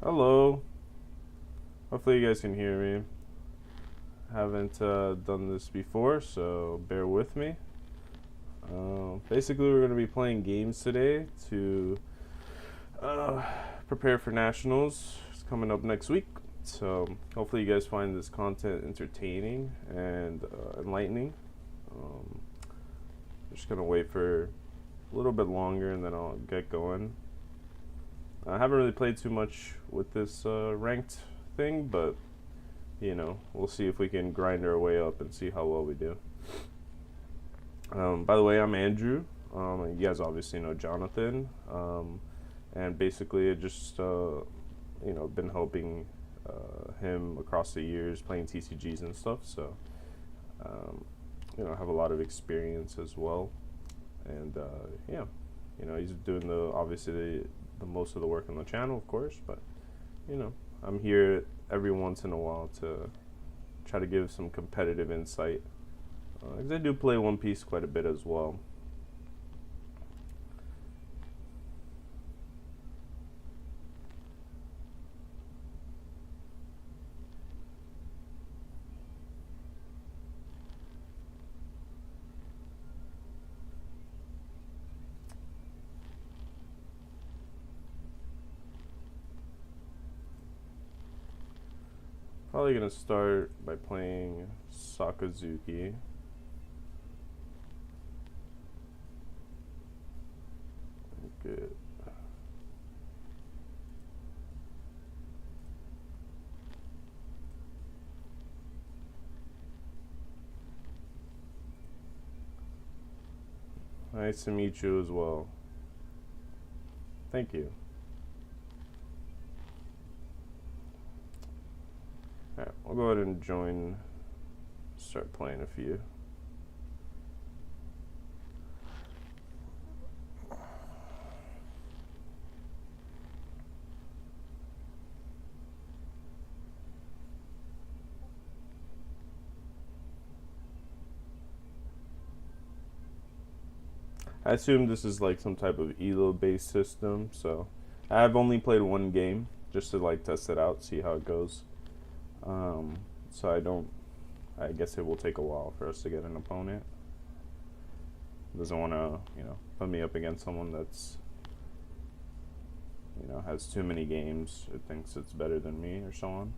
Hello. Hopefully you guys can hear me. Haven't done this before, so bear with me. Basically, we're going to be playing games today to uh, prepare for nationals. It's coming up next week, so hopefully you guys find this content entertaining and enlightening. Just going to wait for a little bit longer and then I'll get going. I haven't really played too much with this ranked thing, but you know, we'll see if we can grind our way up and see how well we do. By the way, I'm Andrew. You guys obviously know Jonathan, and basically I just been helping him across the years playing TCGs and stuff. So I have a lot of experience as well, and he's doing the most of the work on the channel, of course, but I'm here every once in a while to try to give some competitive insight, because I do play One Piece quite a bit as well. Probably gonna start by playing Sakazuki. Good. Nice to meet you as well. Thank you. Alright, we'll go ahead and start playing a few. I assume this is like some type of ELO based system, so I've only played one game just to like test it out, see how it goes. So I guess it will take a while for us to get an opponent. Doesn't want to, put me up against someone that's, has too many games or thinks it's better than me or so on.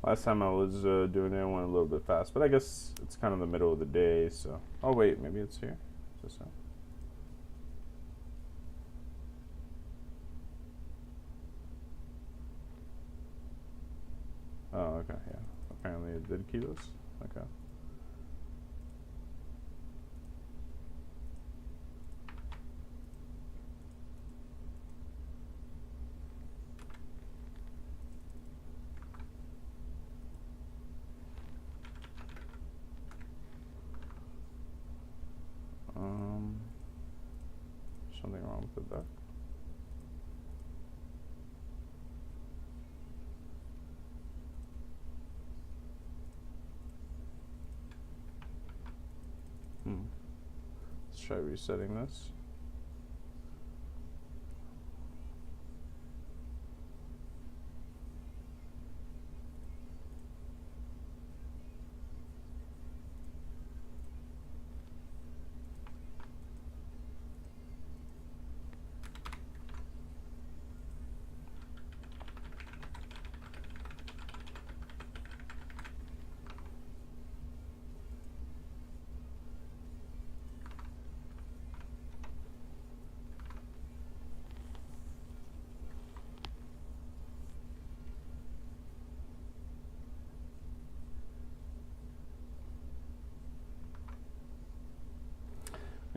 Last time I was doing it, I went a little bit fast, but I guess it's kind of the middle of the day, so. Oh wait, maybe it's here. Is this it? Oh, okay, yeah. Apparently it did keep us. Okay. Something wrong with the deck. Let's try resetting this.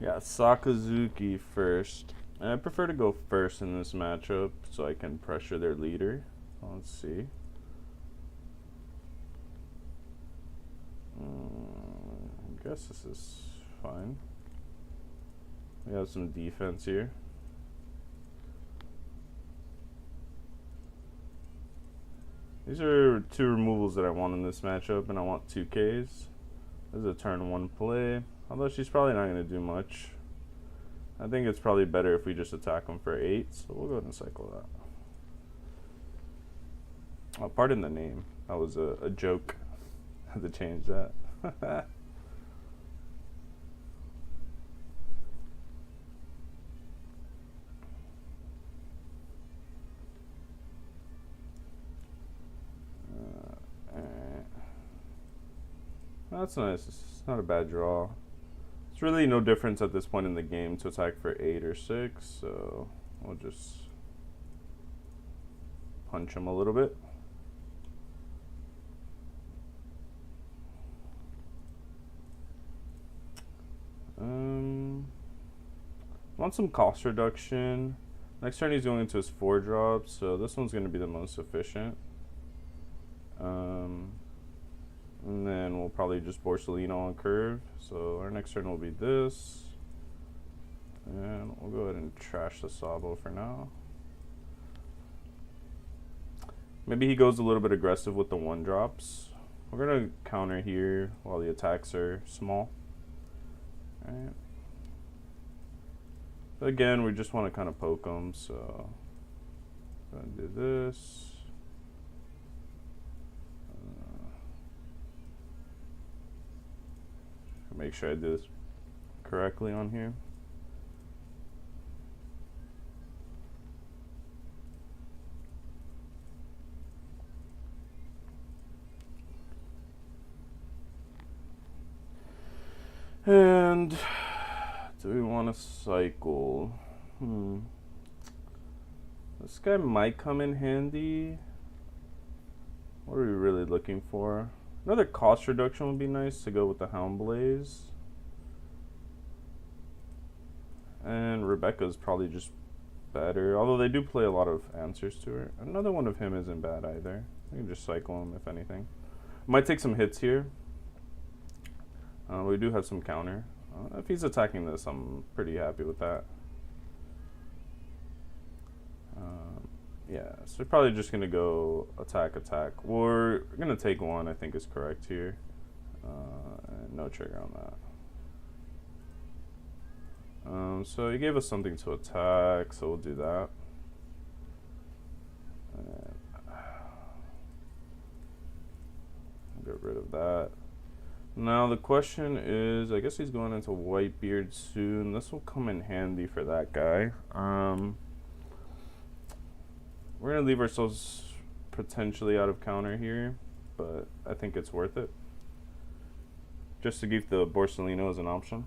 I got Sakazuki first. I prefer to go first in this matchup so I can pressure their leader. Let's see. I guess this is fine. We have some defense here. These are 2 removals that I want in this matchup, and I want 2 Ks. This is a turn 1 play, although she's probably not going to do much. I think it's probably better if we just attack them for 8, so we'll go ahead and cycle that. Oh, pardon the name. That was a joke. I had to change that. That's nice. It's not a bad draw. It's really no difference at this point in the game to attack for 8 or 6, so we'll just punch him a little bit. Want some cost reduction. Next turn he's going into his 4 drops, so this one's going to be the most efficient. And then we'll probably just Borsalino on curve. So our next turn will be this. And we'll go ahead and trash the Sabo for now. Maybe he goes a little bit aggressive with the 1 drops. We're going to counter here while the attacks are small. Alright. Again, we just want to kind of poke him, so I'm going to do this. Make sure I do this correctly on here. And do we want to cycle? This guy might come in handy. What are we really looking for? Another cost reduction would be nice to go with the Hound Blaze. And Rebecca's probably just better, although they do play a lot of answers to her. Another one of him isn't bad either. We can just cycle him if anything. Might take some hits here. We do have some counter. If he's attacking this, I'm pretty happy with that. Yeah, so we're probably just going to go attack. We're going to take 1, I think is correct here. And no trigger on that. So he gave us something to attack, so we'll do that. And get rid of that. Now the question is, I guess he's going into Whitebeard soon. This will come in handy for that guy. We're going to leave ourselves potentially out of counter here, but I think it's worth it. Just to give the Borsalino as an option.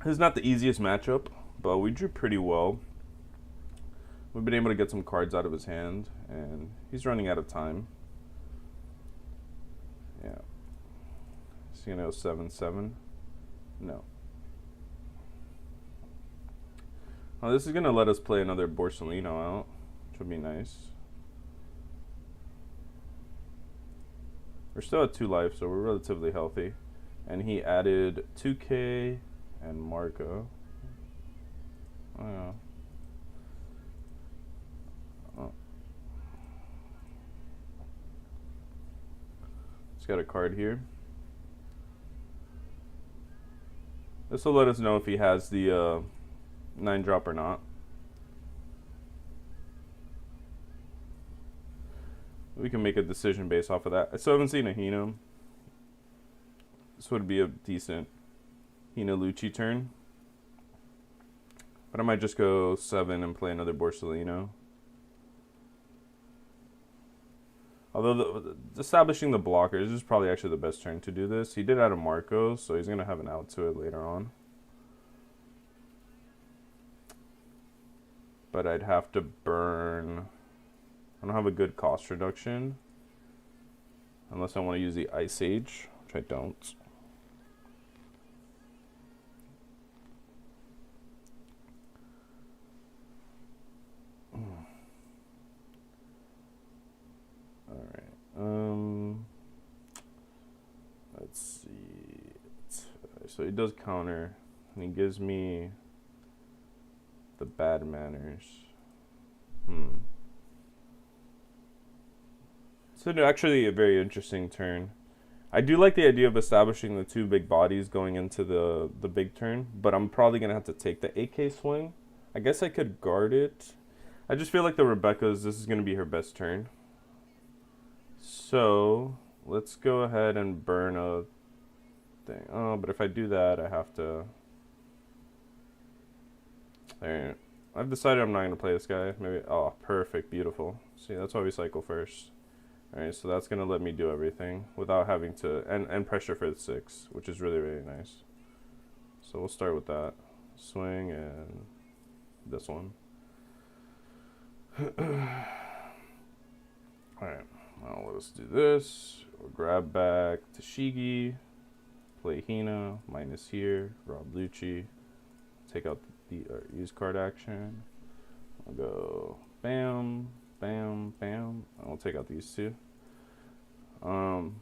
This is not the easiest matchup, but we drew pretty well. We've been able to get some cards out of his hand, and he's running out of time. Yeah. Is he going to go 7-7? No. Well, this is going to let us play another Borsalino out, which would be nice. We're still at 2 life, so we're relatively healthy. And he added 2K and Marco. Oh, yeah. Oh. He's got a card here. This will let us know if he has the 9 drop or not. We can make a decision based off of that. I still haven't seen a Hino. This would be a decent Hino Lucci turn. But I might just go 7 and play another Borsalino. Although establishing the blockers is probably actually the best turn to do this. He did add a Marco, so he's going to have an out to it later on. But I'd have to burn. I don't have a good cost reduction. Unless I want to use the Ice Age, which I don't. So he does counter, and he gives me the bad manners. So actually a very interesting turn. I do like the idea of establishing the two big bodies going into the big turn, but I'm probably going to have to take the AK swing. I guess I could guard it. I just feel like the Rebecca's, this is going to be her best turn. So let's go ahead and burn a thing. Oh, but if I do that, I have to... Alright. I've decided I'm not going to play this guy. Maybe... Oh, perfect. Beautiful. See, that's why we cycle first. Alright, so that's going to let me do everything without having to... And pressure for the 6, which is really, really nice. So we'll start with that. Swing and this one. Alright, now let us do this. We'll grab back Tashigi. Play Hina. Minus here. Rob Lucci. Take out the use card action. I'll go bam. Bam, bam. I'll take out these two. So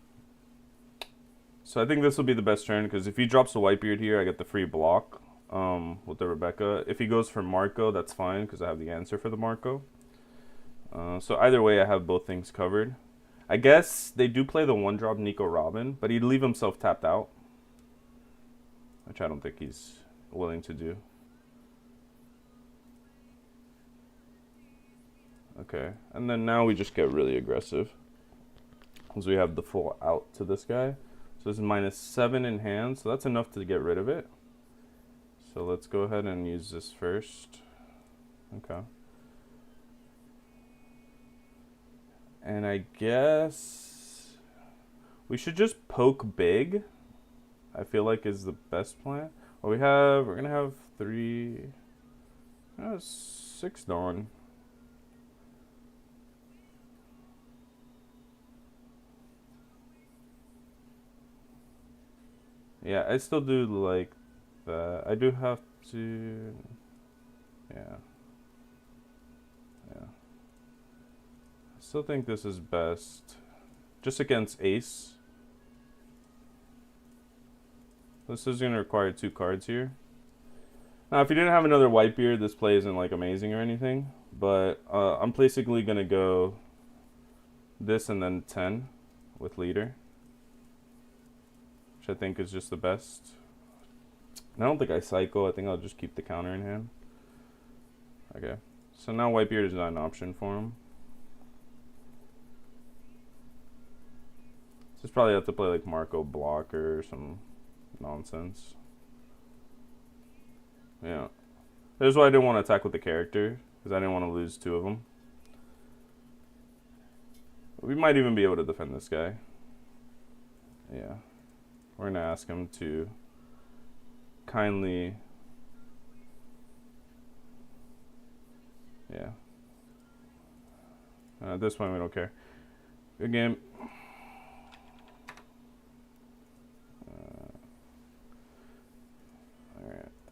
I think this will be the best turn, because if he drops the Whitebeard here, I get the free block with the Rebecca. If he goes for Marco, that's fine, because I have the answer for the Marco. So either way, I have both things covered. I guess they do play the 1-drop Nico Robin, but he'd leave himself tapped out, which I don't think he's willing to do. Okay, and then now we just get really aggressive, because we have the full out to this guy. So this is -7 in hand, so that's enough to get rid of it. So let's go ahead and use this first. Okay. And I guess we should just poke big, I feel like is the best plan. Well, we're gonna have 6 Dawn. Yeah, I still do like that. I do have to... Yeah. I still think this is best. Just against Ace. This is going to require 2 cards here. Now, if you didn't have another Whitebeard, this play isn't like amazing or anything. But I'm basically going to go this and then 10 with leader, which I think is just the best. And I don't think I cycle. I think I'll just keep the counter in hand. Okay. So now Whitebeard is not an option for him. Just probably have to play like Marco blocker or some nonsense. Yeah. That's why I didn't want to attack with the character, because I didn't want to lose 2 of them. We might even be able to defend this guy. Yeah. We're going to ask him to kindly... Yeah. At this point, we don't care. Good game.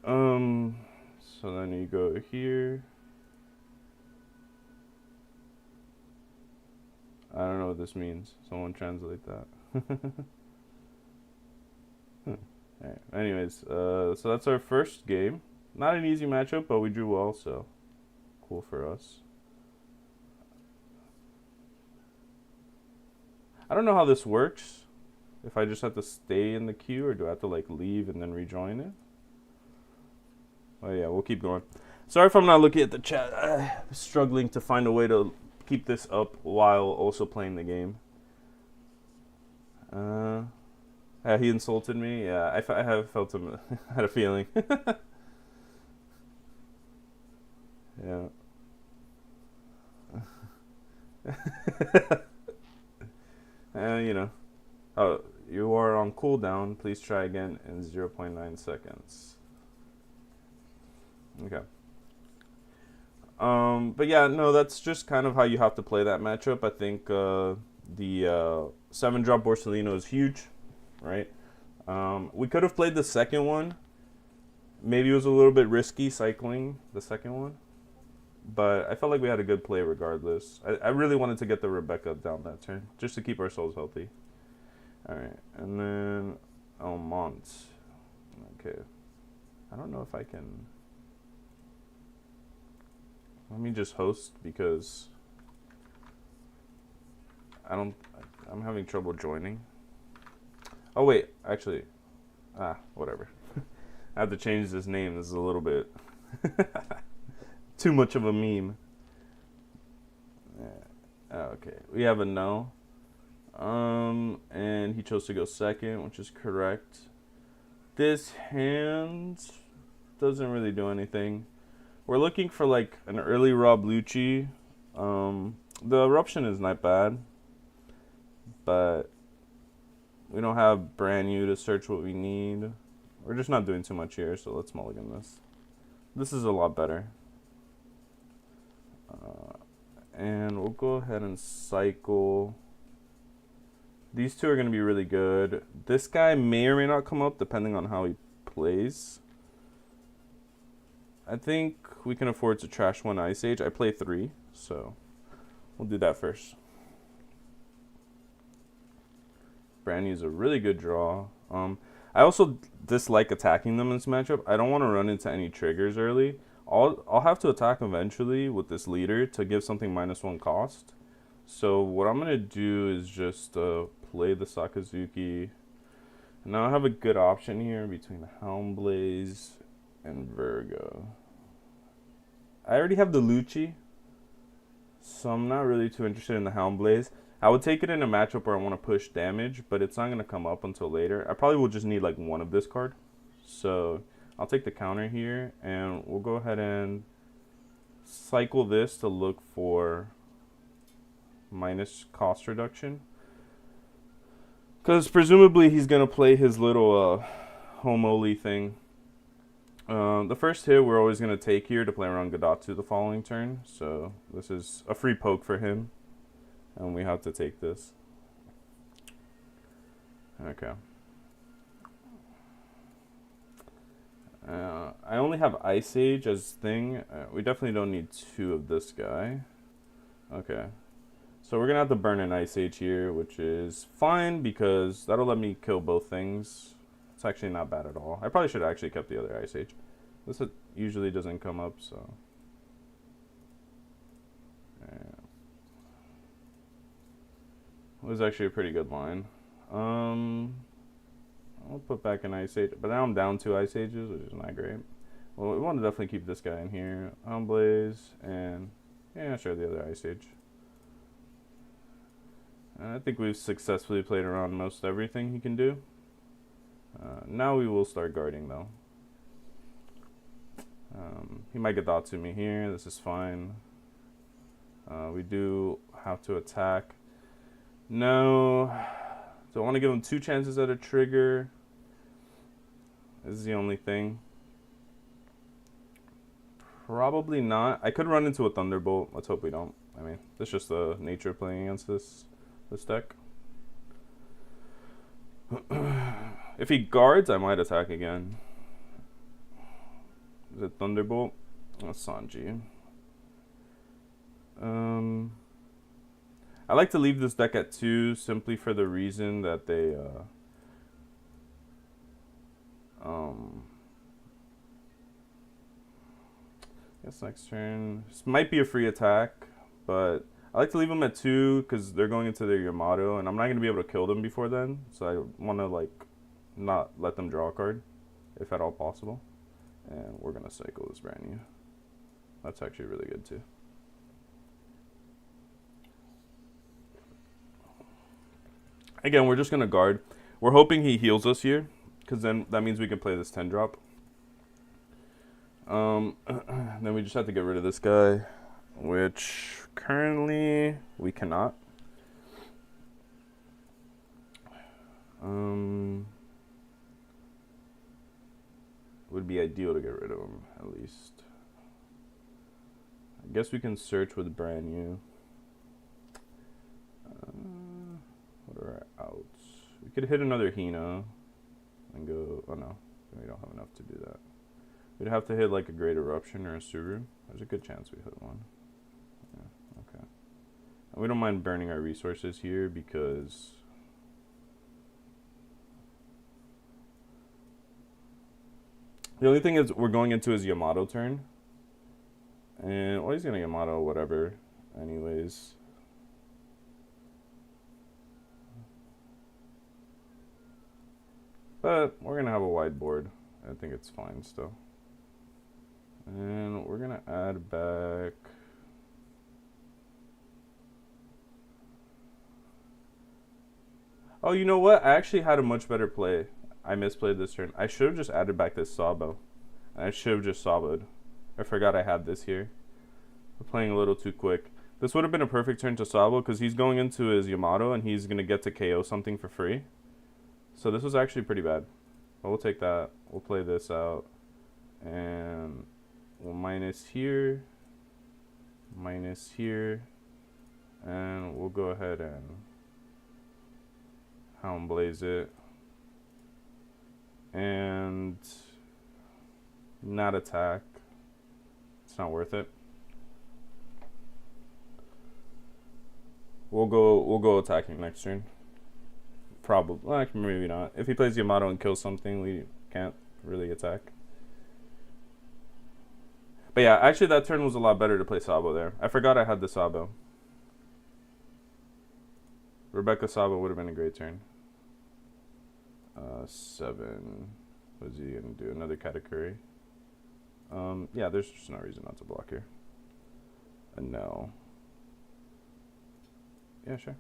Alright. So then you go here. I don't know what this means. Someone translate that. Alright, anyways, so that's our first game. Not an easy matchup, but we drew well, so cool for us. I don't know how this works. If I just have to stay in the queue, or do I have to like leave and then rejoin it? Oh yeah, we'll keep going. Sorry if I'm not looking at the chat. I'm struggling to find a way to keep this up while also playing the game. Yeah, he insulted me. Yeah, I have felt him. Had a feeling. Yeah. You know. Oh, you are on cooldown. Please try again in 0.9 seconds. Okay. But yeah, no, that's just kind of how you have to play that matchup. I think the 7-drop Borsellino is huge, right? We could have played the second one. Maybe it was a little bit risky cycling the second one, but I felt like we had a good play regardless. I really wanted to get the Rebecca down that turn, just to keep ourselves healthy. Alright, and then Almont. Okay. I don't know if I can... Let me just host because I'm having trouble joining. Oh wait, actually, whatever. I have to change this name. This is a little bit too much of a meme. Okay, we have a no. And he chose to go second, which is correct. This hand doesn't really do anything. We're looking for like an early Rob Lucci. The eruption is not bad, but we don't have brand new to search what we need. We're just not doing too much here, so let's mulligan this. This is a lot better. And we'll go ahead and cycle. These two are going to be really good. This guy may or may not come up depending on how he plays. I think we can afford to trash one Ice Age. I play 3, so we'll do that first. Brand new is a really good draw. I also dislike attacking them in this matchup. I don't want to run into any triggers early. I'll have to attack eventually with this leader to give something -1 cost. So what I'm going to do is just play the Sakazuki. Now I have a good option here between Helmblaze and Virgo. I already have the Lucci, so I'm not really too interested in the Helmblaze. I would take it in a matchup where I want to push damage, but it's not going to come up until later. I probably will just need like one of this card. So I'll take the counter here, and we'll go ahead and cycle this to look for minus cost reduction. Because presumably he's going to play his little Homoli thing. The first hit we're always going to take here to play around Gadatsu the following turn. So this is a free poke for him. And we have to take this. Okay. I only have Ice Age as thing. We definitely don't need 2 of this guy. Okay. So we're going to have to burn an Ice Age here, which is fine because that'll let me kill both things. It's actually not bad at all. I probably should have actually kept the other Ice Age. This usually doesn't come up, so... It was actually a pretty good line. I'll put back an Ice Age, but now I'm down 2 Ice Ages, which is not great. Well, we want to definitely keep this guy in here. Blaze, and yeah, sure, the other Ice Age. I think we've successfully played around most everything he can do. Now we will start guarding, though. He might get Datsu me here. This is fine. We do have to attack. No. Do I want to give him 2 chances at a trigger? This is the only thing. Probably not. I could run into a Thunderbolt. Let's hope we don't. I mean, that's just the nature of playing against this deck. If he guards, I might attack again. Is it Thunderbolt? That's Sanji. I like to leave this deck at 2 simply for the reason that they I guess next turn this might be a free attack, but I like to leave them at 2 because they're going into their Yamato and I'm not going to be able to kill them before then, so I want to like not let them draw a card if at all possible. And we're going to cycle this brand new. That's actually really good too. Again, we're just going to guard. We're hoping he heals us here, because then that means we can play this 10-drop. Then we just have to get rid of this guy, which currently we cannot. Would be ideal to get rid of him, at least. I guess we can search with brand new. What are our outs? We could hit another Hina and go. Oh no, we don't have enough to do that. We'd have to hit like a Great Eruption or a Suru. There's a good chance we hit one. Yeah, okay. And we don't mind burning our resources here because The only thing is we're going into his Yamato turn. And, well, he's going to Yamato, whatever, anyways. But we're going to have a wide board. I think it's fine still. And we're going to add back... Oh, you know what? I actually had a much better play. I misplayed this turn. I should have just added back this Sabo. I should have just Saboed. I forgot I had this here. We're playing a little too quick. This would have been a perfect turn to Sabo because he's going into his Yamato and he's going to get to KO something for free. So this was actually pretty bad. But we'll take that. We'll play this out. And we'll minus here. Minus here. And we'll go ahead and Hound Blaze it. And not attack. It's not worth it. We'll go attacking next turn. Probably, well, maybe not. If he plays Yamato and kills something, we can't really attack. But yeah, actually that turn was a lot better to play Sabo there. I forgot I had the Sabo. Rebecca Sabo would have been a great turn. 7. What is he going to do? Another Katakuri. Yeah, there's just no reason not to block here. Enel. Yeah, sure.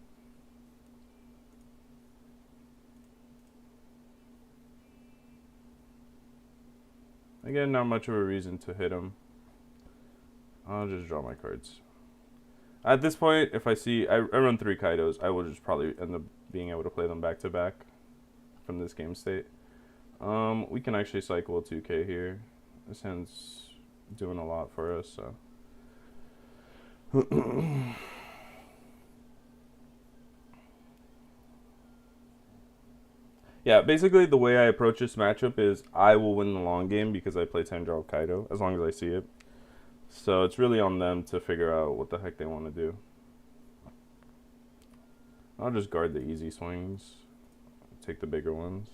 Again, not much of a reason to hit him. I'll just draw my cards. At this point, if I see... I run 3 Kaidos, I will just probably end up being able to play them back to back from this game state. We can actually cycle a 2K here. This hand's doing a lot for us, so... Yeah, basically the way I approach this matchup is I will win the long game because I play 10 draw Kaido, as long as I see it. So it's really on them to figure out what the heck they want to do. I'll just guard the easy swings. Take the bigger ones.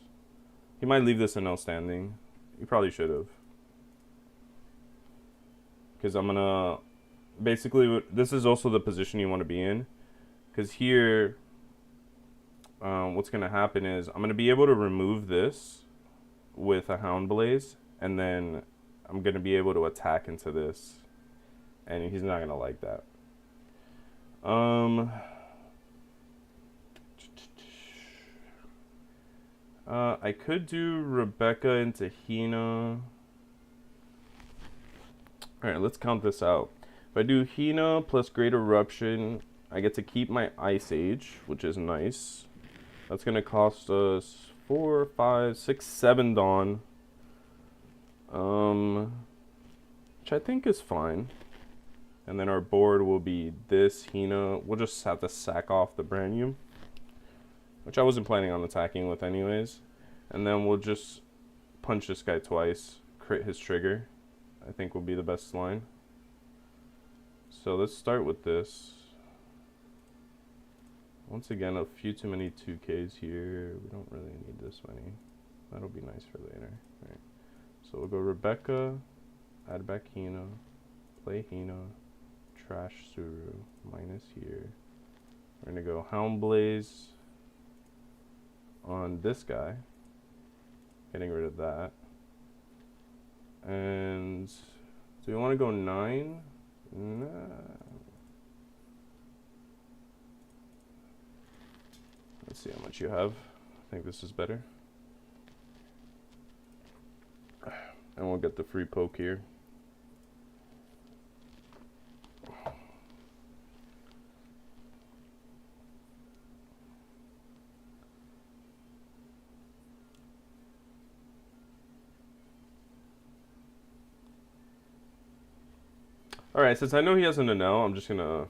He might leave this Enel standing. He probably should have. Because I'm going to... Basically, this is also the position you want to be in. Because here... what's going to happen is I'm going to be able to remove this with a Hound Blaze, and then I'm going to be able to attack into this, and he's not going to like that. I could do Rebecca into Hina. Alright, let's count this out. If I do Hina plus Great Eruption, I get to keep my Ice Age, which is nice. That's going to cost us 4, 5, 6, 7 Dawn. Which I think is fine. And then our board will be this Hina. We'll just have to sack off the Branium, which I wasn't planning on attacking with anyways. And then we'll just punch this guy twice, crit his trigger. I think will be the best line. So let's start with this. Once again, a few too many 2Ks here. We don't really need this many. That'll be nice for later. Right. So we'll go Rebecca, add back Hina, play Hina, trash Suru, minus here. We're gonna go Hound Blaze on this guy, getting rid of that. And do we want to go 9? Nah. Let's see how much you have. I think this is better. And we'll get the free poke here. Alright, since I know he has an Enel, I'm just gonna...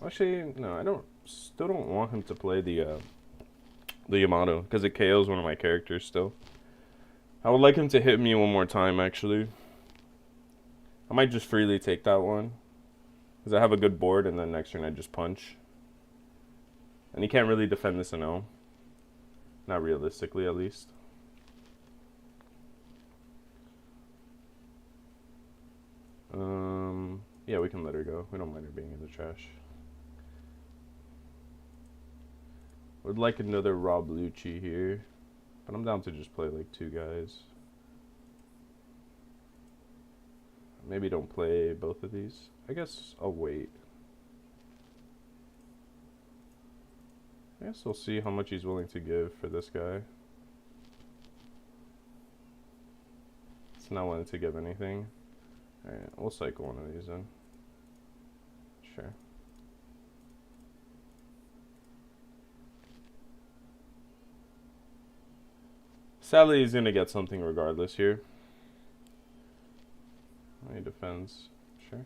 Actually, no, I still don't want him to play the Yamato, because it KOs one of my characters still. I would like him to hit me one more time, actually. I might just freely take that one, because I have a good board, and then next turn I just punch. And he can't really defend this Enel. Not realistically, at least. we can let her go. We don't mind her being in the trash. Would like another Rob Lucci here, but I'm down to just play like 2 guys. Maybe don't play both of these. I guess I'll wait. I guess we'll see how much he's willing to give for this guy. He's not willing to give anything. Alright, we'll cycle one of these then. Sure. Sadly, he's gonna get something regardless here. He defends. Sure.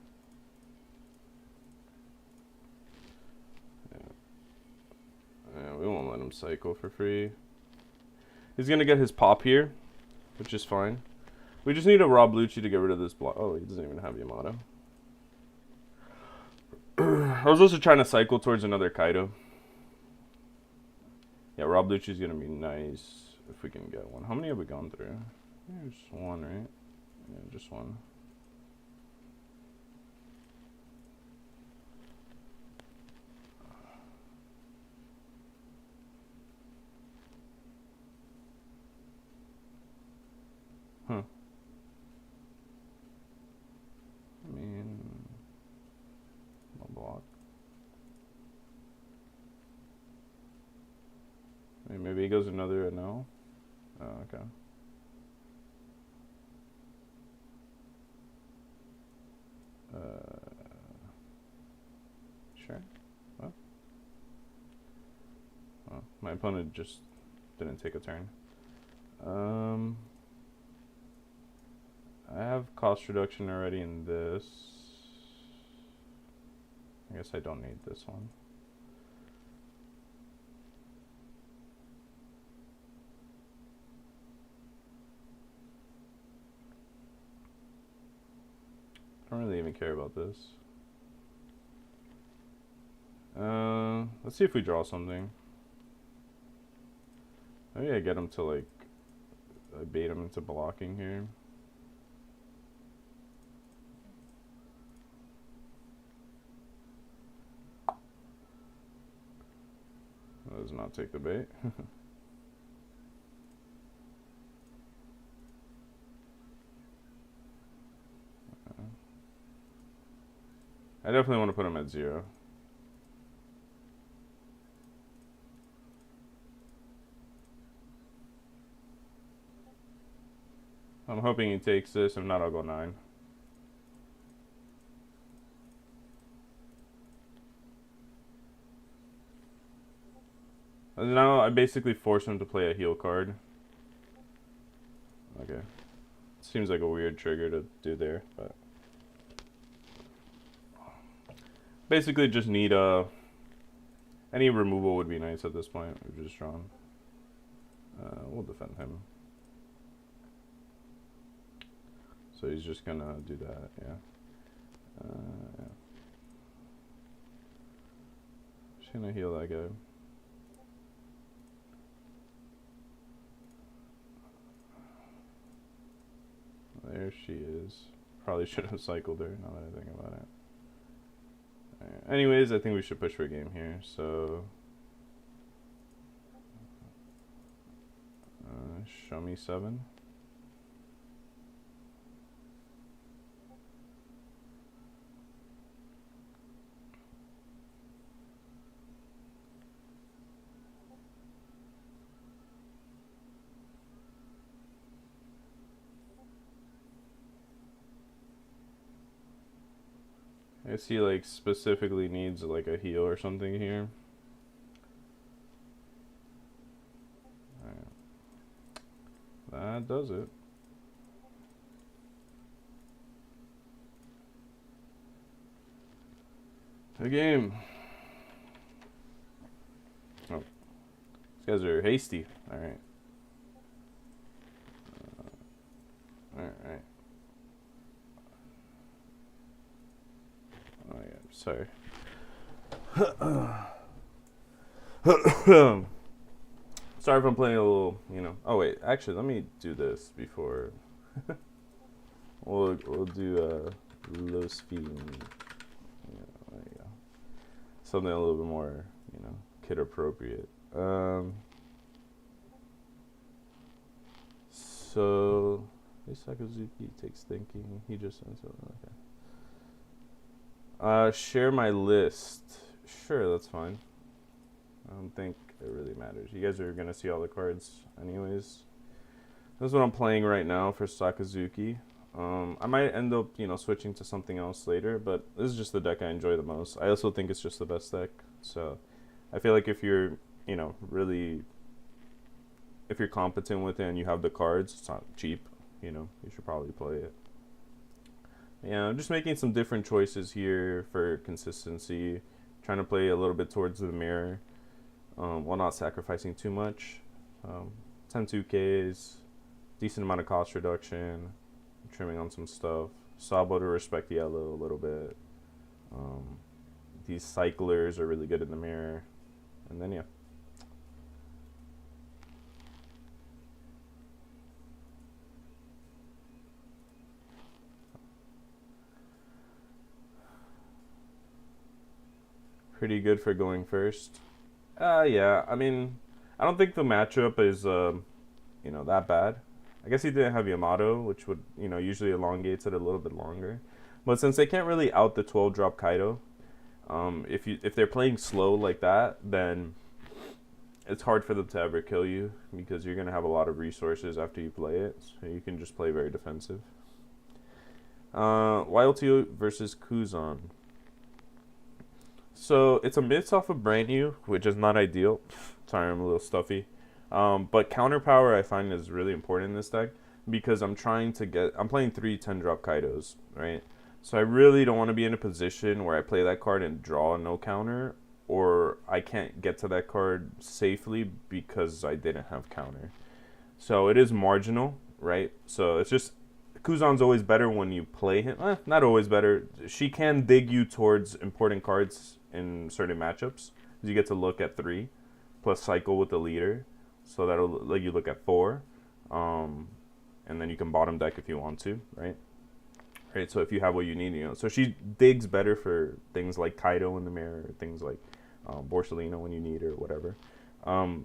Yeah, we won't let him cycle for free. He's gonna get his pop here, which is fine. We just need a Rob Lucci to get rid of this block. Oh, he doesn't even have Yamato. I was also trying to cycle towards another Kaido. Yeah, Rob Lucci's gonna be nice if we can get one. How many have we gone through? Just one, right? Yeah, just one. Huh. I mean, one block. I mean, maybe he goes another Enel. Oh, okay. Sure. Well, my opponent just didn't take a turn. I have cost reduction already in this. I guess I don't need this one. I don't really even care about this. Let's see if we draw something. Maybe I get him to like, I bait him into blocking here. That does not take the bait. I definitely want to put him at 0. I'm hoping he takes this. If not, I'll go 9. And now I basically force him to play a heal card. Okay. Seems like a weird trigger to do there, but basically just need any removal would be nice at this point. We've just drawn. We'll defend him. So he's just gonna do that, yeah. Yeah. Just gonna heal that guy. There she is. Probably should have cycled her, now that I think about it. Right. Anyways, I think we should push for a game here, so... show me 7. I guess he like specifically needs like a heal or something here. Alright. That does it. The game. Oh. These guys are hasty. Alright. Alright. Oh yeah, sorry. Sorry if I'm playing a little, you know. Oh wait, actually, let me do this before. we'll do Los Fiends something a little bit more, you know, kid appropriate. So, Sakazuki takes thinking. He just sends it. Okay. Share my list. Sure, that's fine. I don't think it really matters. You guys are gonna see all the cards anyways. This is what I'm playing right now for Sakazuki. I might end up, you know, switching to something else later, but this is just the deck I enjoy the most. I also think it's just the best deck. So, I feel like if you're, you know, really, if you're competent with it and you have the cards, it's not cheap. You know, you should probably play it. Yeah, I'm just making some different choices here for consistency. Trying to play a little bit towards the mirror while not sacrificing too much. 10 2Ks, decent amount of cost reduction, trimming on some stuff. Sabo to respect yellow a little bit. These cyclers are really good in the mirror. And then, yeah. Pretty good for going first. Yeah, I mean, I don't think the matchup is, you know, that bad. I guess he didn't have Yamato, which would, you know, usually elongates it a little bit longer. But since they can't really out the 12 drop Kaido, if they're playing slow like that, then it's hard for them to ever kill you because you're gonna have a lot of resources after you play it, so you can just play very defensive. YT versus Kuzan. So it's a miss off of brand new, which is not ideal. Sorry, I'm a little stuffy. But counter power I find is really important in this deck because I'm playing 3 10 drop Kaidos, right? So I really don't want to be in a position where I play that card and draw no counter, or I can't get to that card safely because I didn't have counter. So it is marginal, right? So it's just Kuzan's always better when you play him. Not always better. She can dig you towards important cards in certain matchups. You get to look at 3, plus cycle with the leader, so that'll let you look at 4, and then you can bottom deck if you want to, right? Right. So if you have what you need, you know. So she digs better for things like Kaido in the mirror, things like Borsalino when you need her, or whatever. So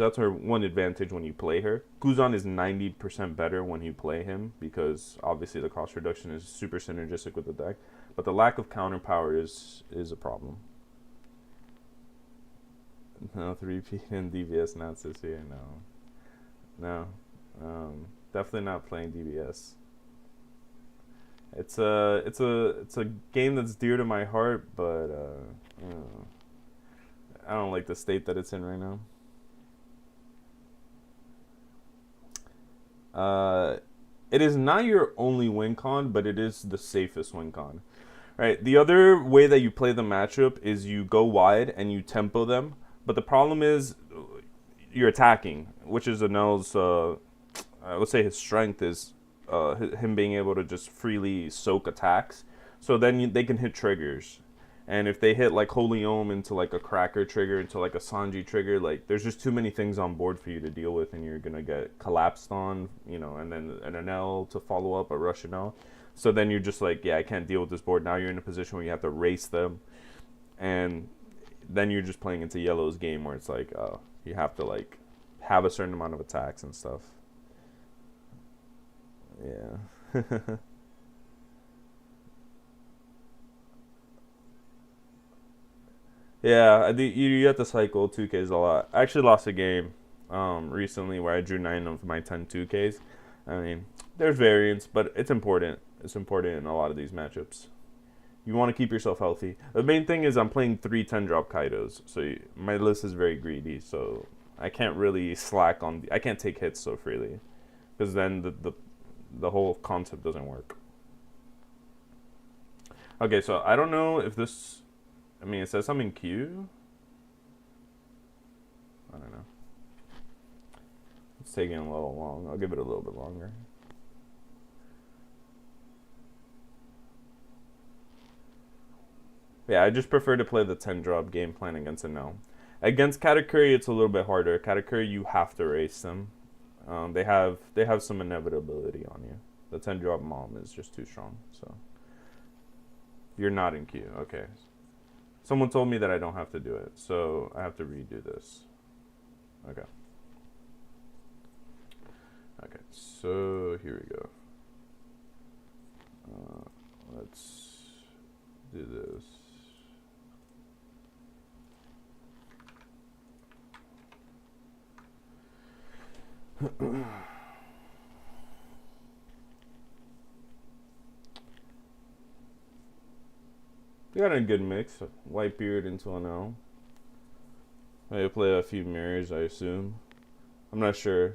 that's her one advantage when you play her. Kuzan is 90% better when you play him because obviously the cost reduction is super synergistic with the deck. But the lack of counter power is a problem. No 3P and DBS Nats this year, no. Definitely not playing DBS. It's a game that's dear to my heart, but I don't like the state that it's in right now. It is not your only win con, but it is the safest win con. Right. The other way that you play the matchup is you go wide and you tempo them, but the problem is you're attacking, which is Enel's. I would say his strength is him being able to just freely soak attacks. So then they can hit triggers. And if they hit like Holy Ohm into like a Cracker trigger, into like a Sanji trigger, like there's just too many things on board for you to deal with, and you're gonna get collapsed on, you know, and then an Enel to follow up, a Rush Enel. So then you're just like, yeah, I can't deal with this board. Now you're in a position where you have to race them, and then you're just playing into Yellow's game where it's like, you have to like have a certain amount of attacks and stuff. Yeah. Yeah, you have to cycle 2Ks a lot. I actually lost a game recently where I drew 9 of my 10 2Ks. I mean, there's variance, but it's important. It's important in a lot of these matchups. You want to keep yourself healthy. The main thing is I'm playing 3 10 drop Kaidos, so my list is very greedy, so I can't really slack on... I can't take hits so freely, because then the whole concept doesn't work. Okay, so I don't know if this... I mean, it says I'm in queue. I don't know. It's taking a little long. I'll give it a little bit longer. Yeah, I just prefer to play the 10 drop game plan against Enel. Against Katakuri, it's a little bit harder. Katakuri, you have to race them. They have some inevitability on you. The 10 drop mom is just too strong. So you're not in queue. Okay. Someone told me that I don't have to do it, so I have to redo this. Okay. Okay, so here we go. Let's do this. We got a good mix. Whitebeard into Enel. I play a few mirrors, I assume. I'm not sure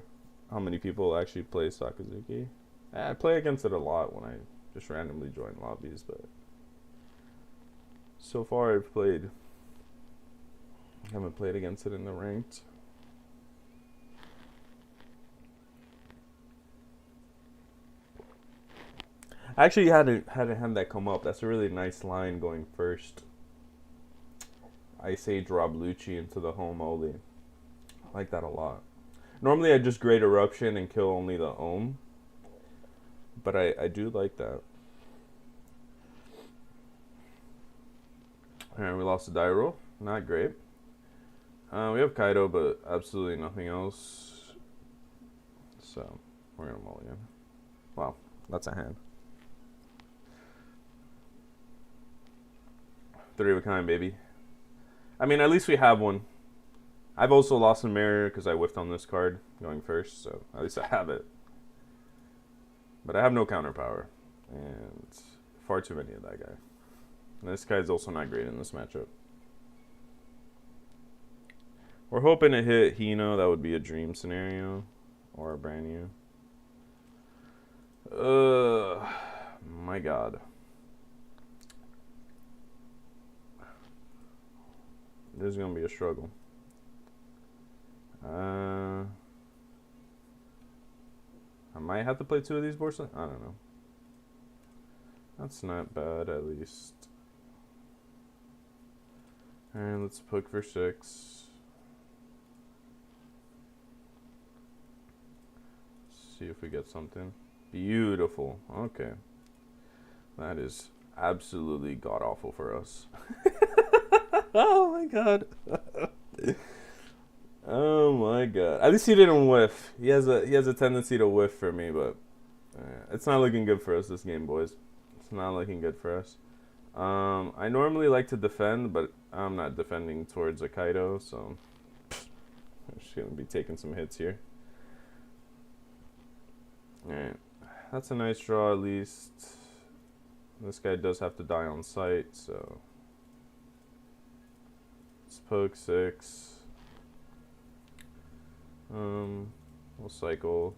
how many people actually play Sakazuki. I play against it a lot when I just randomly join lobbies, but so far I haven't played against it in the ranked. I actually hadn't had that come up. That's a really nice line going first. Ice Age Rob Lucci into the home only. I like that a lot. Normally I just Great Eruption and kill only the Ohm. But I do like that. Alright, we lost the die roll. Not great. We have Kaido, but absolutely nothing else. So, we're going to mulligan. Wow, that's a hand. 3 of a kind, baby. I mean, at least we have one. I've also lost a mirror because I whiffed on this card going first, so at least I have it. But I have no counter power, and far too many of that guy. And this guy's also not great in this matchup. We're hoping to hit Hino. That would be a dream scenario, or a brand new. My God. This is gonna be a struggle. I might have to play 2 of these boards. I don't know. That's not bad, at least. And let's poke for 6. See if we get something. Beautiful. Okay. That is absolutely god-awful for us. Oh my God. Oh my God. At least he didn't whiff. He has a tendency to whiff for me, but it's not looking good for us this game, boys. It's not looking good for us. I normally like to defend, but I'm not defending towards a Kaido, so I'm just gonna be taking some hits here. Alright. That's a nice draw at least. This guy does have to die on sight, so let's poke 6. We'll cycle.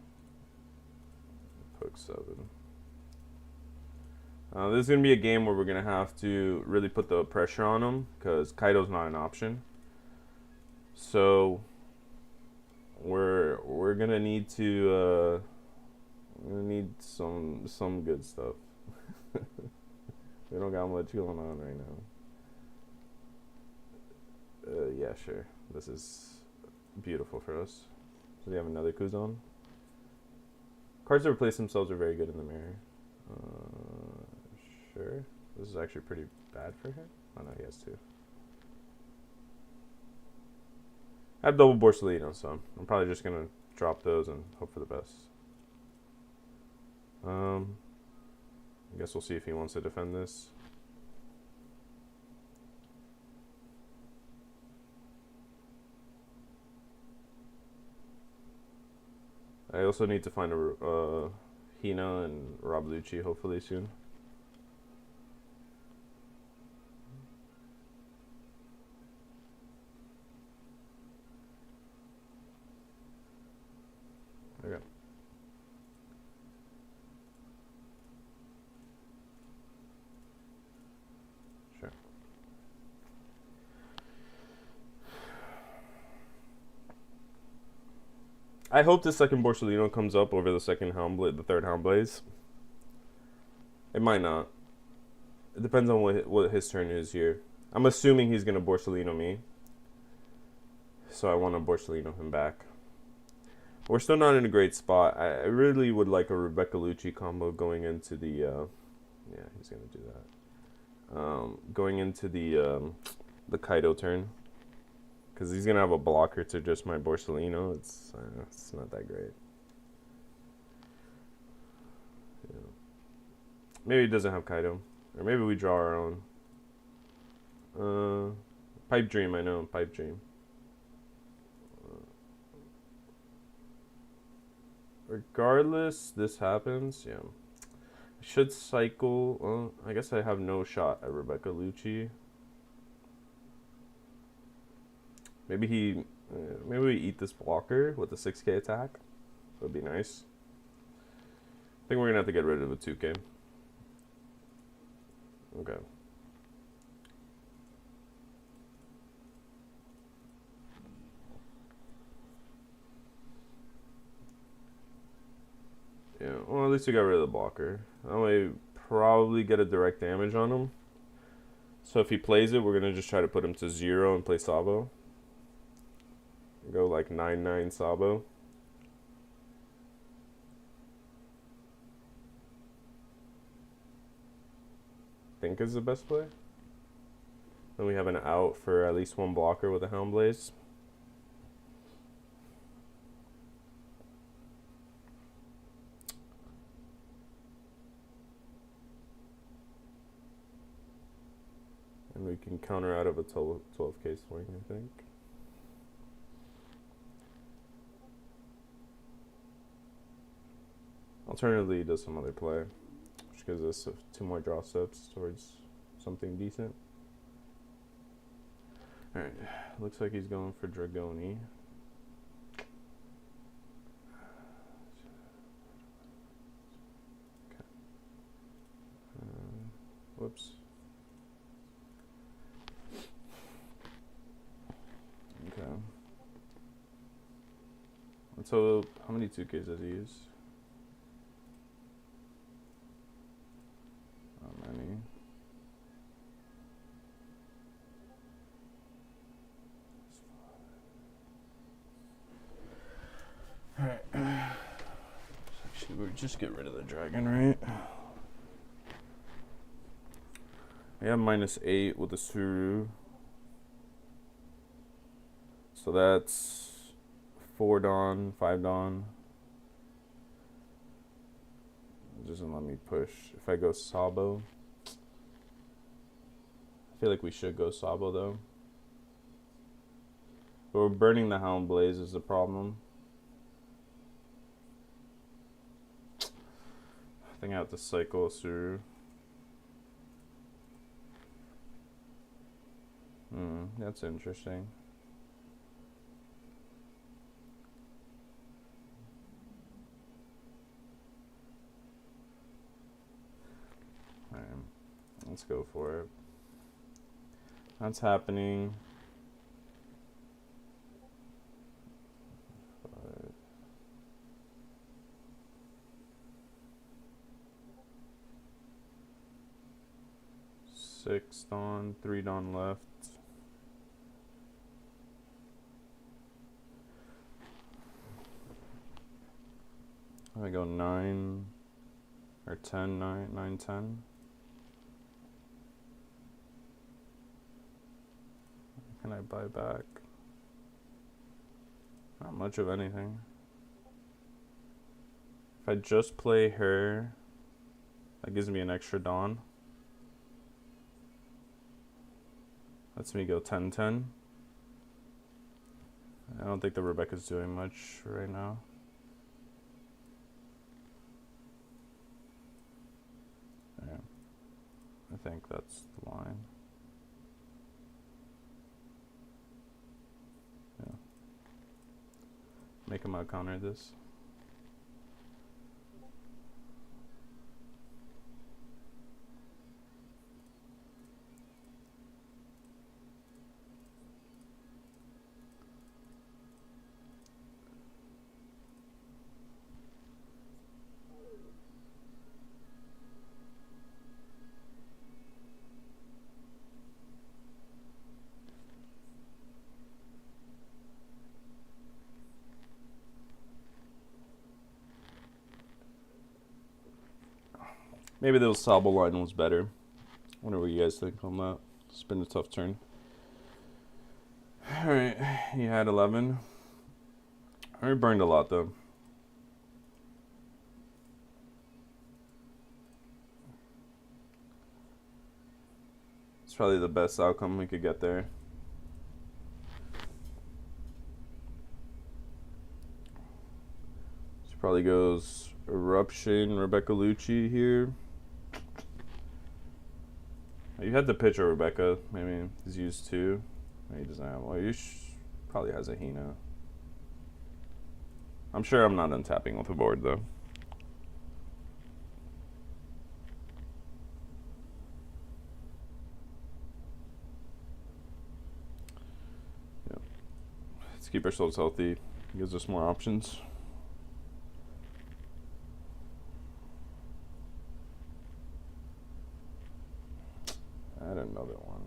Poke 7. This is going to be a game where we're going to have to really put the pressure on him because Kaido's not an option. So we're going to need to some good stuff. We don't got much going on right now. Yeah, sure. This is beautiful for us. So we have another Kuzan. Cards that replace themselves are very good in the mirror. Sure. This is actually pretty bad for him. Oh no, he has 2. I have double Borsalino, so I'm probably just gonna drop those and hope for the best. I guess we'll see if he wants to defend this. I also need to find a Hina and Rob Lucci hopefully soon. Okay. Sure. I hope the second Borsalino comes up over the second the third Houndblaze. It might not. It depends on what his turn is here. I'm assuming he's gonna Borsalino me, so I want to Borsalino him back. We're still not in a great spot. I really would like a Rebecca Lucci combo going into the. Yeah, he's gonna do that. Going into the Kaido turn, because he's gonna have a blocker to just my Borsalino. It's not that great. Yeah. Maybe he doesn't have Kaido, or maybe we draw our own. Pipe Dream, I know, Pipe Dream. Regardless, this happens, yeah. I should cycle, well, I guess I have no shot at Rebecca Lucci. Maybe maybe we eat this blocker with a 6k attack. That would be nice. I think we're gonna have to get rid of a 2k. Okay. Yeah, well, at least we got rid of the blocker. That way, probably get a direct damage on him. So if he plays it, we're gonna just try to put him to 0 and play Sabo. Go like 9-9 Sabo. Think is the best play. Then we have an out for at least one blocker with a Hound Blaze. And we can counter out of a 12k swing, I think. Alternatively, he does some other play, which gives us 2 more draw steps towards something decent. Alright, looks like he's going for Dragoni. Okay. Whoops. Okay. And so, how many 2Ks does he use? Not many. Alright. Actually, we'll just get rid of the dragon, right? We have -8 with the Suru. So that's 4 Dawn, 5 Dawn. It doesn't let me push. If I go Sabo, I feel like we should go Sabo though. But we're burning the Hound Blaze is the problem. I think I have to cycle a Suru. That's interesting. Alright, let's go for it. That's happening. 5. 6 Dawn, 3 Dawn left. I go 9 or 10, 9, 10. What can I buy back? Not much of anything. If I just play her, that gives me an extra Dawn. Lets me go 10-10. I don't think the Rebecca's doing much right now. Yeah, I think that's the line. Yeah. Make him out counter this. Maybe the Sabo line was better. Wonder what you guys think on that. It's been a tough turn. Alright, he had 11. I already burned a lot though. It's probably the best outcome we could get there. This probably goes Eruption, Rebecca Lucci here. You had the picture, Rebecca. Maybe he's used two. Maybe he doesn't have. Well, probably has a Hina. I'm sure I'm not untapping with the board though. Yeah. Let's keep ourselves healthy. Gives us more options. Add another one.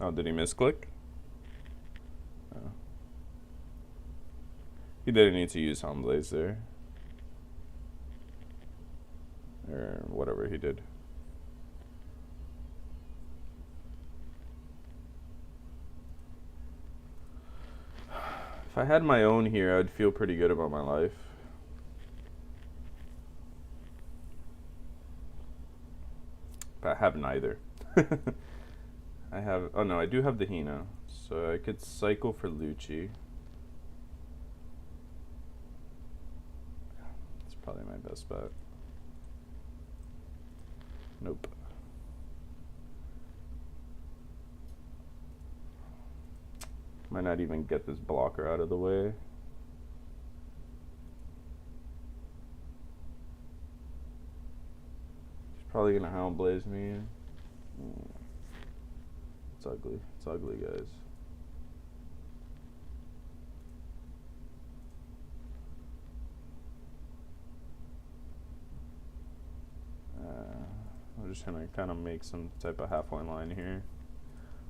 Oh, did he misclick? Oh. He didn't need to use Helm Blaze there. Or whatever he did. If I had my own here, I'd feel pretty good about my life. But I have neither. I have, oh no, I do have the Hina. So I could cycle for Lucci. It's probably my best bet. Nope. Might not even get this blocker out of the way. He's probably gonna Hound Blaze me. It's ugly. It's ugly, guys. I'm just gonna kind of make some type of halfway line here.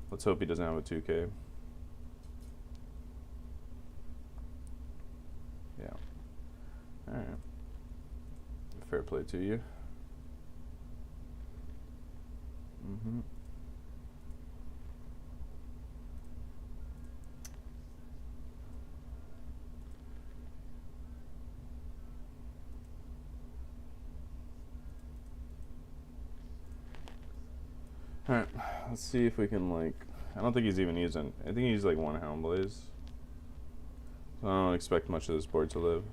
Let's hope he doesn't have a 2K. Yeah. Alright. Fair play to you. Mm-hmm. Alright, let's see if we can, like, I don't think he's even using, I think he's like one Hound Blaze. So I don't expect much of this board to live.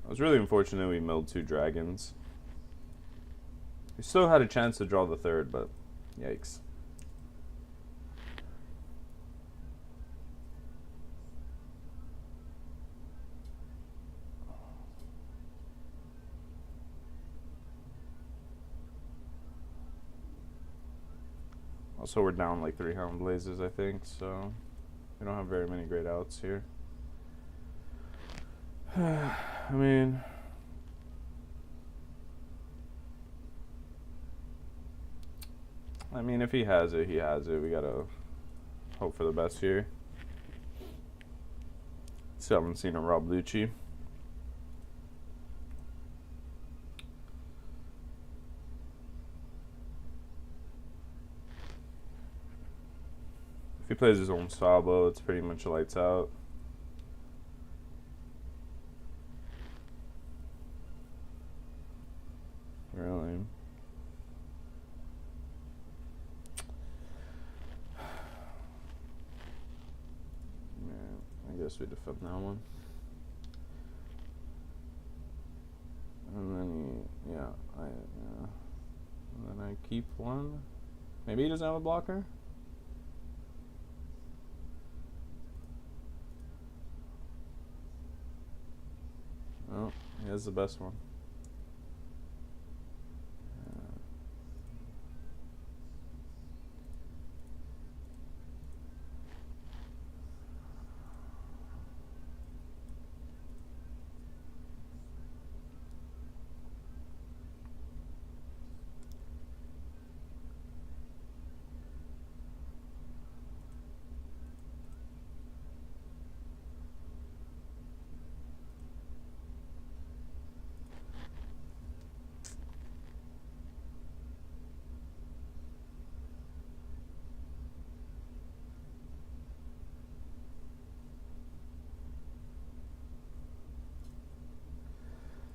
I was really unfortunate we milled 2 dragons. We still had a chance to draw the third, but yikes. Also, we're down like 3 Hound Blazes, I think, so we don't have very many great outs here. I mean, if he has it, he has it. We gotta hope for the best here. Still haven't seen a Rob Lucci. If he plays his own Sabo, it's pretty much lights out. Really? Yeah, I guess we defend that one. And then and then I keep one. Maybe he doesn't have a blocker? Oh, he has the best one.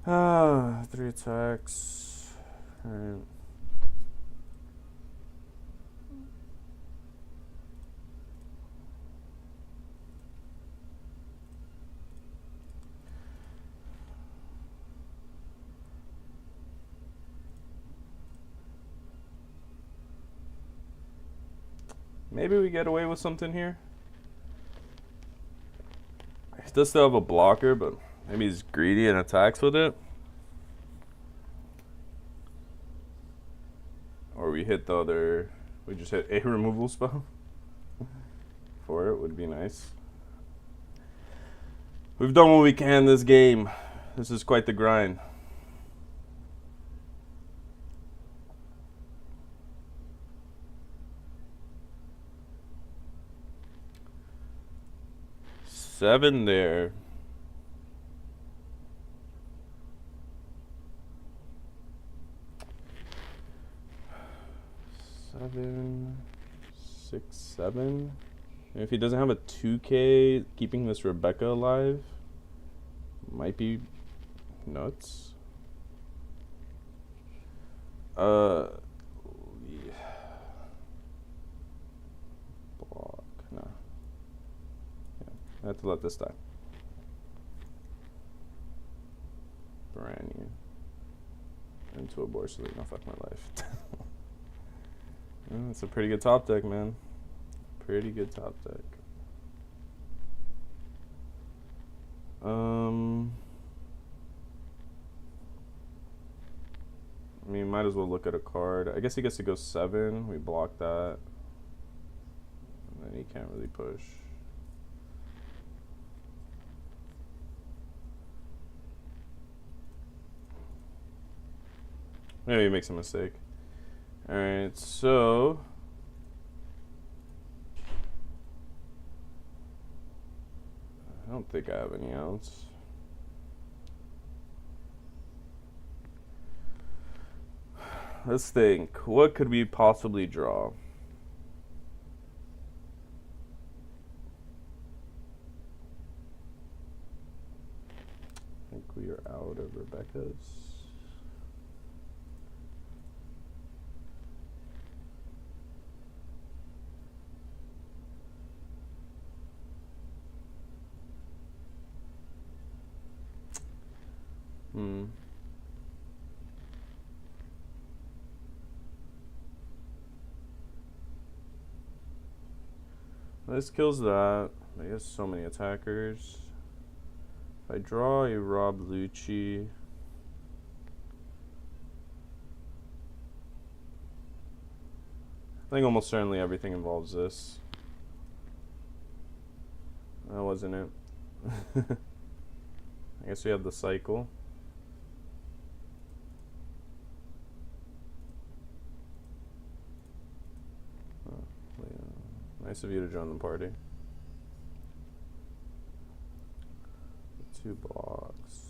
3 attacks. Alright. Maybe we get away with something here. He does still have a blocker, but maybe he's greedy and attacks with it. Or we hit the other... We just hit a removal spell. For it would be nice. We've done what we can this game. This is quite the grind. Seven there. Seven, 6, 7. And if he doesn't have a 2K, keeping this Rebecca alive might be nuts. Yeah. Block, no. Yeah, I have to let this die. Brand new. Into a board sleep, no, fuck my life. It's a pretty good top deck, man. Pretty good top deck. I mean, might as well look at a card. I guess he gets to go 7. We block that. And then he can't really push. Maybe he makes a mistake. Alright, so... I don't think I have any outs. Let's think. What could we possibly draw? I think we are out of Rebecca's. This kills that. I guess so many attackers. If I draw a Rob Lucci, I think almost certainly everything involves this. That wasn't it. I guess we have the cycle. Nice of you to join the party. 2 blocks.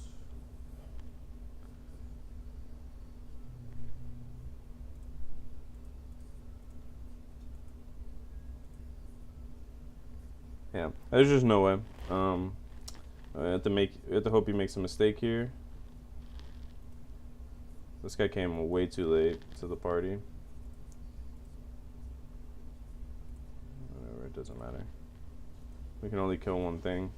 Yeah, there's just no way. We have to hope he makes a mistake here. This guy came way too late to the party. Whatever, it doesn't matter. We can only kill one thing.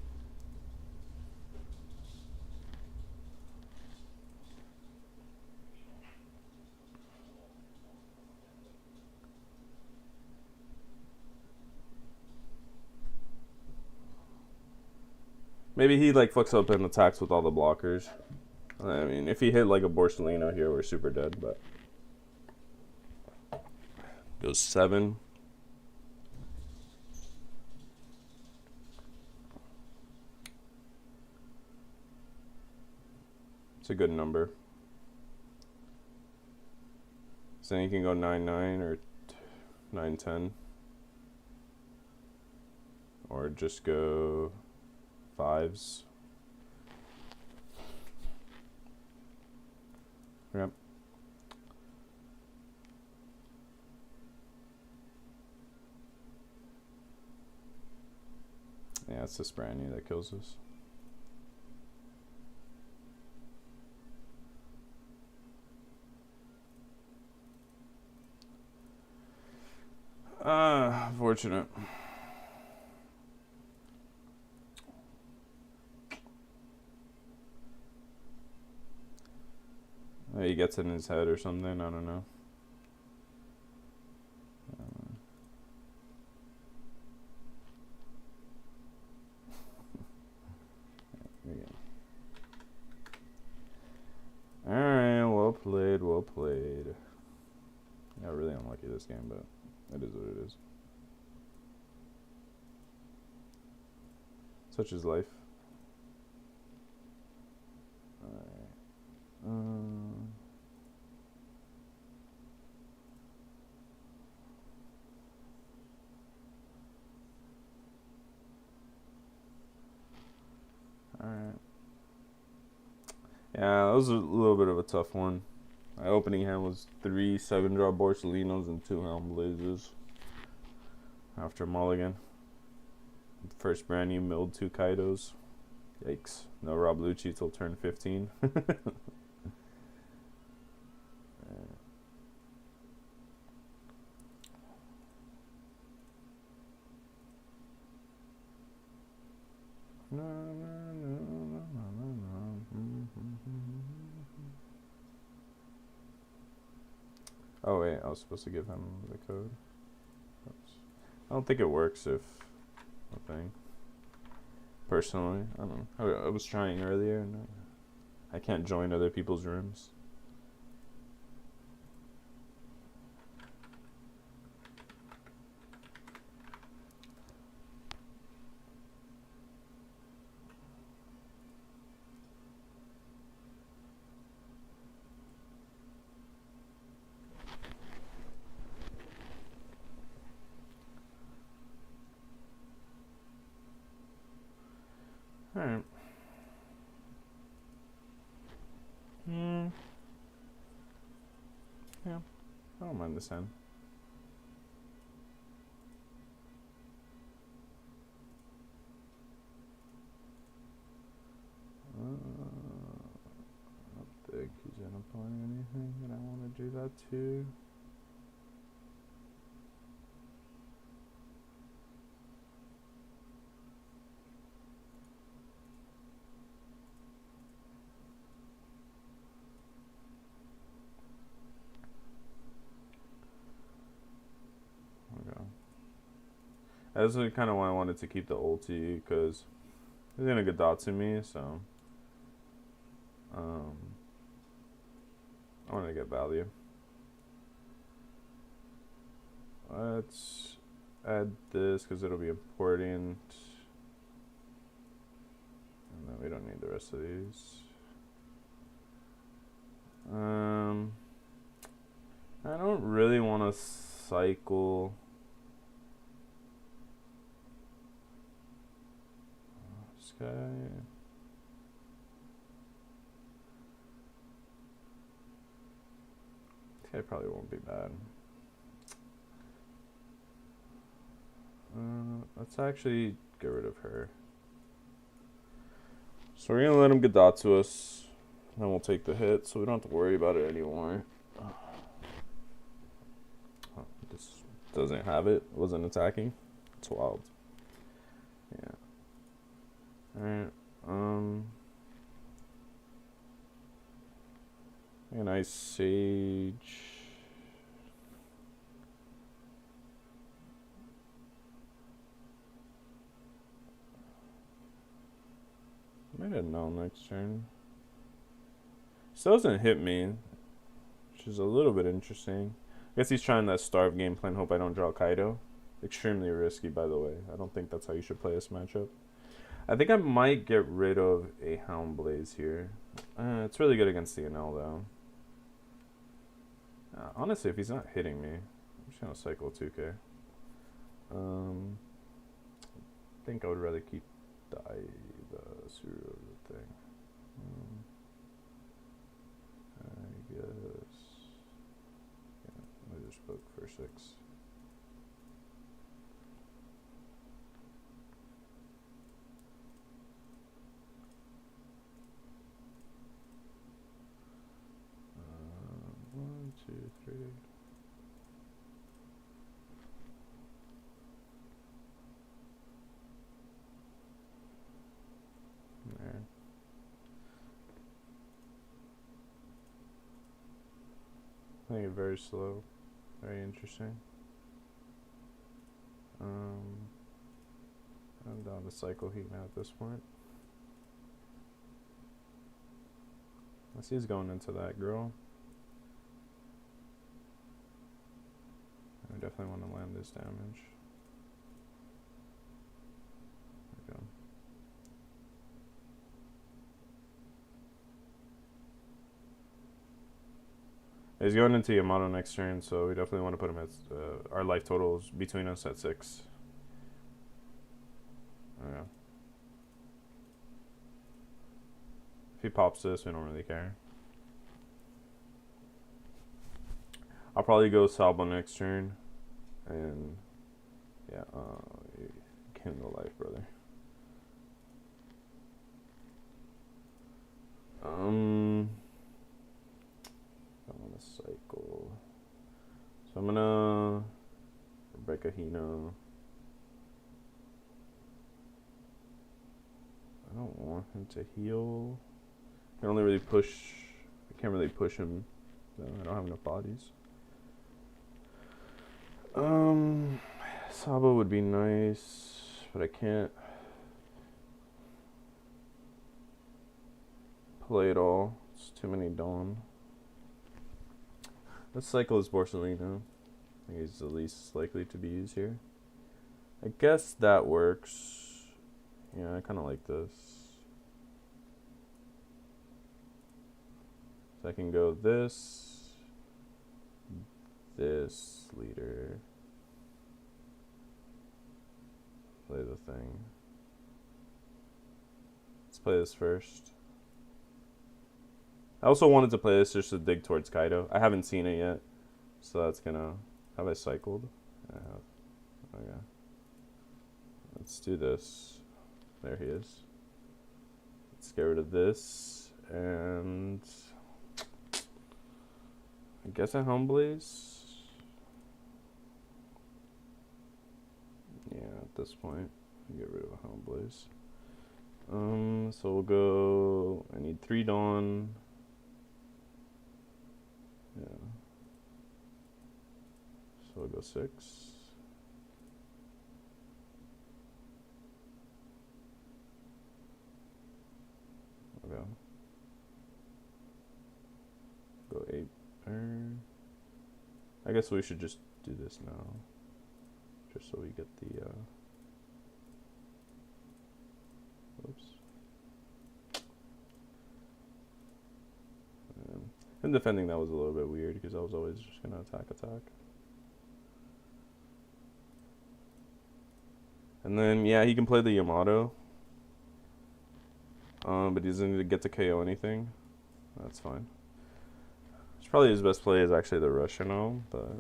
Maybe he like fucks up and attacks with all the blockers. I mean, if he hit like a Borsellino here, we're super dead, but... Goes 7. It's a good number. So then you can go 9-9 or 9-10. Or just go 5s. Yep. Yeah, it's this brand new that kills us. unfortunate. He gets in his head or something, I don't know. Alright, well played, well played. Yeah, really unlucky this game, but it is what it is. Such is life. Alright. Yeah, that was a little bit of a tough one. My opening hand was 3 7-drop Borsalinos and 2 Helm Blazes. After Mulligan. First brand new milled 2 Kaidos. Yikes. No Rob Lucci till turn 15. Oh wait, I was supposed to give him the code. Oops. I don't think it works if a thing. Personally, I don't know. I was trying earlier and I can't join other people's rooms. Alright. Yeah, I don't mind this hand. I don't think he's gonna play anything, and I want to do that too. That's kind of why I wanted to keep the ulti, because he's gonna get dot to me, so I want to get value. Let's add this because it'll be important, and then we don't need the rest of these. I don't really want to cycle. Guy. This guy probably won't be bad. Let's actually get rid of her. So we're gonna let him get dot to us. Then we'll take the hit, so we don't have to worry about it anymore. Oh, this doesn't have it. It wasn't attacking. It's wild. Yeah. Alright, a nice Sage. Might have Enel next turn. Still doesn't hit me, which is a little bit interesting. I guess he's trying that starve game plan, hope I don't draw Kaido. Extremely risky, by the way. I don't think that's how you should play this matchup. I think I might get rid of a Hound Blaze here. It's really good against the Enel, though. Honestly, if he's not hitting me, I'm just going to cycle 2k. I think I would rather keep the Suru thing. I guess. Yeah, I just book for 6. One, two, three. Making it very slow. Very interesting. I'm down to cycle heat now at this point. I see he's going into that girl. I definitely want to land this damage. There we go. He's going into Yamato next turn, so we definitely want to put him at our life totals between us at 6. Yeah. If he pops this, we don't really care. I'll probably go Salvo next turn, and yeah, kindle life, brother. I want to cycle, so I'm gonna Rebecca Hino. I don't want him to heal. I can only really push. I can't really push him. No, I don't have enough bodies. Sabo would be nice, but I can't play it all. It's too many Dawn. Let's cycle as Borsalino. I think he's the least likely to be used here. I guess that works. Yeah, I kind of like this. So I can go this leader. Play the thing. Let's play this first. I also wanted to play this just to dig towards Kaido. I haven't seen it yet, so that's gonna... Have I cycled? I have. Okay. Let's do this. There he is. Let's get rid of this, and... I guess a Helm Blaze? Yeah, at this point, get rid of a Helm Blaze. So we'll go... I need 3 Dawn. Yeah. So we'll go 6. Okay. Go 8. I guess we should just do this now. Just so we get the, whoops. And defending that was a little bit weird because I was always just gonna attack. And then, yeah, he can play the Yamato. But he doesn't get to KO anything. That's fine. It's probably his best play is actually the Russiano, but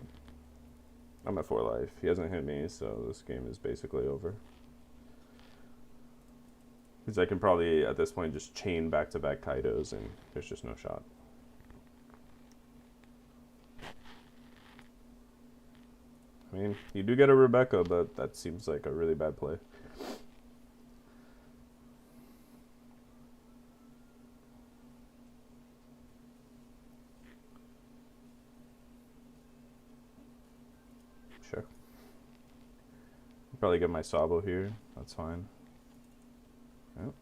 I'm at 4 life. He hasn't hit me, so this game is basically over. Because I can probably, at this point, just chain back-to-back Kaidos, and there's just no shot. I mean, you do get a Rebecca, but that seems like a really bad play. Sure. I'll probably get my Sabo here. That's fine. Yep.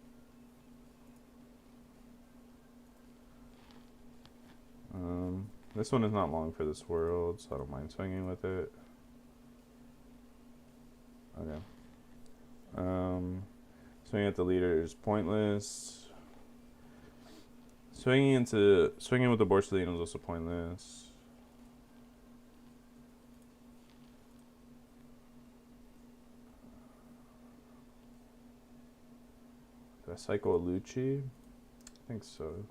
This one is not long for this world, so I don't mind swinging with it. Okay. Swinging at the leader is pointless. Swinging with the Borsalino is also pointless. Do I cycle a Lucci? I think so.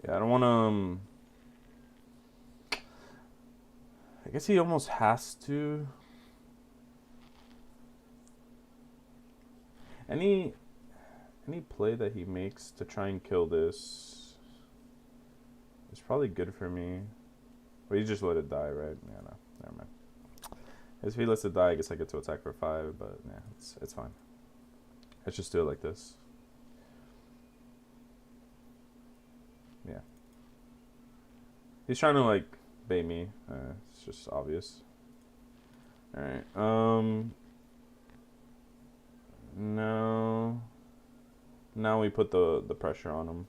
Yeah, I don't want to... I guess he almost has to. Any play that he makes to try and kill this is probably good for me. But he just let it die, right? Yeah, no, never mind. If he lets it die, I guess I get to attack for 5, but yeah, it's fine. Let's just do it like this. He's trying to like bait me. It's just obvious. All right. No. Now we put the pressure on him.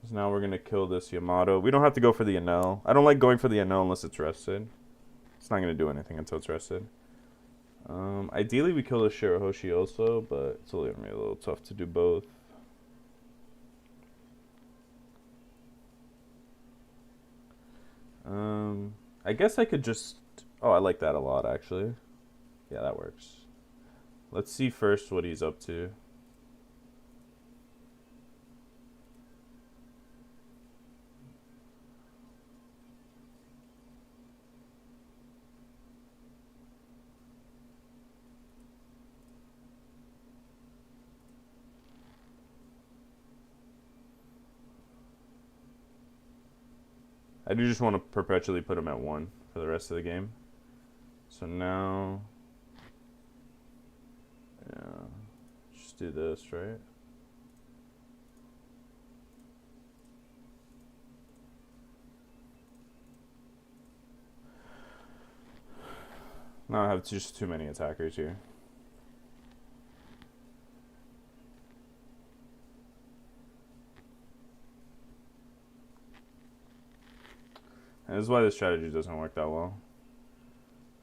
So now we're gonna kill this Yamato. We don't have to go for the Enel. I don't like going for the Enel unless it's rested. It's not gonna do anything until it's rested. Ideally we kill the Shirahoshi also, but it's gonna be a little tough to do both. I guess I could just... Oh, I like that a lot, actually. Yeah, that works. Let's see first what he's up to. I do just want to perpetually put him at 1 for the rest of the game. So now... Yeah, just do this, right? Now I have just too many attackers here. And this is why this strategy doesn't work that well.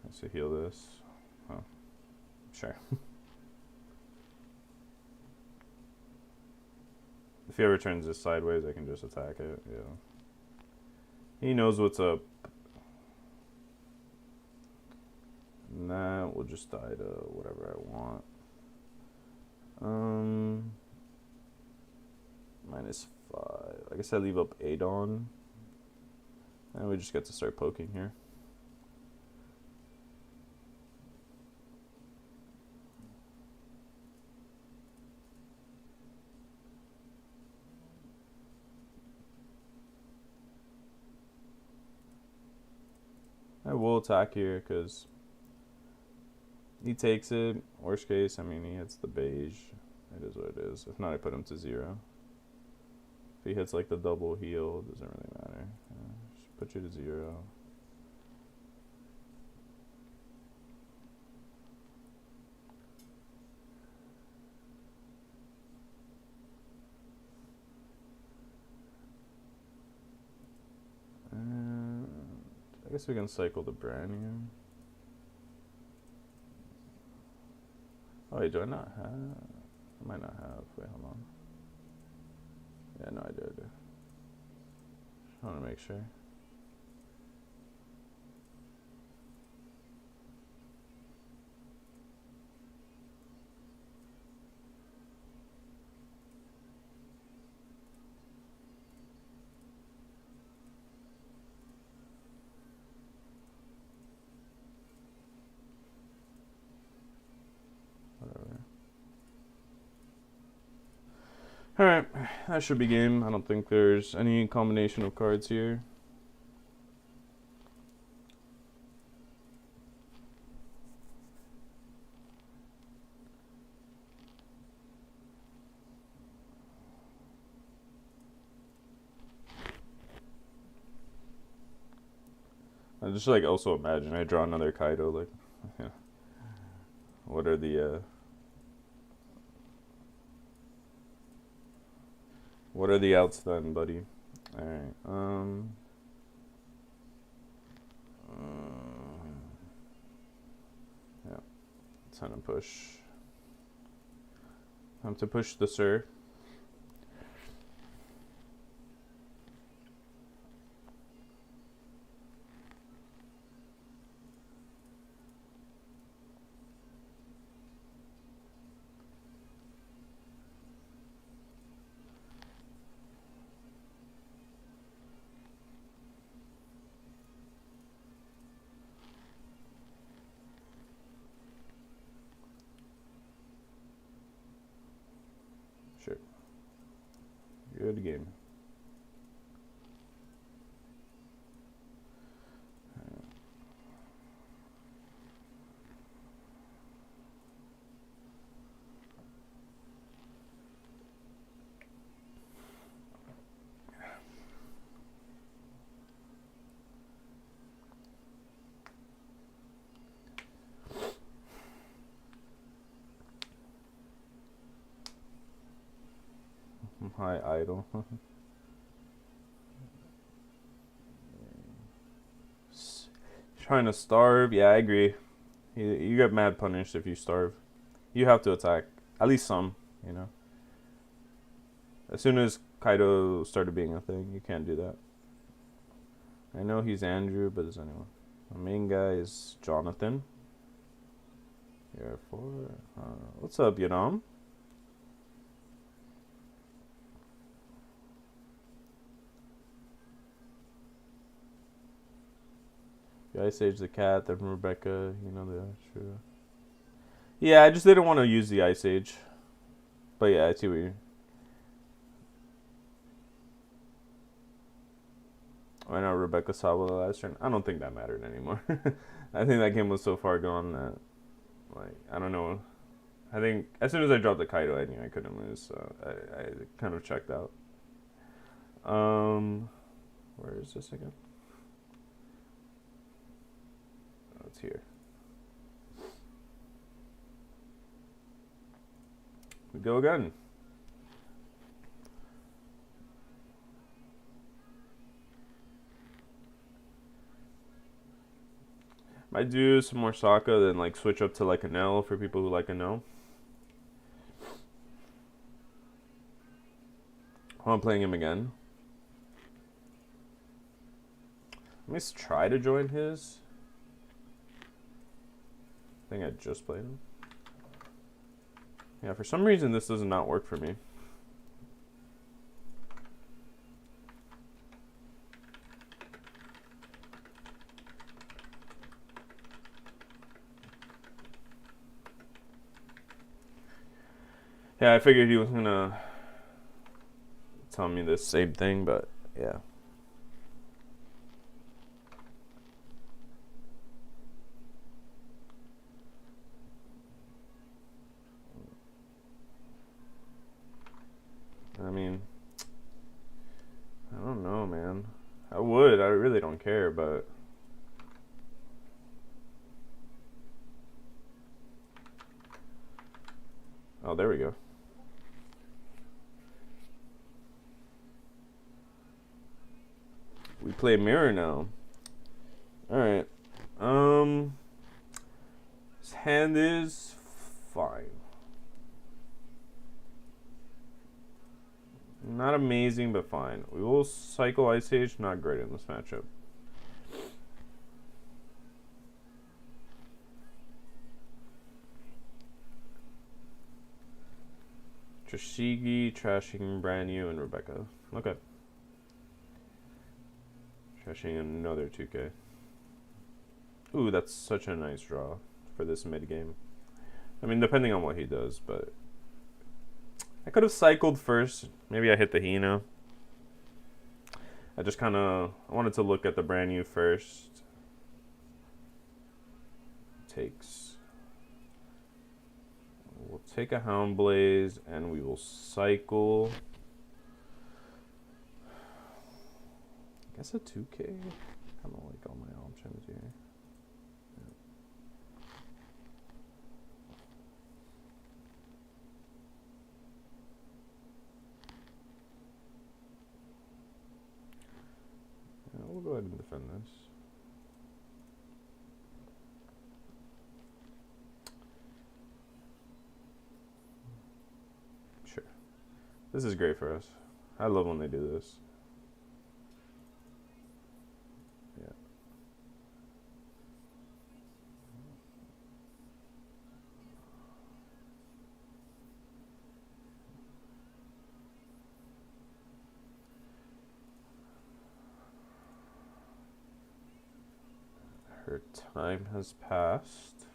Let's heal this. Oh, sure. If he ever turns this sideways, I can just attack it. Yeah. He knows what's up. And that will just die to whatever I want. -5. I guess I leave up Adon. And we just get to start poking here. I will attack here because he takes it. Worst case, I mean, he hits the beige. It is what it is. If not, I put him to 0. If he hits like the double heal, it doesn't really matter. Just put you to 0. And I guess we can cycle the brand here. Oh wait, do I not have? I might not have. Wait, hold on. Yeah, no, I do. Just want to make sure. Alright, that should be game. I don't think there's any combination of cards here. I just like also imagine I draw another Kaido, like, yeah. What are the what are the outs then, buddy? Alright, yeah, time to push. Time to push the Sir. Sure. Good game. High idol. Trying to starve? Yeah, I agree. You get mad punished if you starve. You have to attack. At least some, you know. As soon as Kaido started being a thing, you can't do that. I know he's Andrew, but is anyone? The main guy is Jonathan. Here for what's up, Yadam? The Ice Age, the cat, then Rebecca, you know the true. Yeah, I just didn't want to use the Ice Age. But yeah, I see what you're. I know Rebecca saw the last turn. I don't think that mattered anymore. I think that game was so far gone that, like, I don't know. I think as soon as I dropped the Kaido, I knew I couldn't lose, so I kind of checked out. Where is this again? Oh, it's here. We go again. Might do some more Sokka, then like switch up to like Enel for people who like Enel. I'm playing him again. Let me try to join his. I think I just played him. Yeah, for some reason this does not work for me. Yeah, I figured he was gonna tell me the same thing, but yeah. I mean, I don't know, man. I would. I really don't care, but oh, there we go. We play mirror now. Alright. His hand is fine. Not amazing, but fine. We will cycle Ice Age. Not great in this matchup. Trishigi, Trashing, Brand New, and Rebecca. Okay. Trashing another 2K. Ooh, that's such a nice draw for this mid game. I mean, depending on what he does, but I could have cycled first. Maybe I hit the Hino. I just kind of wanted to look at the Brand New first. Takes. We'll take a Hound Blaze and we will cycle. I guess a 2K. Kind of like all my options here. Yeah, we'll go ahead and defend this. Sure. This is great for us. I love when they do this. Yeah. Her time has passed.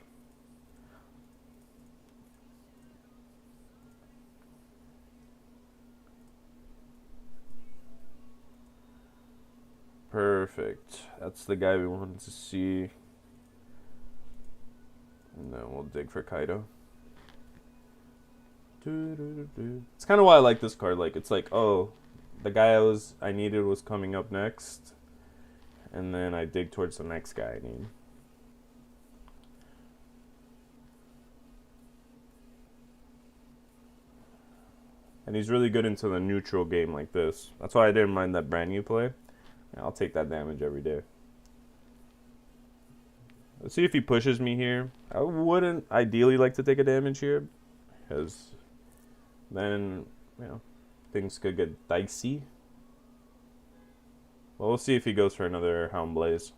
Perfect. That's the guy we wanted to see. And then we'll dig for Kaido. It's kind of why I like this card. Like, it's like, oh, the guy I needed was coming up next. And then I dig towards the next guy I need. And he's really good into the neutral game like this. That's why I didn't mind that brand new play. Yeah, I'll take that damage every day. Let's see if he pushes me here. I wouldn't ideally like to take a damage here, because then, you know, things could get dicey. Well, we'll see if he goes for another Hound Blaze.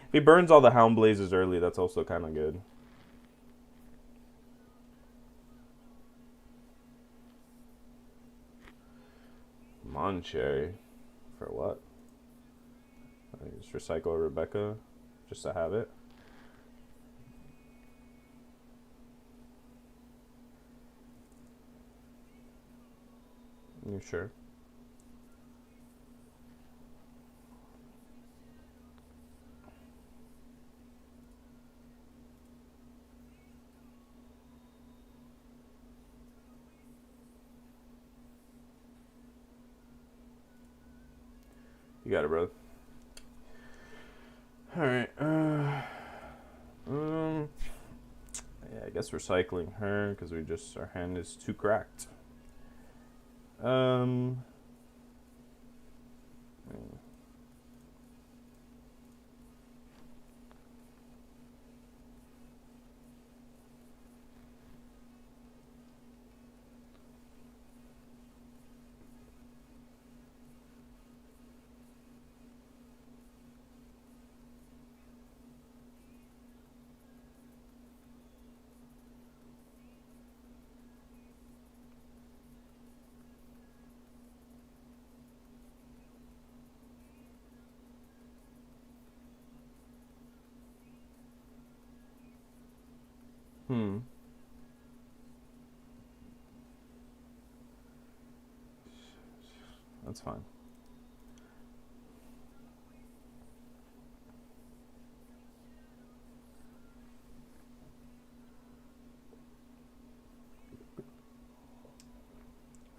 If he burns all the Hound Blazes early, that's also kind of good. Moncherry. For what? Just recycle Rebecca just to have it. You sure? You got it, bro. Alright, yeah, I guess recycling her, because our hand is too cracked. That's fine.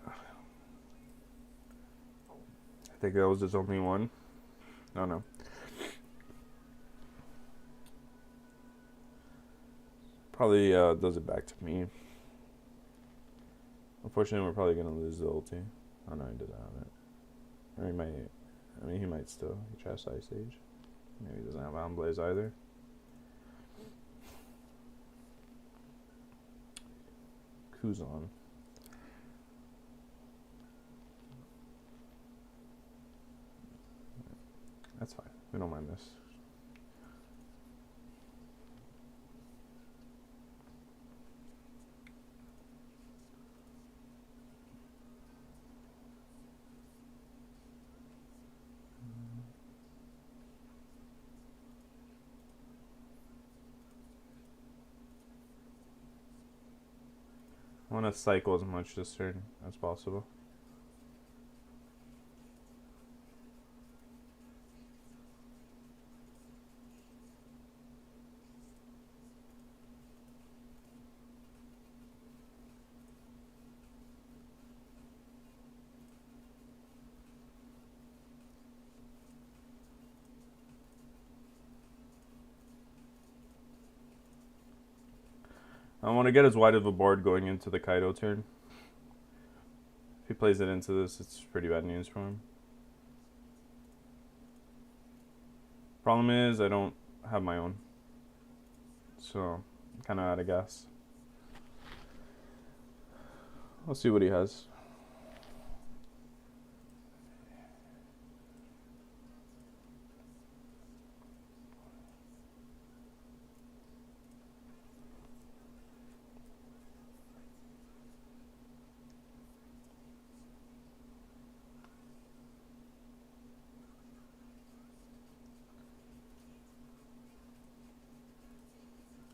I think that was his only one. No. Probably does it back to me. Unfortunately, we're probably going to lose the ulti. Oh no, he doesn't have it. Or he might. I mean, he might still. He tries Ice Age. Maybe he doesn't have Hound Blaze either. Kuzan. That's fine. We don't mind this. I want to cycle as much this turn as possible. I want to get as wide of a board going into the Kaido turn. If he plays it into this, it's pretty bad news for him. Problem is, I don't have my own. So, I'm kind of out of gas. Let's see what he has.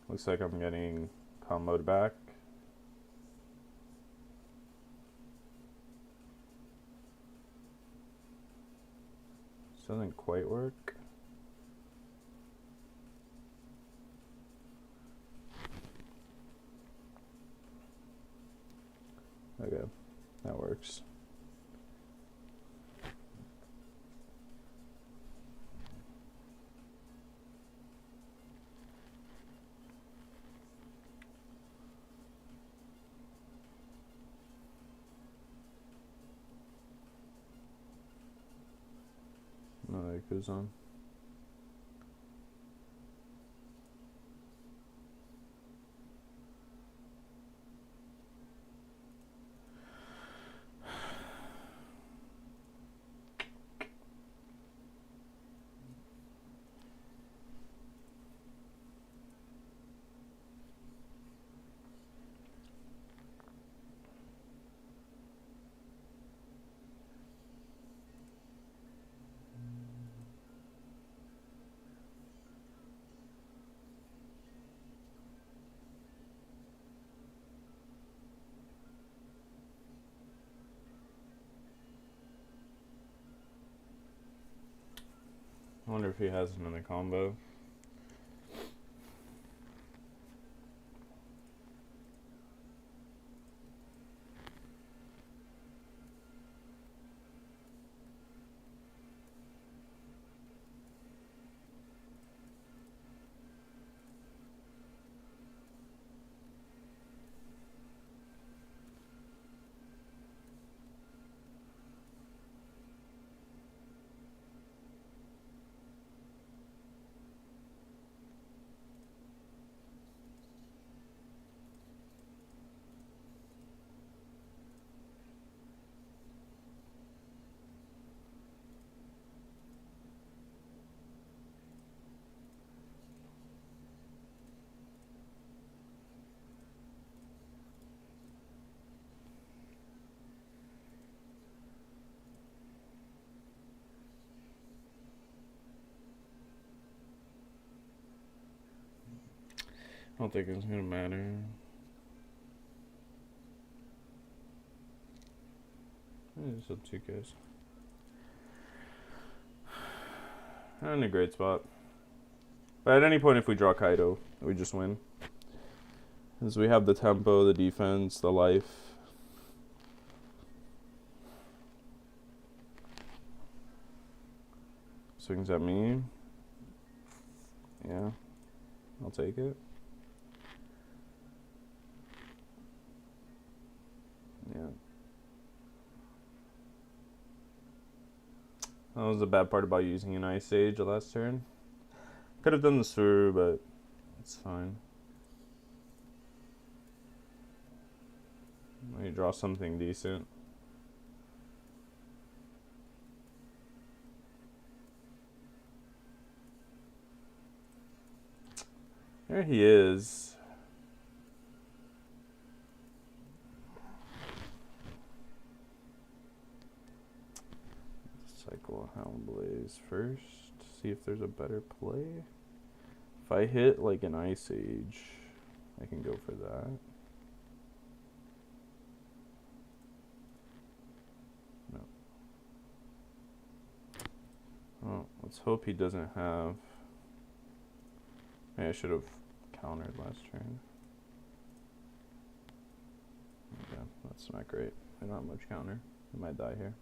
Looks like I'm getting comboed back. This doesn't quite work. Okay, that works. Tues on. I wonder if he has another combo. I don't think it's gonna matter. It's up to you guys. Not in a great spot. But at any point, if we draw Kaido, we just win. Because we have the tempo, the defense, the life. Swings at me. Yeah. I'll take it. Yeah. That was the bad part about using an Ice Age last turn. Could have done the Suru, but it's fine. Let me draw something decent. There he is. Cycle Hound Blaze first. See if there's a better play. If I hit like an Ice Age, I can go for that. No. Oh, let's hope he doesn't have. Maybe I should have countered last turn. Yeah, that's not great. Not much counter. I might die here.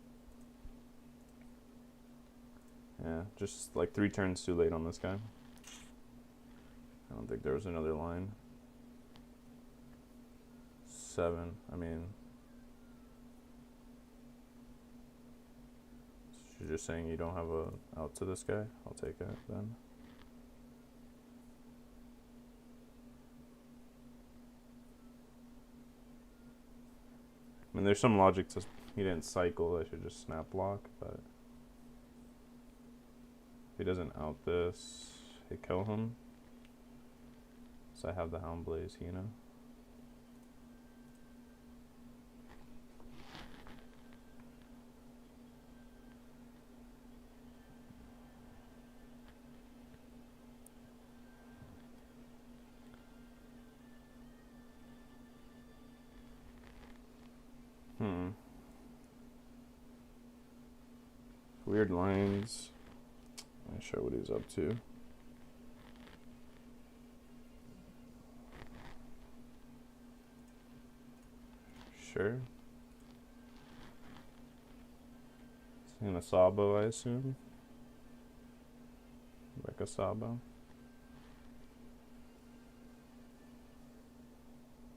Yeah, just like 3 turns too late on this guy. I don't think there was another line. 7, I mean. You're just saying you don't have a out to this guy? I'll take it then. I mean, there's some logic to he didn't cycle. I should just snap block, but if he doesn't out this, hit kill him. So I have the Hound Blaze, you know. Weird lines. I'll show what he's up to. Sure. It's in a Sabo, I assume. Like a Sabo.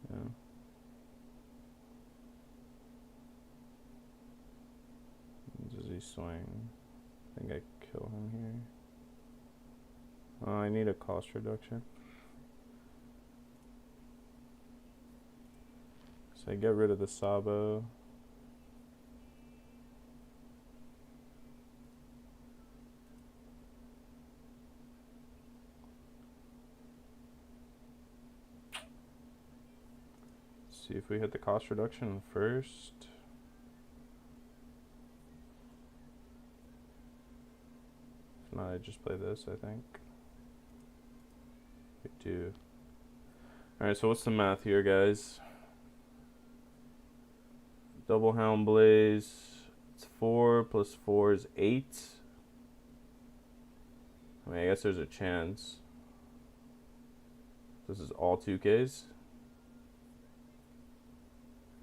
Yeah. Does he swing? I think I kill him here. Oh, I need a cost reduction. So I get rid of the Sabo. See if we hit the cost reduction first. If not, I just play this, I think. We do. Alright, so what's the math here, guys? Double Hound Blaze. It's 4 plus 4 is 8. I mean, I guess there's a chance. This is all 2Ks.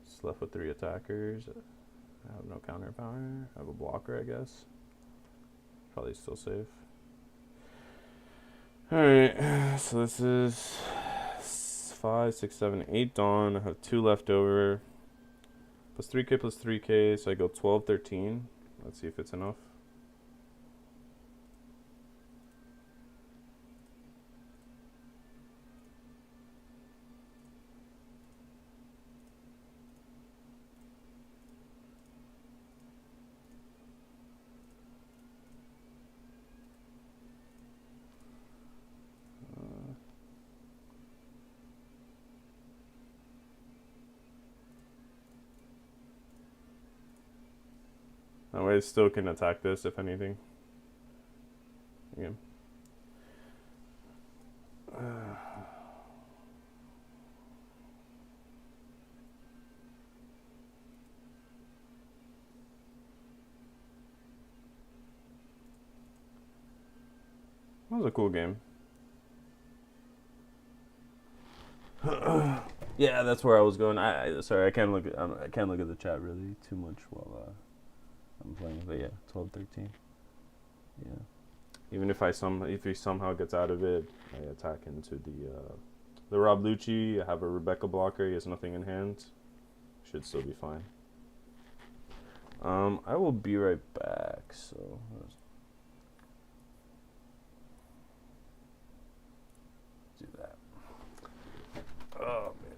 Just left with 3 attackers. I have no counter power. I have a blocker, I guess. Probably still safe. Alright, so this is 5, 6, 7, 8 Dawn. I have 2 left over. Plus 3K, so I go 12, 13. Let's see if it's enough. That way I still can attack this if anything. Yeah. That was a cool game. Yeah, that's where I was going. Sorry, I can't look at the chat really too much while I'm playing. But yeah, 12, 13. Yeah. Even if he somehow gets out of it, I attack into the Rob Lucci. I have a Rebecca blocker. He has nothing in hand. Should still be fine. I will be right back. So. Do that. Oh man.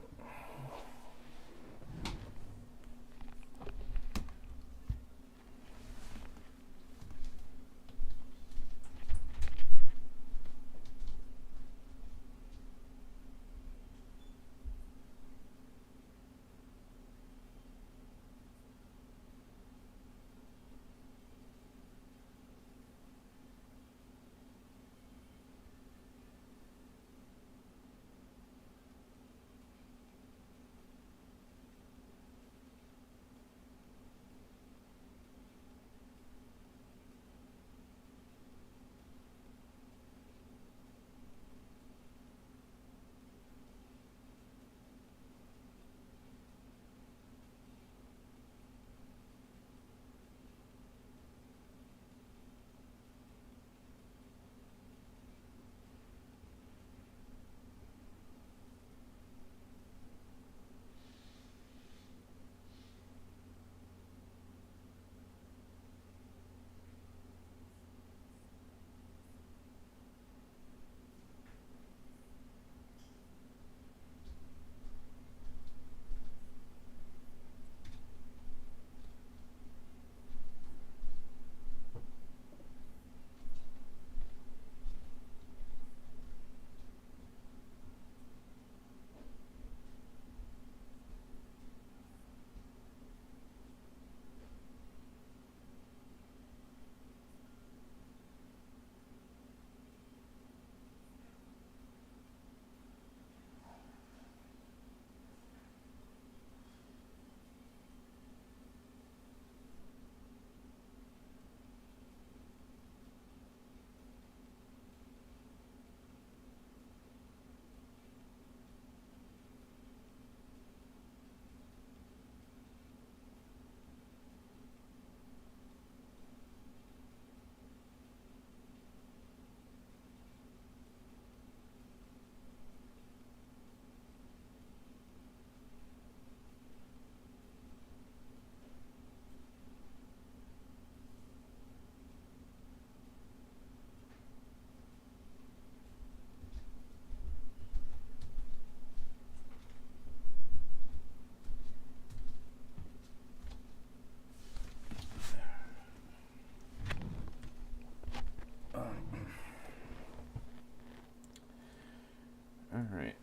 right.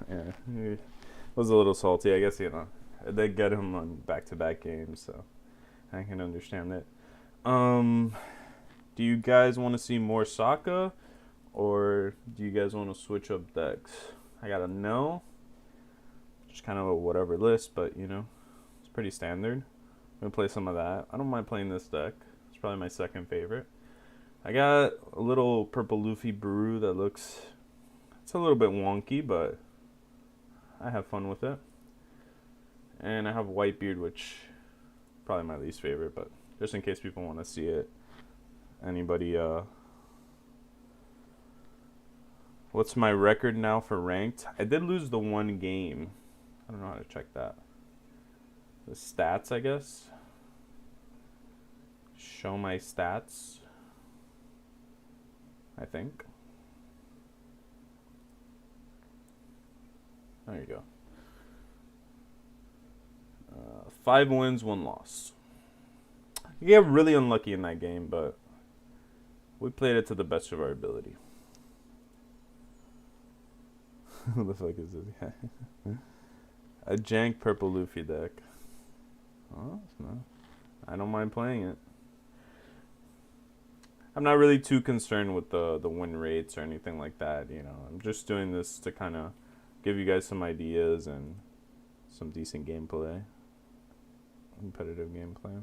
Yeah, he was a little salty. I guess, you know, they get him on back-to-back games, so I can understand that. Do you guys want to see more Sokka, or do you guys want to switch up decks? I got a no. Just kind of a whatever list, but you know, it's pretty standard. I'm gonna play some of that. I don't mind playing this deck. It's probably my second favorite. I got a little purple Luffy brew that looks, it's a little bit wonky, but I have fun with it. And I have Whitebeard, which probably my least favorite, but just in case people want to see it. Anybody, what's my record now for ranked? I did lose the one game. I don't know how to check that. The stats, I guess. Show my stats. I think. There you go. 5 wins, 1 loss. You get really unlucky in that game, but we played it to the best of our ability. Who the fuck is this guy? A jank purple Luffy deck. Oh, it's not. I don't mind playing it. I'm not really too concerned with the win rates or anything like that. You know, I'm just doing this to kind of give you guys some ideas and some decent gameplay, competitive gameplay.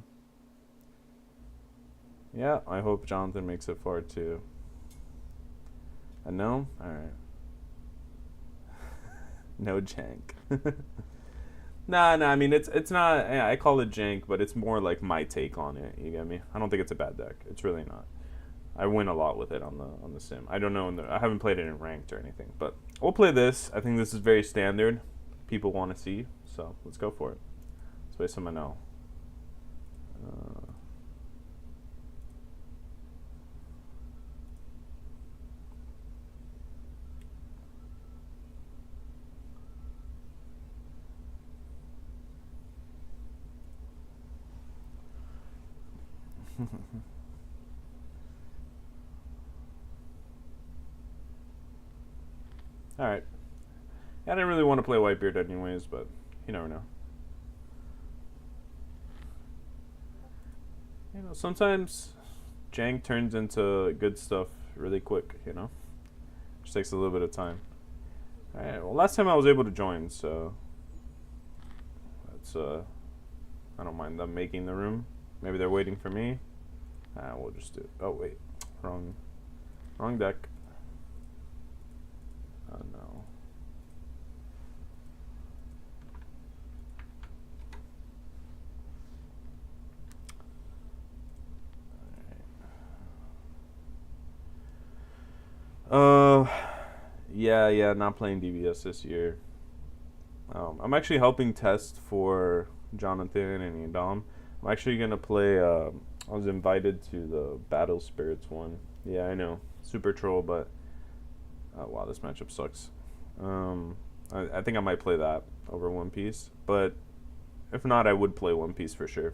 Yeah, I hope Jonathan makes it far too. A no? All right. No jank. Nah, I mean it's not. Yeah, I call it jank, but it's more like my take on it. You get me? I don't think it's a bad deck. It's really not. I win a lot with it on the sim. I don't know. I haven't played it in ranked or anything, but we'll play this. I think this is very standard. People want to see, so let's go for it. Let's play some Enel. Alright. I didn't really want to play Whitebeard anyways, but you never know. You know, sometimes jank turns into good stuff really quick, you know? Just takes a little bit of time. Alright, well last time I was able to join, so that's I don't mind them making the room. Maybe they're waiting for me. We'll just do it. Oh wait. Wrong deck. Oh no. Yeah, not playing DBS this year. I'm actually helping test for Jonathan and Yadam. I'm actually gonna play. I was invited to the Battle Spirits one. Yeah, I know, super troll, but wow, this matchup sucks. I think I might play that over One Piece, but if not, I would play One Piece for sure.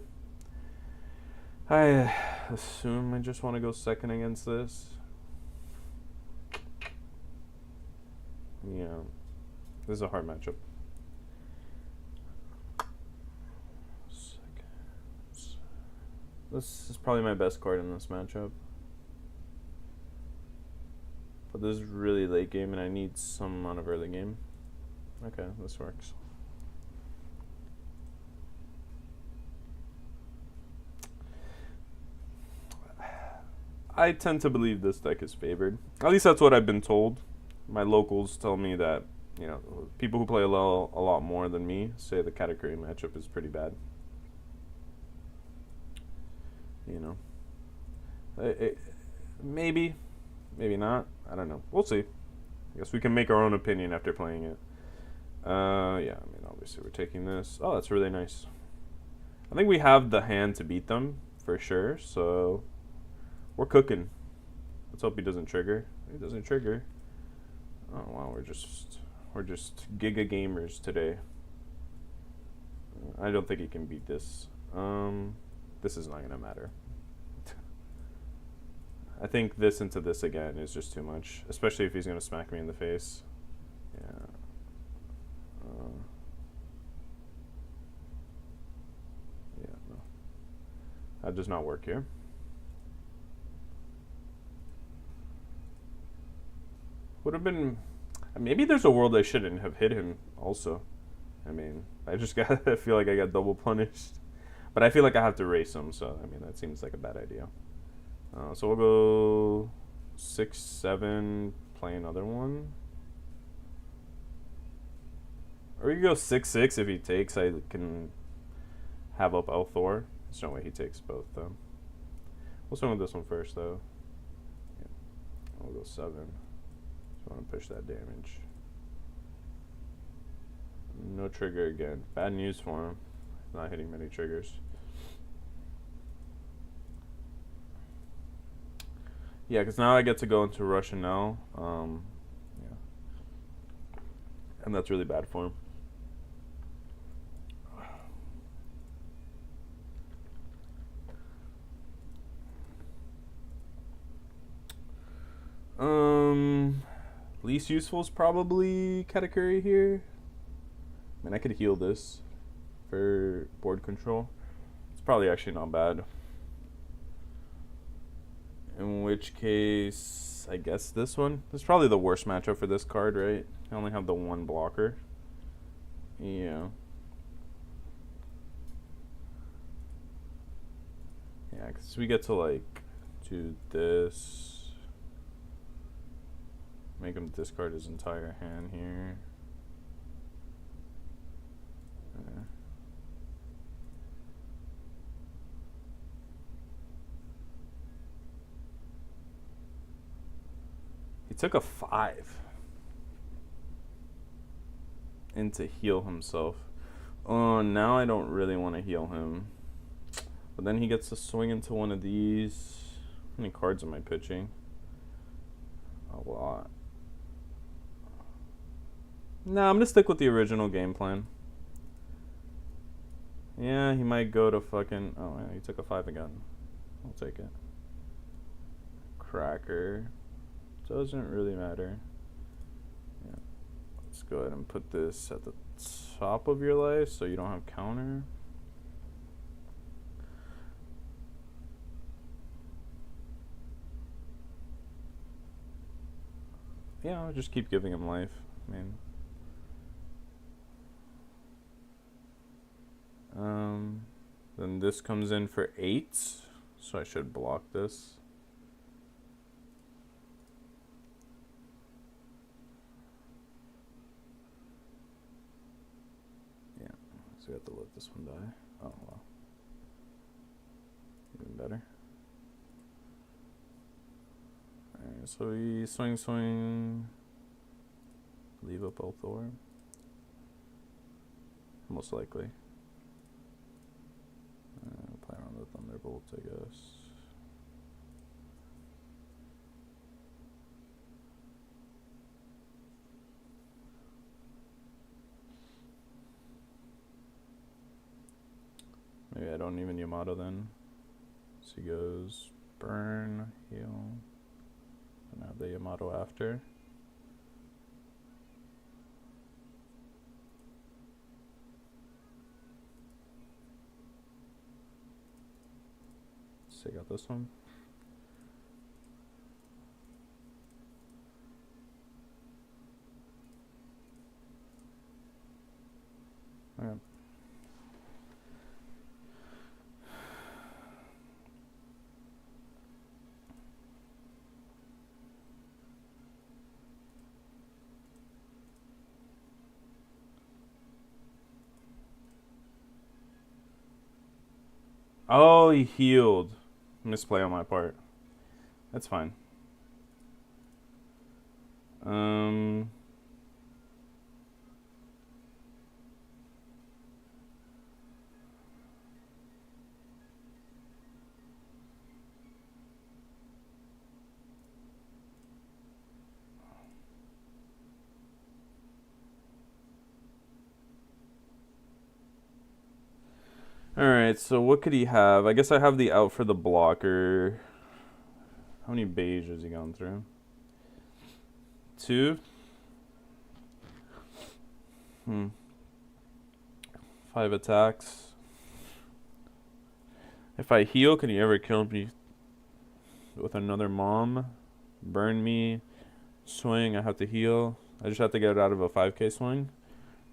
I assume I just want to go second against this. Yeah, this is a hard matchup. This is probably my best card in this matchup. But this is really late game and I need some amount of early game. Okay, this works. I tend to believe this deck is favored. At least that's what I've been told. My locals tell me that, you know, people who play a lot more than me say the Katakuri matchup is pretty bad. You know, maybe not. I don't know. We'll see. I guess we can make our own opinion after playing it. Yeah, I mean, obviously we're taking this. Oh, that's really nice. I think we have the hand to beat them for sure. So we're cooking. Let's hope he doesn't trigger. He doesn't trigger. Oh wow, we're just giga gamers today. I don't think he can beat this. this is not going to matter. I think this into this again is just too much, especially if he's going to smack me in the face. Yeah. Yeah, no. That does not work here. Would have been... Maybe there's a world I shouldn't have hit him also. I mean, I just got... I feel like I got double punished. But I feel like I have to race him, so, I mean, that seems like a bad idea. So we'll go 6-7, play another one. Or you can go 6-6 if he takes. I can have up L-Thor. There's no way he takes both, though. We'll start with this one first, though. Yeah. We'll go 7. I want to push that damage. No trigger again. Bad news for him. Not hitting many triggers. Yeah, because now I get to go into Rush and Enel. Yeah. And that's really bad for him. Least useful is probably Katakuri here. I mean, I could heal this for board control. It's probably actually not bad. In which case, I guess this one. This is probably the worst matchup for this card, right? I only have the one blocker. Yeah. Yeah, because we get to, like, do this. Make him discard his entire hand here. He took a 5 and to heal himself. Oh, now I don't really want to heal him. But then he gets to swing into one of these. How many cards am I pitching? A lot. No, I'm going to stick with the original game plan. Yeah, he might go to fucking... Oh, yeah, he took a 5 again. I'll take it. Cracker. Doesn't really matter. Yeah. Let's go ahead and put this at the top of your life so you don't have counter. Yeah, I'll just keep giving him life. I mean... then this comes in for 8, so I should block this. Yeah, so we have to let this one die. Oh, wow. Even better. Alright, so we swing. Leave up L-Thor. Most likely. Play around the Thunderbolt, I guess. Maybe I don't even Yamato then. So he goes burn, heal, and have the Yamato after. Take out this one. Okay. Oh, he healed. Misplay on my part. That's fine. Alright, so what could he have? I guess I have the out for the blocker. How many beige has he gone through? 2? 5 attacks. If I heal, can he ever kill me with another mom? Burn me. Swing, I have to heal. I just have to get out of a 5k swing.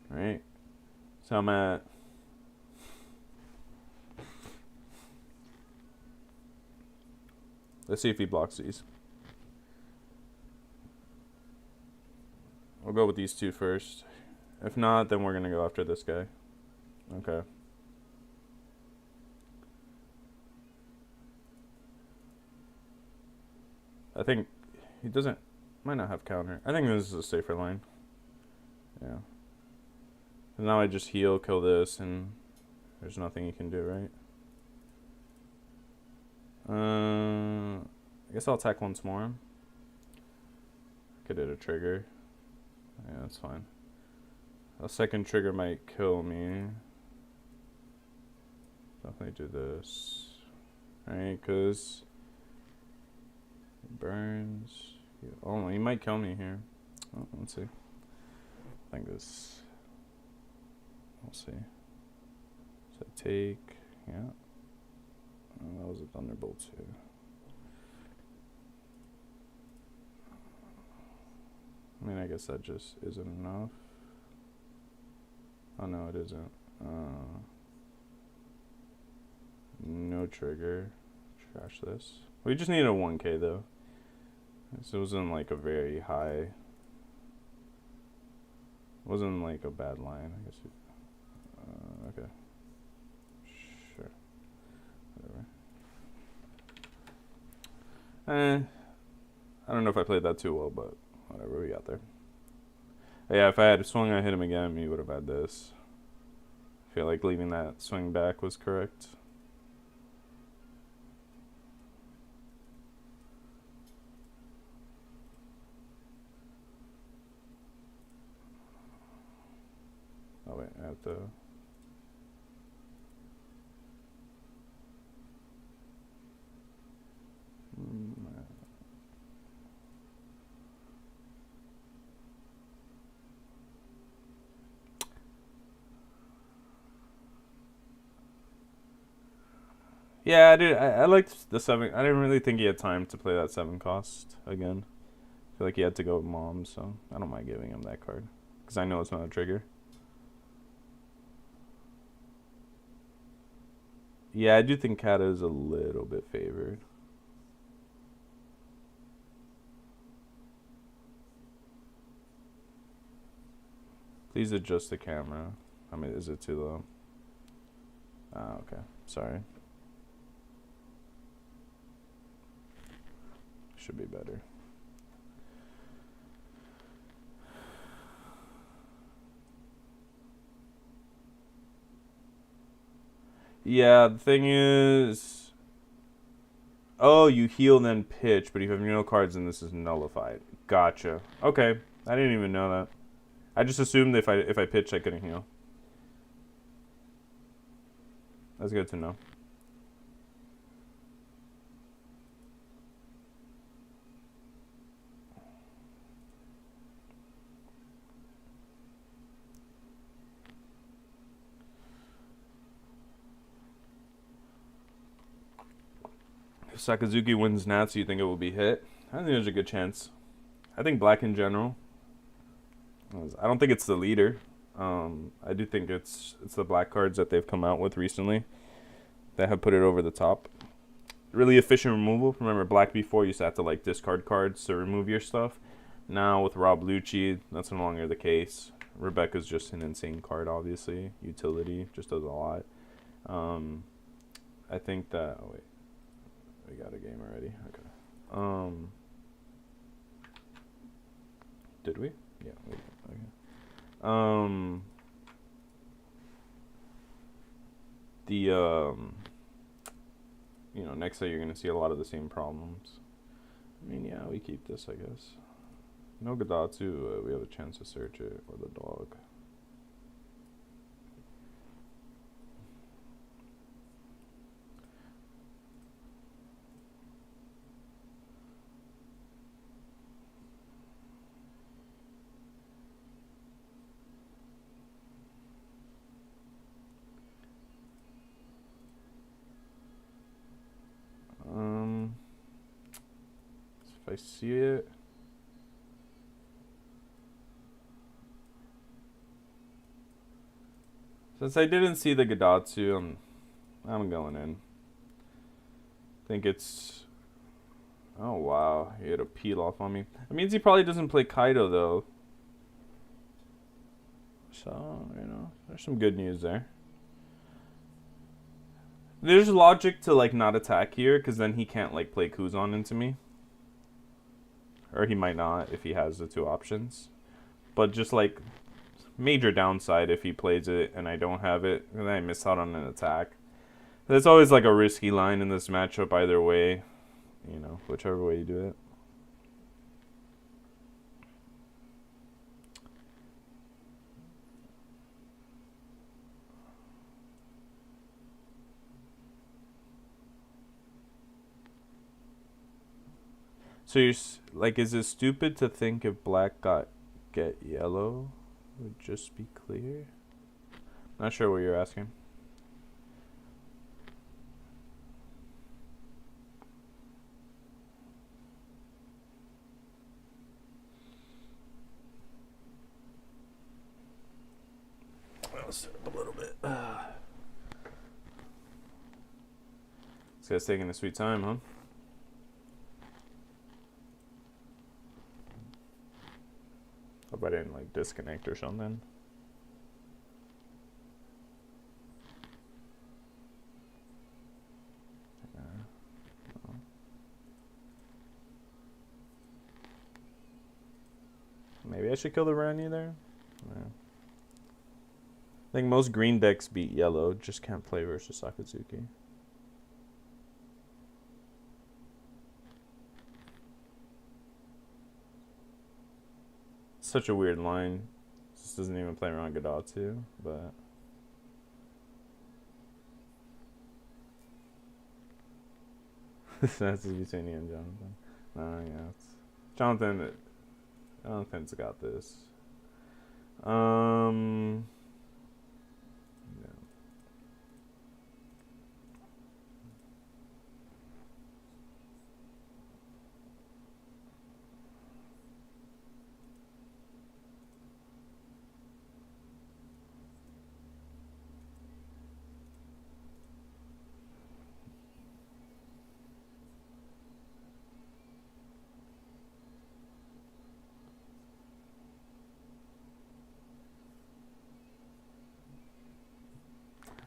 Right? So I'm at... Let's see if he blocks these. We'll go with these 2 first. If not, then we're going to go after this guy. Okay. I think he doesn't... Might not have counter. I think this is a safer line. Yeah. And now I just heal, kill this, and there's nothing he can do, right? I guess I'll attack once more. Could hit a trigger. Yeah, that's fine. A second trigger might kill me. Definitely do this. Alright, because it burns. Oh, he might kill me here. Oh, let's see. I think this. We'll see. So take. Yeah. Oh, that was a thunderbolt too. I mean, I guess that just isn't enough. Oh no, it isn't. No trigger. Trash this. We just needed a 1k though. So it wasn't like a very high. Wasn't like a bad line, I guess. Okay. Sure. Whatever. I don't know if I played that too well, but whatever, we got there. Yeah, if I had swung, I hit him again, he would have had this. I feel like leaving that swing back was correct. Oh wait, I have to... Yeah, I liked the 7. I didn't really think he had time to play that 7 cost again. I feel like he had to go with mom, so I don't mind giving him that card. Because I know it's not a trigger. Yeah, I do think Kata is a little bit favored. Please adjust the camera. I mean, is it too low? Ah, okay. Sorry. Should be better. Yeah, the thing is... Oh, you heal then pitch, but if you have no cards, then this is nullified. Gotcha. Okay, I didn't even know that. I just assumed if I pitched, I couldn't heal. That's good to know. If Sakazuki wins Natsu, you think it will be hit? I think there's a good chance. I think black in general. I don't think it's the leader. I do think it's the black cards that they've come out with recently that have put it over the top. Really efficient removal. Remember, black before you used to have to like discard cards to remove your stuff. Now with Rob Lucci, that's no longer the case. Rebecca's just an insane card, obviously. Utility, just does a lot. I think that... Oh, wait. We got a game already. Okay. Did we? Yeah. Wait, okay. You know, next day you're gonna see a lot of the same problems. I mean, yeah, we keep this, I guess. No Gadatsu, we have a chance to search it, or the dog. see it. Since I didn't see the Gadatsu, I'm going in. I think it's... Oh, wow. He had a peel off on me. That means he probably doesn't play Kaido, though. So, you know, there's some good news there. There's logic to, like, not attack here, because then he can't, like, play Kuzan into me. Or he might not, if he has the two options. But just, like, major downside if he plays it and I don't have it, and then I miss out on an attack. There's always, like, a risky line in this matchup either way. You know, whichever way you do it. So you're like, is it stupid to think if black get yellow would just be clear? Not sure what you're asking. I'll set up a little bit. This guy's taking a sweet time, huh? Hope I didn't, like, disconnect or something. Maybe I should kill the Rani there? Yeah. I think most green decks beat yellow, just can't play versus Sakazuki. Such a weird line. This doesn't even play around Gadatsu, but... This is between you and Jonathan. Yeah, it's... Jonathan's got this. Yeah.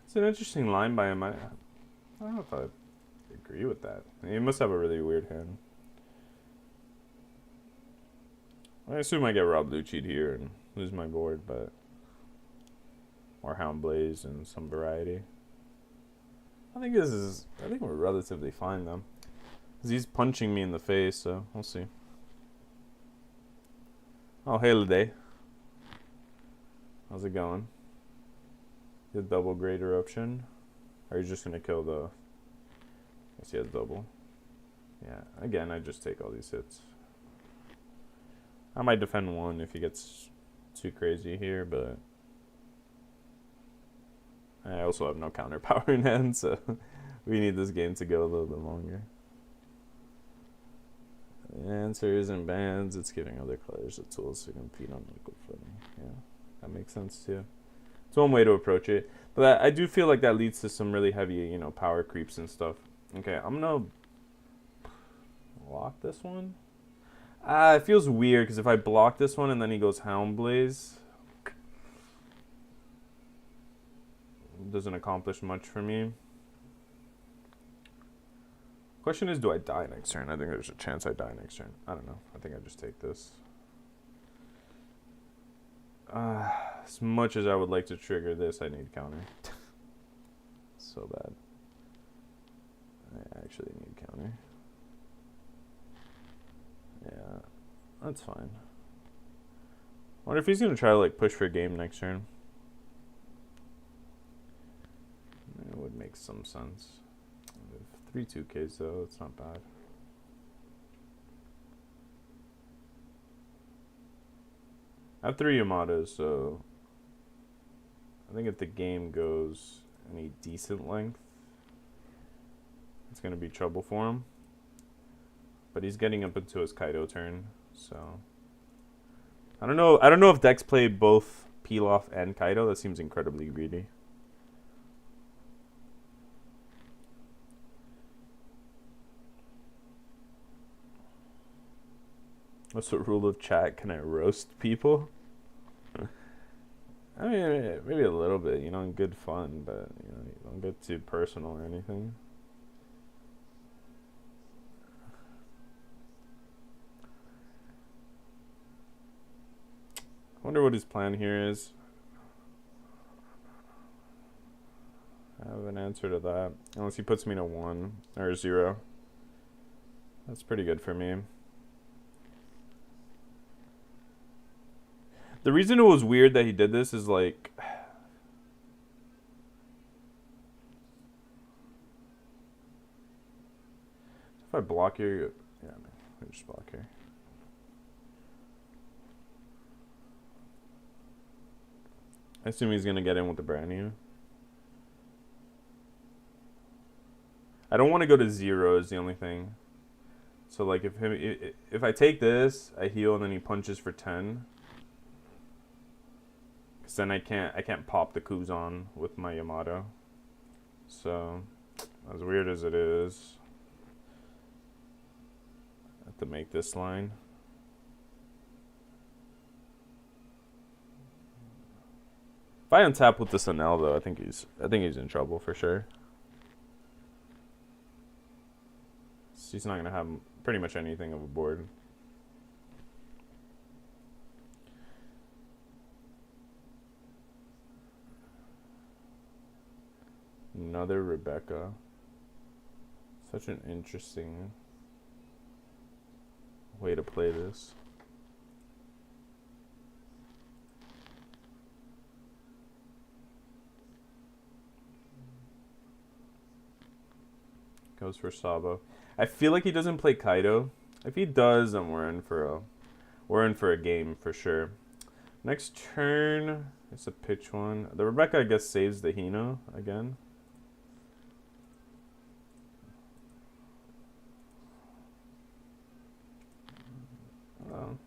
It's an interesting line by him. I don't know if I agree with that. He must have a really weird hand. I assume I get Rob Lucci'd here and lose my board, but... Or Hound Blaze and some variety. I think we're relatively fine, though. Because he's punching me in the face, so we'll see. Oh, hey, Lede. How's it going? The double great eruption. Or are you just gonna kill the... I guess he has double. Yeah, again, I just take all these hits. I might defend one if he gets too crazy here, but... I also have no counter power in hand, so... we need this game to go a little bit longer. The answer isn't bans, it's giving other players the tools to compete on equal footing. Yeah, that makes sense too. It's one way to approach it. But I do feel like that leads to some really heavy, you know, power creeps and stuff. Okay, I'm going to block this one. It feels weird because if I block this one and then he goes Hound Blaze, it doesn't accomplish much for me. Question is, do I die next turn? I think there's a chance I die next turn. I don't know. I think I just take this. As much as I would like to trigger this, I need counter. So bad. I actually need counter. Yeah, that's fine. I wonder if he's going to try to, like, push for a game next turn. It would make some sense. 3 2Ks though, it's not bad. I have 3 Yamadas, so I think if the game goes any decent length, it's going to be trouble for him. But he's getting up into his Kaido turn, so I don't know. I don't know if decks play both Pilaf and Kaido. That seems incredibly greedy. What's the rule of chat? Can I roast people? I mean, maybe a little bit, you know, in good fun, but you know, you don't get too personal or anything. I wonder what his plan here is. I have an answer to that. Unless he puts me to 1 or 0. That's pretty good for me. The reason it was weird that he did this is like, if I block here, yeah, I just block here. I assume he's gonna get in with the brand new. I don't want to go to 0 is the only thing. So like if I take this, I heal and then he punches for 10. Cause then I can't pop the Kuzan with my Yamato. So as weird as it is, I have to make this line. If I untap with this Enel though, I think he's in trouble for sure. He's not gonna have pretty much anything of a board. Another Rebecca. Such an interesting way to play this. Goes for Sabo. I feel like he doesn't play Kaido. If he does, then we're in for a game for sure. Next turn, it's a pitch one. The Rebecca, I guess, saves the Hino again.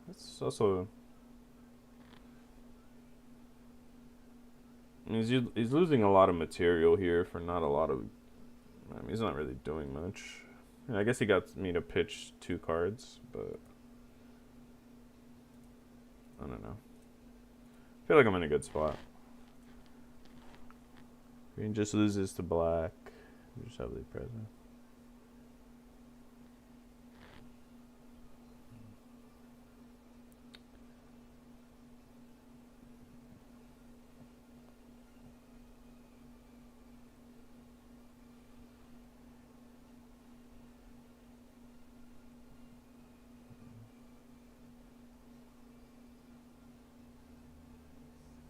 It's also. He's losing a lot of material here for not a lot of. I mean, he's not really doing much. I guess he got me to pitch 2 cards, but I don't know. I feel like I'm in a good spot. Green just loses to black. Just heavily present.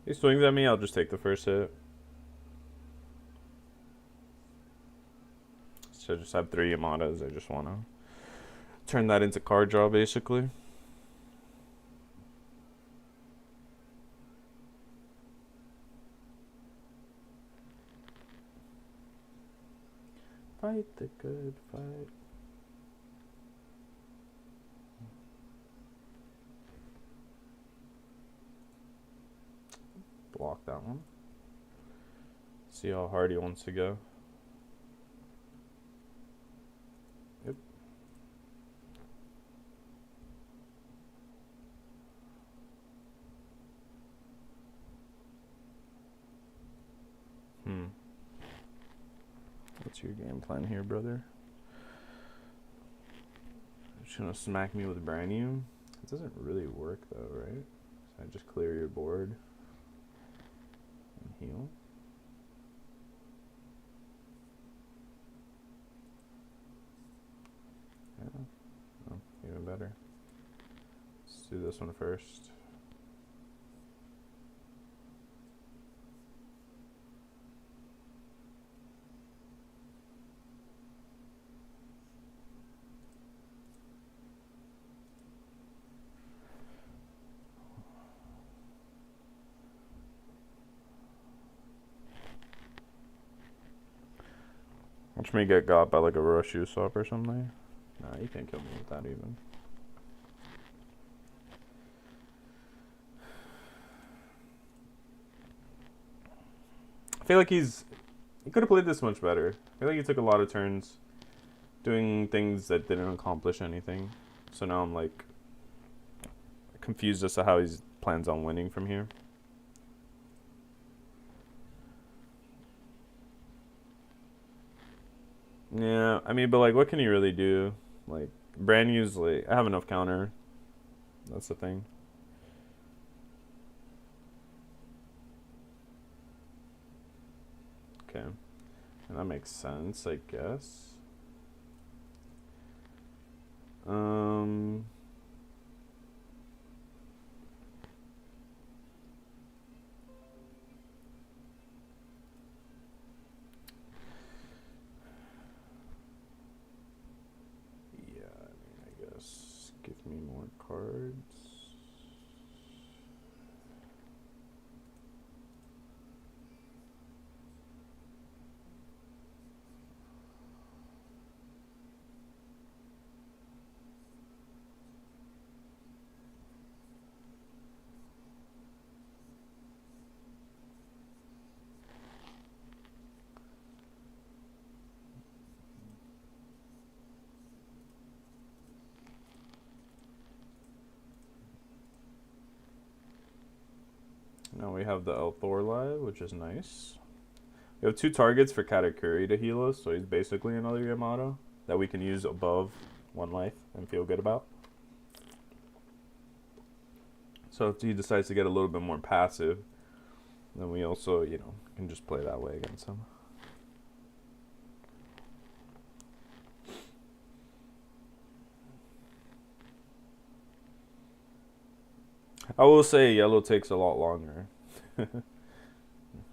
He swings at me, I'll just take the first hit. So I just have 3 Yamatas. I just want to turn that into card draw, basically. Fight the good fight. Block that one. See how hard he wants to go. Yep. What's your game plan here, brother? Just gonna smack me with brand new? It doesn't really work though, right? So I just clear your board. Heal. Yeah. Oh, even better. Let's do this one first. Watch me get got by like a Roshu swap or something. Nah, you can't kill me with that even. I feel like he could have played this much better. I feel like he took a lot of turns doing things that didn't accomplish anything. So now I'm like confused as to how he plans on winning from here. Yeah, I mean, but like, what can he really do? Like, brand news, like, I have enough counter. That's the thing. Okay. And that makes sense, I guess. Yeah, I mean, I guess give me more cards. Now we have the Elthor live, which is nice. We have 2 targets for Katakuri to heal us, so he's basically another Yamato that we can use above 1 life and feel good about. So if he decides to get a little bit more passive, then we also, you know, can just play that way against him. I will say yellow takes a lot longer.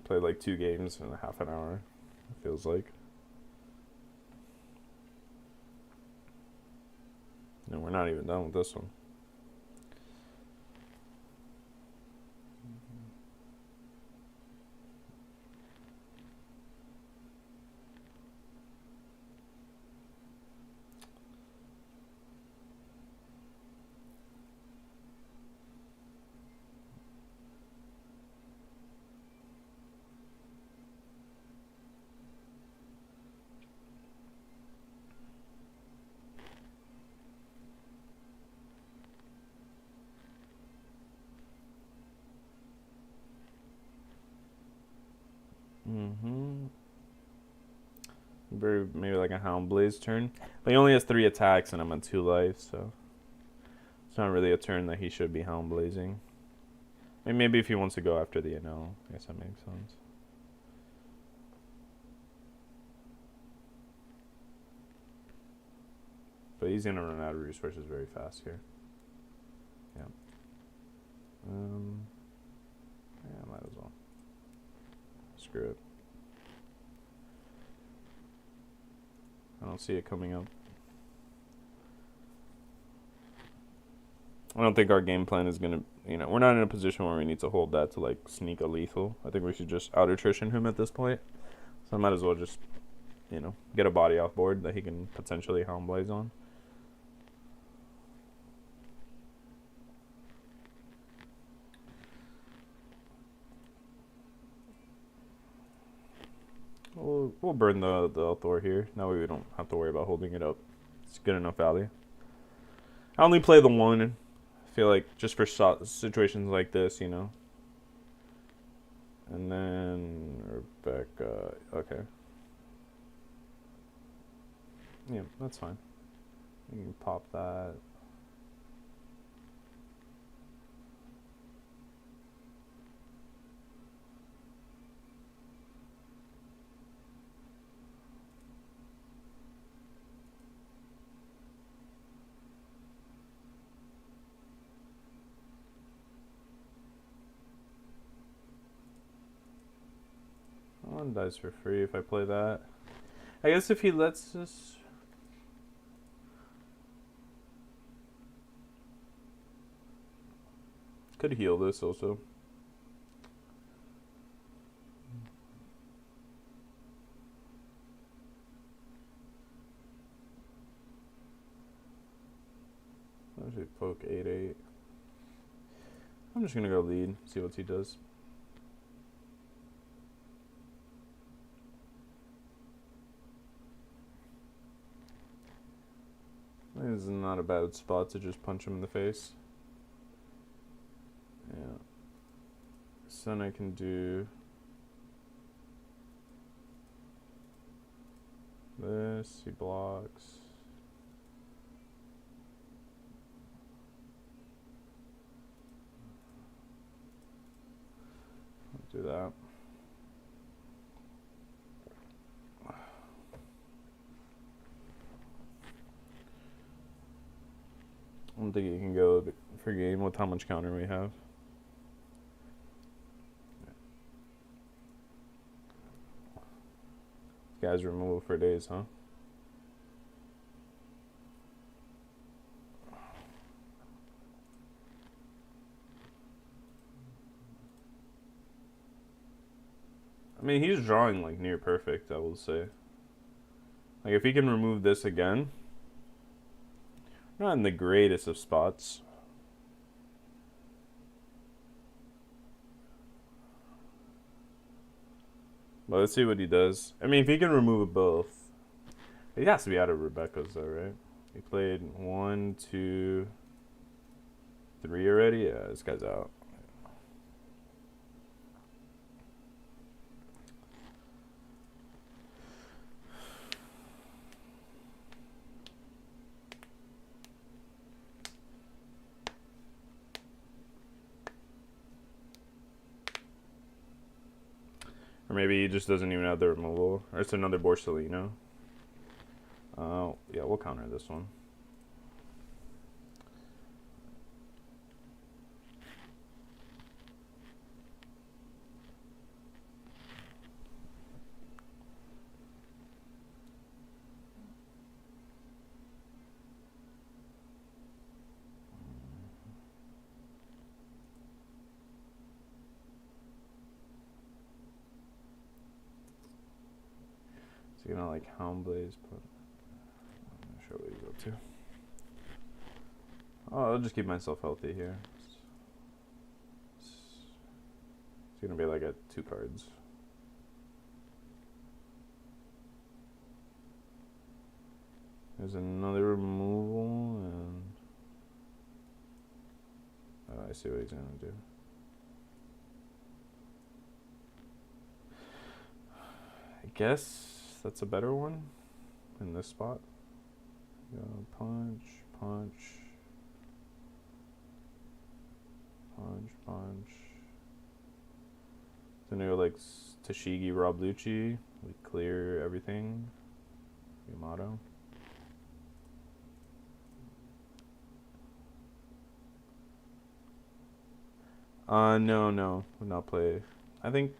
Played like 2 games in half an hour, it feels like. And we're not even done with this one. Maybe like a Hound Blaze turn. But he only has 3 attacks and I'm on 2 life, so it's not really a turn that he should be Hound Blazing. I mean, maybe if he wants to go after the Enel, I guess that makes sense. But he's gonna run out of resources very fast here. Yeah. Yeah, might as well. Screw it. I don't see it coming up. I don't think our game plan is gonna, you know, we're not in a position where we need to hold that to like sneak a lethal. I think we should just out attrition him at this point. So I might as well just, you know, get a body off board that he can potentially Hound Blaze on. We'll burn the Elthor here. Now we don't have to worry about holding it up. It's good enough value. I only play the 1. I feel like just for situations like this, you know. And then Rebecca. Okay. Yeah, that's fine. You can pop that. One dies for free if I play that. I guess if he lets us... Could heal this also. Actually, poke 8-8. I'm just gonna go lead, see what he does. This is not a bad spot to just punch him in the face. Yeah. So then I can do this. He blocks. I'll do that. I don't think you can go for game with how much counter we have. Guys removal for days, huh? I mean, he's drawing like near perfect, I will say. Like if he can remove this again, not in the greatest of spots. But let's see what he does. I mean, if he can remove both, he has to be out of Rebecca's though, right? He played 1, 2, 3 already. Yeah, this guy's out. Or maybe he just doesn't even have the removal. Or it's another Borsellino. Yeah, we'll counter this one. Is he gonna like Hound Blaze? I'm not sure what he's up to. Oh, I'll just keep myself healthy here. It's gonna be like at 2 cards. There's another removal, and oh, I see what he's gonna do. I guess that's a better one in this spot. Go punch, punch, punch, punch. Then go like Tashigi, Rob Lucci. We clear everything. Yamato. No, would not play. I think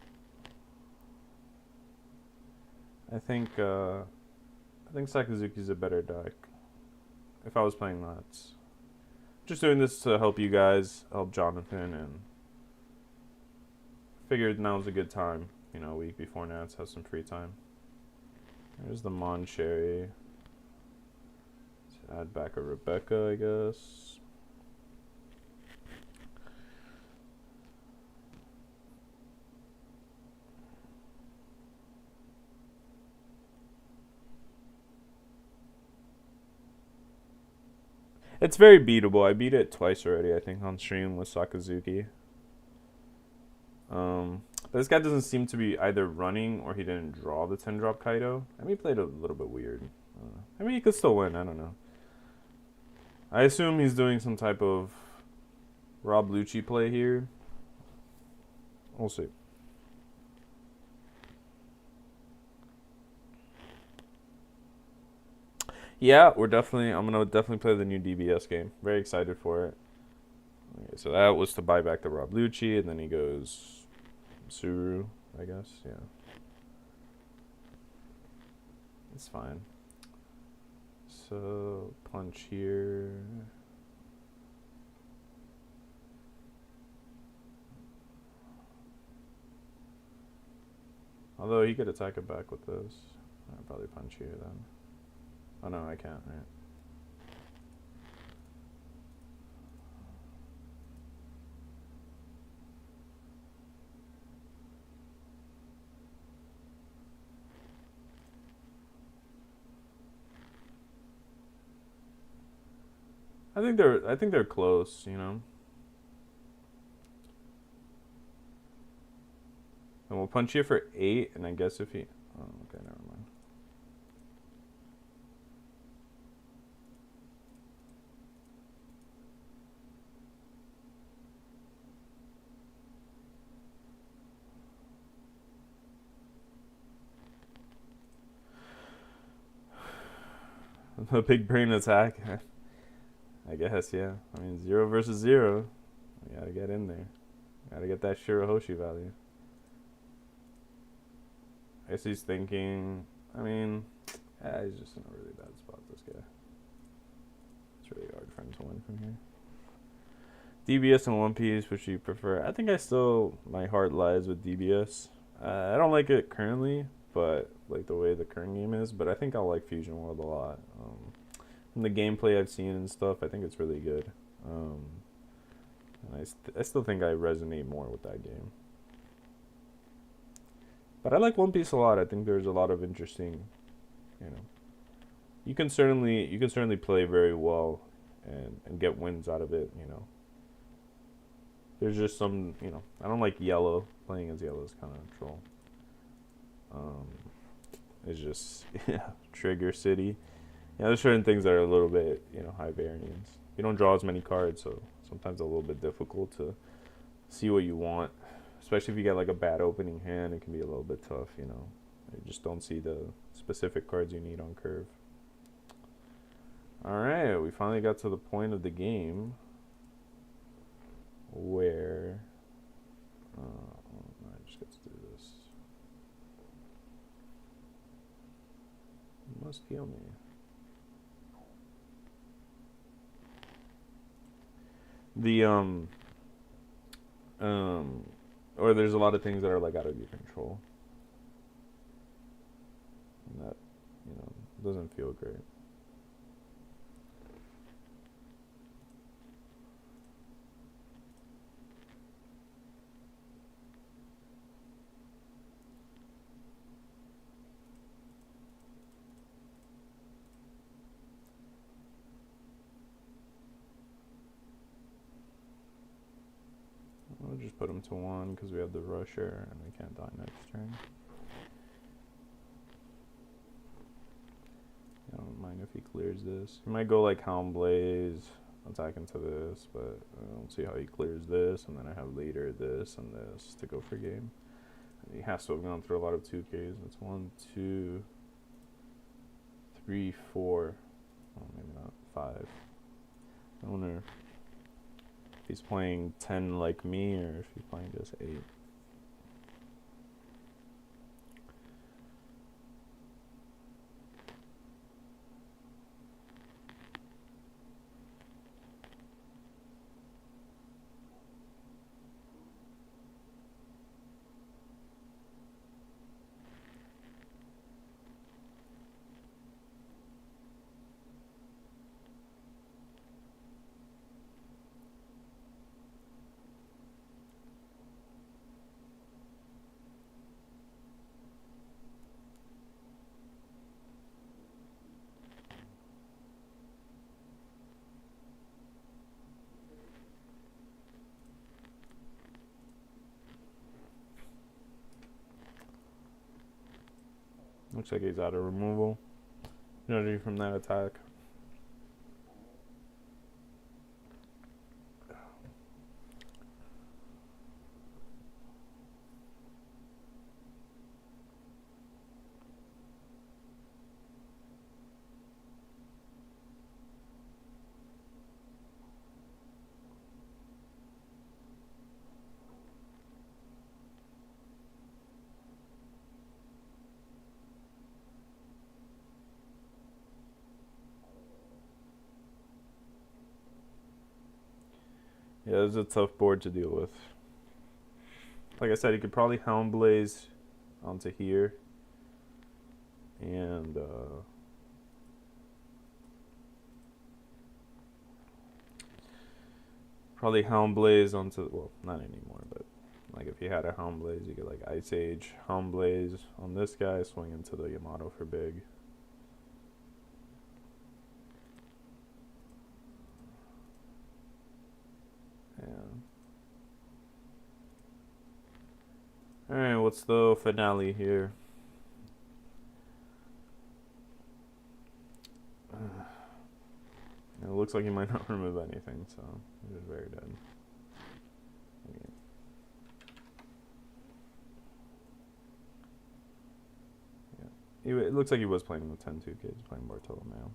Sakazuki's a better deck. If I was playing Nats. Just doing this to help you guys, help Jonathan, and figured now's a good time. You know, a week before Nats has some free time. There's the Mon Cherry. Let's add back a Rebecca, I guess. It's very beatable. I beat it twice already, I think, on stream with Sakazuki. But this guy doesn't seem to be either running or he didn't draw the 10-drop Kaido. I mean, he played a little bit weird. I mean, he could still win. I don't know. I assume he's doing some type of Rob Lucci play here. We'll see. Yeah, I'm gonna definitely play the new DBS game. Very excited for it. Okay, so that was to buy back the Rob Lucci, and then he goes Suru, I guess. Yeah, it's fine. So punch here. Although he could attack it back with this. I'd probably punch here then. Oh no, I can't, right? I think they're close, you know. And we'll punch you for 8, and I guess if he... Oh, okay, never mind. A big brain attack. I guess, yeah. I mean, 0 versus 0. We gotta get in there. Gotta get that Shirahoshi value. I guess he's thinking... I mean... Yeah, he's just in a really bad spot, this guy. It's really hard for him to win from here. DBS and One Piece, which you prefer? I think I still... My heart lies with DBS. I don't like it currently, but... Like the way the current game is. But I think I'll like Fusion World a lot. From the gameplay I've seen and stuff, I think it's really good. And I still think I resonate more with that game. But I like One Piece a lot. I think there's a lot of interesting, you know. You can certainly play very well and get wins out of it, you know. There's just some, you know, I don't like Yellow. Playing as Yellow is kind of troll. It's just, yeah, Trigger City. Yeah, there's certain things that are a little bit, you know, high variance. You don't draw as many cards, so sometimes a little bit difficult to see what you want. Especially if you get like a bad opening hand, it can be a little bit tough, you know. You just don't see the specific cards you need on curve. Alright, we finally got to the point of the game where... I just get to do this. You must kill me. Or there's a lot of things that are like out of your control. And that, you know, doesn't feel great. We'll just put him to 1 because we have the rusher and we can't die next turn. I don't mind if he clears this. He might go like Helm Blaze, attack into this, but I don't see how he clears this, and then I have later this and this to go for game. And he has to have gone through a lot of 2Ks. That's 1, 2, 3, 4. Oh, maybe not 5. I wonder if he's playing 10 like me or if he's playing just 8. Looks like he's out of removal. Energy from that attack. Yeah, this is a tough board to deal with. Like I said, you could probably Helm Blaze onto here. And, probably Helm Blaze onto, well, not anymore, but like if you had a Helm Blaze, you could like Ice Age, Helm Blaze on this guy, swing into the Yamato for big. what's the finale here? It looks like he might not remove anything, so he's just very dead. Yeah. It looks like he was playing with 10-2 kids, playing Bartolomeo.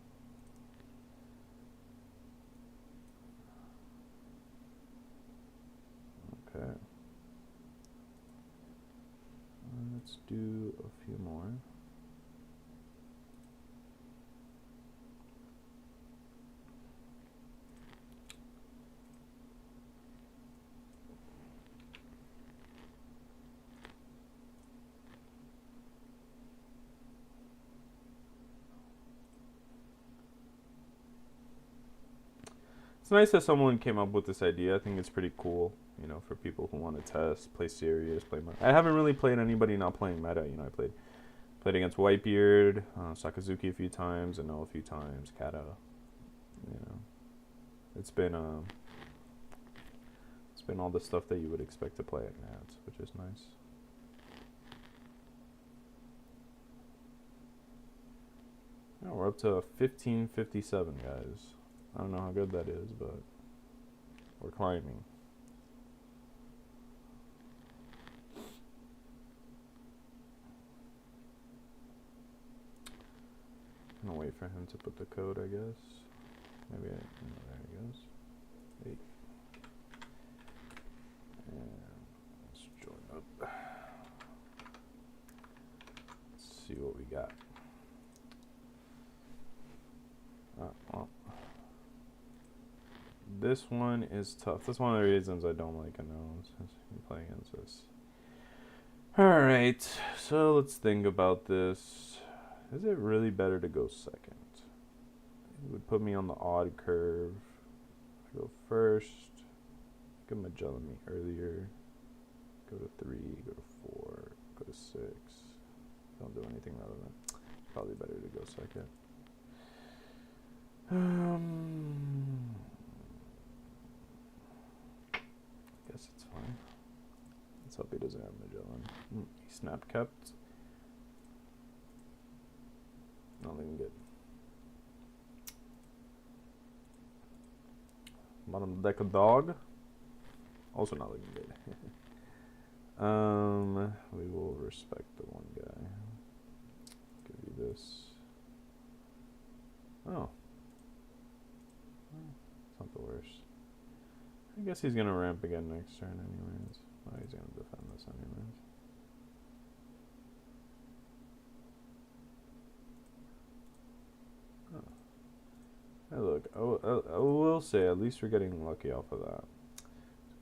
Okay. Let's do a few more. It's nice that someone came up with this idea. I think it's pretty cool, you know, for people who want to test, play serious, play meta. I haven't really played anybody not playing meta. You know, I played against Whitebeard, Sakazuki a few times, Enel a few times, Kata. You know, it's been all the stuff that you would expect to play at Nats, which is nice. Yeah, we're up to 1557, guys. I don't know how good that is, but we're climbing. I'm gonna wait for him to put the code, I guess. Maybe there he goes. 8. And let's join up. Let's see what we got. Well. This one is tough. That's one of the reasons I don't like Enel, since you play against this. Alright, so let's think about this. Is it really better to go second? It would put me on the odd curve. I go first. Get Magellan me earlier. Go to 3, go to 4, go to 6. Don't do anything relevant. Probably better to go second. Guess it's fine. Let's hope he doesn't have Magellan. He snap kept. Not looking good. Bottom deck of dog. Also not looking good. We will respect the one guy. Give you this. Oh. It's not the worst. I guess he's gonna ramp again next turn anyways. Oh, he's gonna defend this anyways. Hey, look, I will say at least we're getting lucky off of that.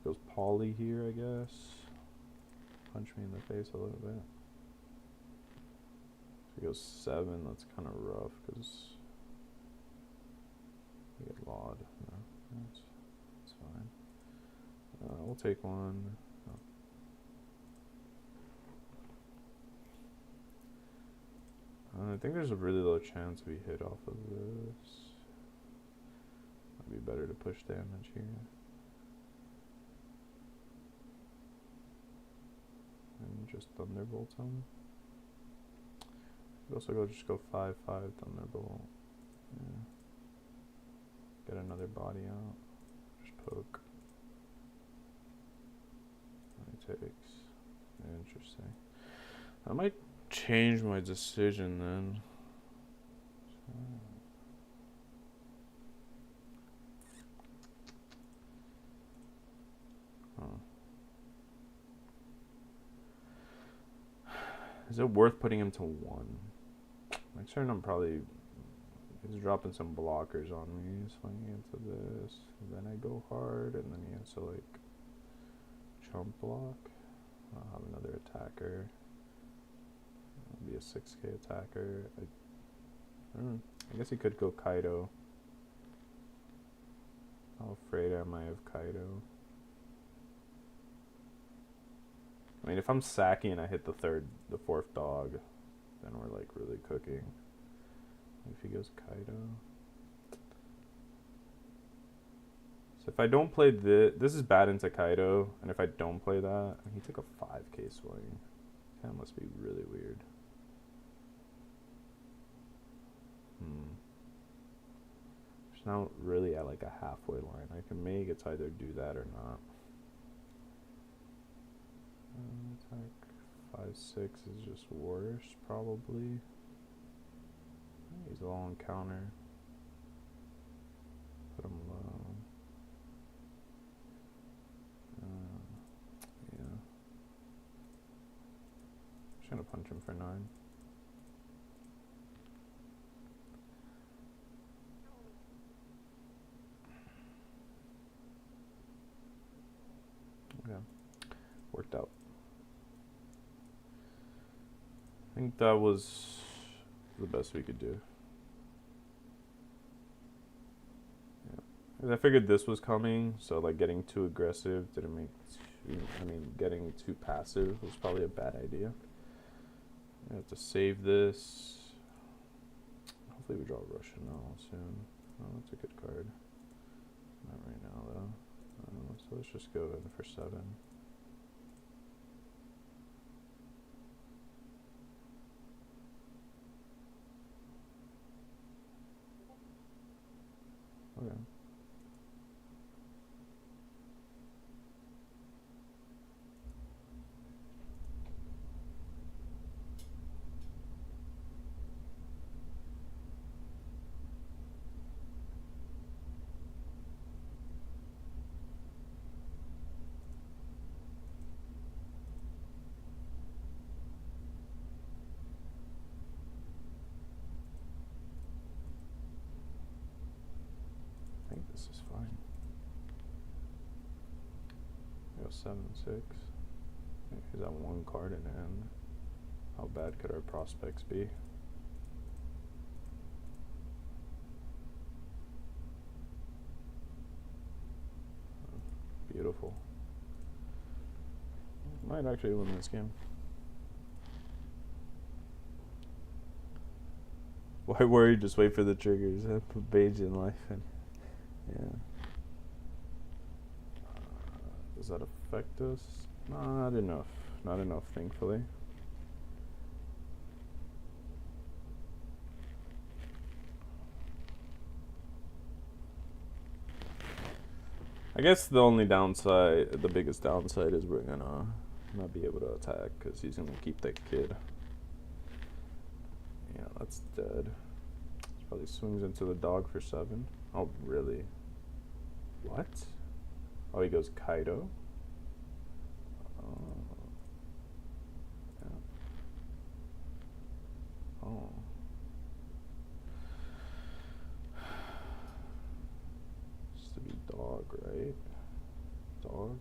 So goes Polly here, I guess. Punch me in the face a little bit. If he goes 7, that's kind of rough because we get Laud. No, that's fine. We'll take one. I think there's a really low chance we hit off of this. Might be better to push damage here. And just Thunderbolt him. Could also just go 5-5 Thunderbolt. Yeah. Get another body out. Just poke. He takes. Interesting. I might change my decision then. Is it worth putting him to 1? Next turn I'm probably... He's dropping some blockers on me, swinging into this. Then I go hard, and then he has to like chump block. I'll have another attacker. It'll be a 6k attacker. I guess he could go Kaido. How afraid am I of Kaido? I mean, if I'm Saki and I hit the 4th dog, then we're like really cooking. If he goes Kaido. So if I don't play this is bad into Kaido, and if I don't play that, he took a 5k swing. That must be really weird. It's not really at like a halfway line. I can make it either do that or not. Attack 5-6 is just worse, probably. He's a long counter. Put him low. Yeah. Just gonna punch him for 9. Okay. Worked out. I think that was the best we could do. Yeah. I figured this was coming, so like getting too aggressive didn't make getting too passive was probably a bad idea. I have to save this. Hopefully we draw a Russian Enel soon. Oh, that's a good card. Not right now though. So let's just go in for 7. Okay. I think this is fine. Go 7-6. He's got 1 card in hand. How bad could our prospects be? Beautiful. Might actually win this game. Why worry? Just wait for the triggers. Put Beige in life. And yeah. Does that affect us? Not enough. Not enough, thankfully. I guess the only downside, the biggest downside, is we're gonna not be able to attack because he's gonna keep that kid. Yeah, that's dead. He probably swings into the dog for 7. Oh, really? What? Oh, he goes Kaido. Yeah. Oh. Used to be dog, right? Dog.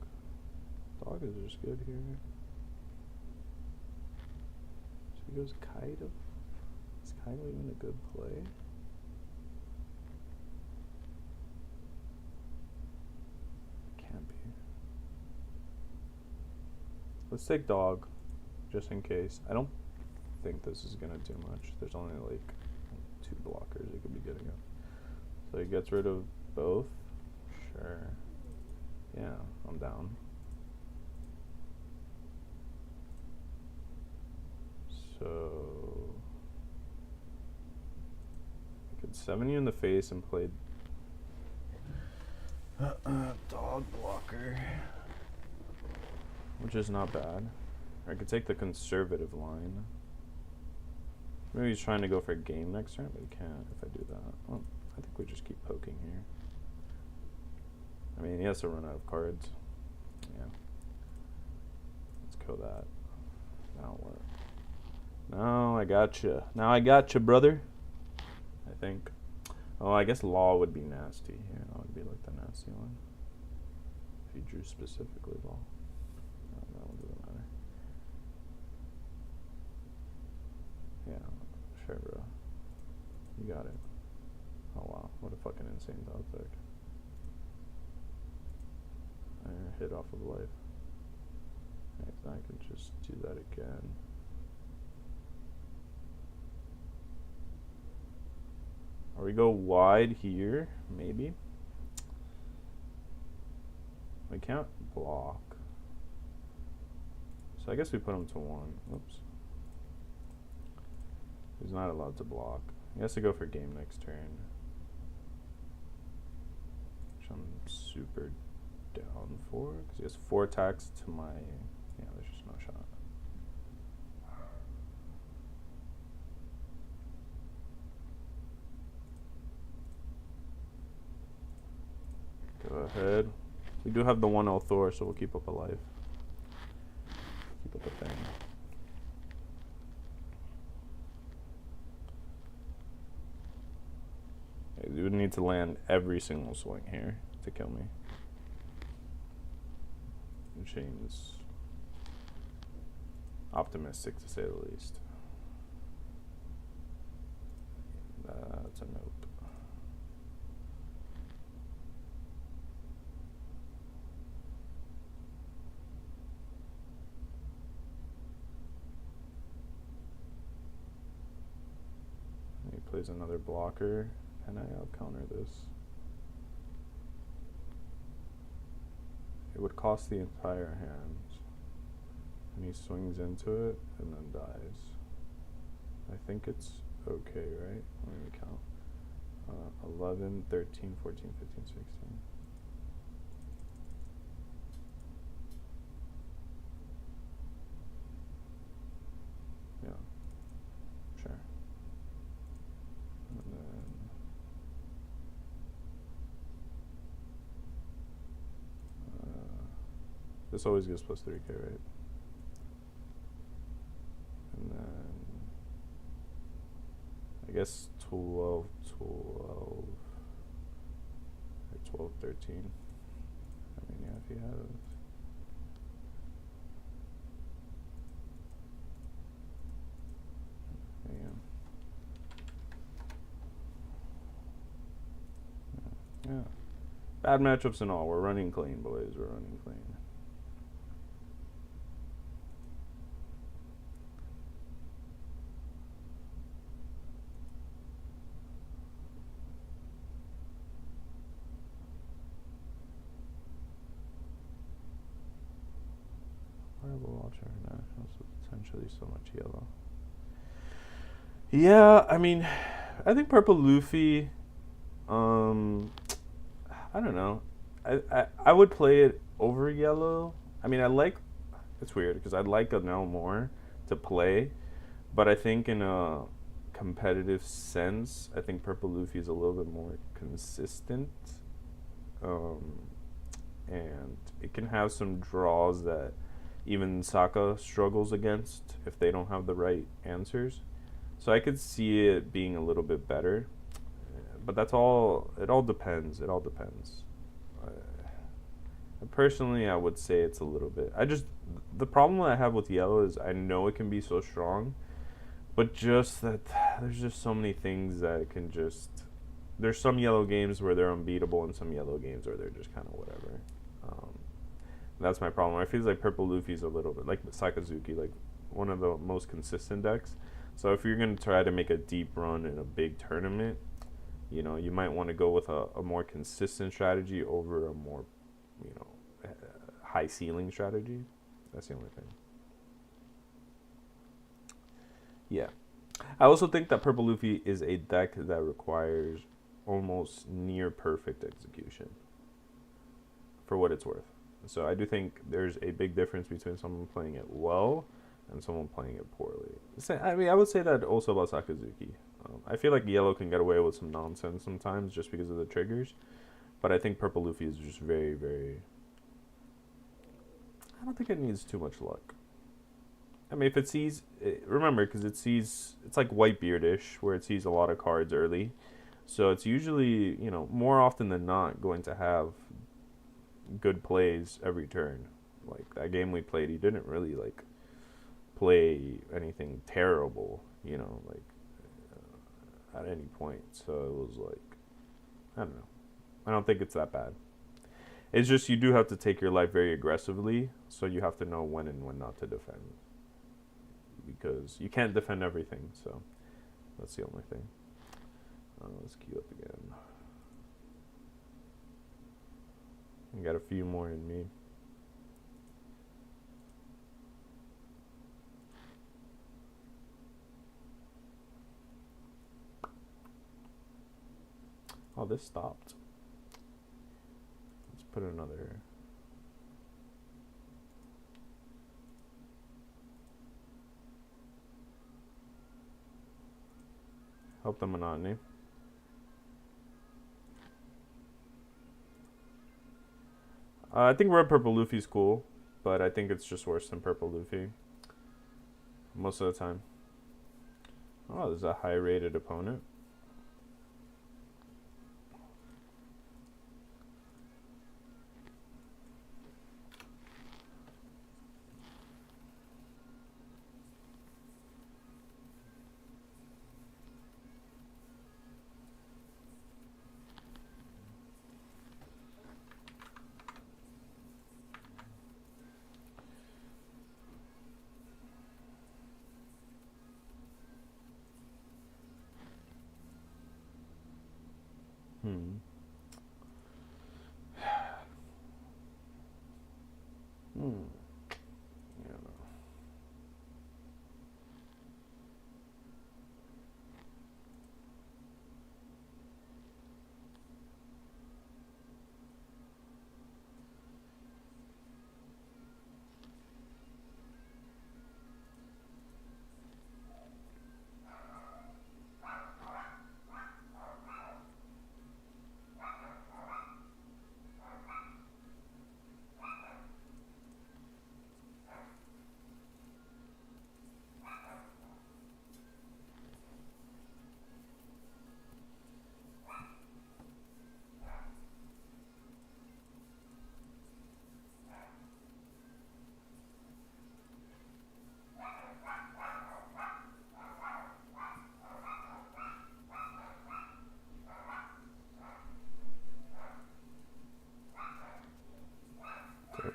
Dog is just good here. So he goes Kaido. Is Kaido even a good play? Can't be. Let's take dog, just in case. I don't think this is gonna do much. There's only like 2 blockers he could be getting up. So he gets rid of both. Sure. Yeah, I'm down. So I could 7 you in the face and play dog blocker, which is not bad. Or I could take the conservative line. Maybe he's trying to go for a game next turn, but he can't if I do that. Well, I think we just keep poking here. I mean, he has to run out of cards. Yeah. Let's kill that. Now what? No, I gotcha. Now I gotcha, brother. I think. Oh, I guess law would be nasty. Yeah, that would be like the nasty one. If you drew specifically law. No, that one doesn't matter. Yeah, sure, bro. You got it. Oh, wow. What a fucking insane dog deck. I hit off of life. I can just do that again. Or we go wide here, maybe. We can't block. So I guess we put him to 1. Oops. He's not allowed to block. He has to go for game next turn. Which I'm super down for, because he has 4 attacks to my... Yeah, there's just no shot. Go ahead. We do have the 1L Thor, so we'll keep up a life. Keep up a thing. You would need to land every single swing here to kill me. Which seems optimistic to say the least. That's a nope. He plays another blocker. And I'll counter this. It would cost the entire hand. And he swings into it and then dies. I think it's okay, right? Let me count. 11, 13, 14, 15, 16. Yeah. Sure. And then this always gives plus 3k, right? And then I guess 12, 12, 12, 13. I mean, yeah, if you have... Yeah. Bad matchups and all. We're running clean, boys. We're running clean. Horrible Ultra Nationals with potentially so much yellow. Yeah, I mean, I think Purple Luffy... I don't know. I would play it over yellow. I mean, it's weird because I'd like Enel more to play, but I think in a competitive sense, I think Purple Luffy is a little bit more consistent, and it can have some draws that even Sokka struggles against if they don't have the right answers. So I could see it being a little bit better. But that's all, it all depends. It all depends. Personally, I would say it's a little bit. The problem that I have with yellow is I know it can be so strong, but just that there's just so many things that it can just. There's some yellow games where they're unbeatable and some yellow games where they're just kind of whatever. That's my problem. I feel like Purple Luffy's a little bit like Sakazuki, like one of the most consistent decks. So if you're going to try to make a deep run in a big tournament, you know, you might want to go with a more consistent strategy over a more, you know, high ceiling strategy. That's the only thing. Yeah. I also think that Purple Luffy is a deck that requires almost near perfect execution for what it's worth. So I do think there's a big difference between someone playing it well and someone playing it poorly. I mean, I would say that also about Sakazuki. I feel like yellow can get away with some nonsense sometimes just because of the triggers. But I think Purple Luffy is just very, very... I don't think it needs too much luck. I mean, if it sees... remember, because it sees... It's like Whitebeard-ish, where it sees a lot of cards early. So it's usually, you know, more often than not going to have good plays every turn. Like, that game we played, he didn't really, like, play anything terrible, you know, like... at any point. So it was like, I don't know. I don't think it's that bad. It's just you do have to take your life very aggressively, so you have to know when and when not to defend. Because you can't defend everything, so that's the only thing. Let's queue up again. I got a few more in me. Oh, this stopped. Let's put another. Help the monotony. I think red purple Luffy's cool, but I think it's just worse than purple Luffy most of the time. Oh, there's a high rated opponent. Yeah, no.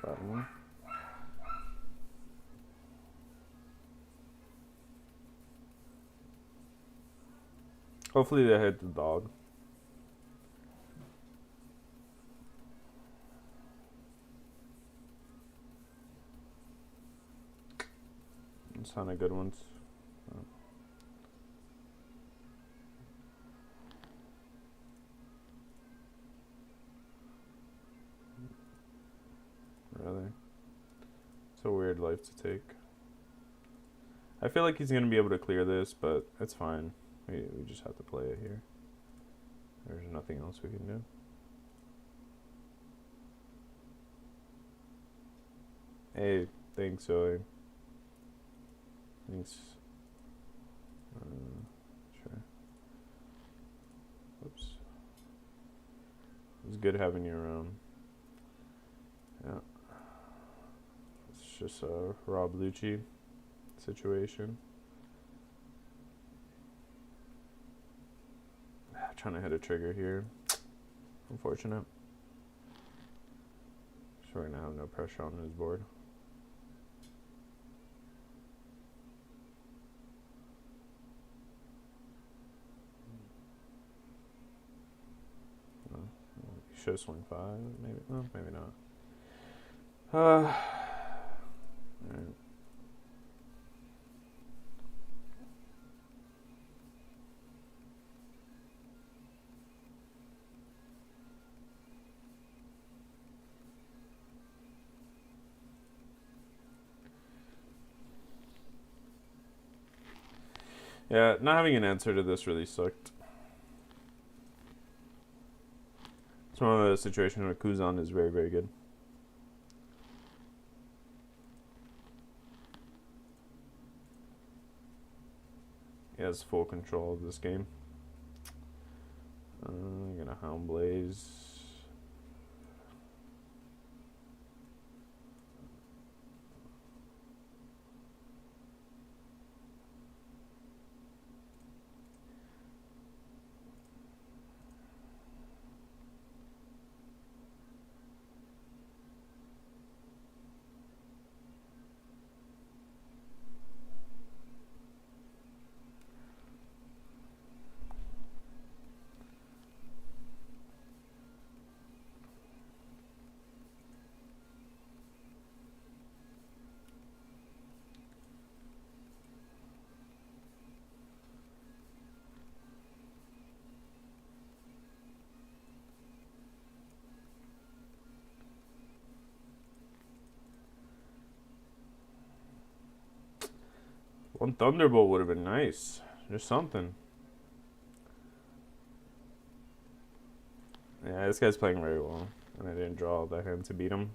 That one. Hopefully they hit the dog. It's not a good ones. Really? It's a weird life to take. I feel like he's going to be able to clear this, but it's fine. We just have to play it here. There's nothing else we can do. Hey, thanks, Zoe. Thanks. Sure. Oops. It's good having you around. Yeah. It's just a Rob Lucci situation. Trying to hit a trigger here. Unfortunate. So we're gonna have no pressure on his board. No, should swing 5, maybe. No, maybe not. Alright. Yeah, not having an answer to this really sucked. It's one of those situations where Kuzan is very, very good. He has full control of this game. I'm gonna Hound Blaze. One Thunderbolt would have been nice. Just something. Yeah, this guy's playing very well. And I didn't draw that hand to beat him.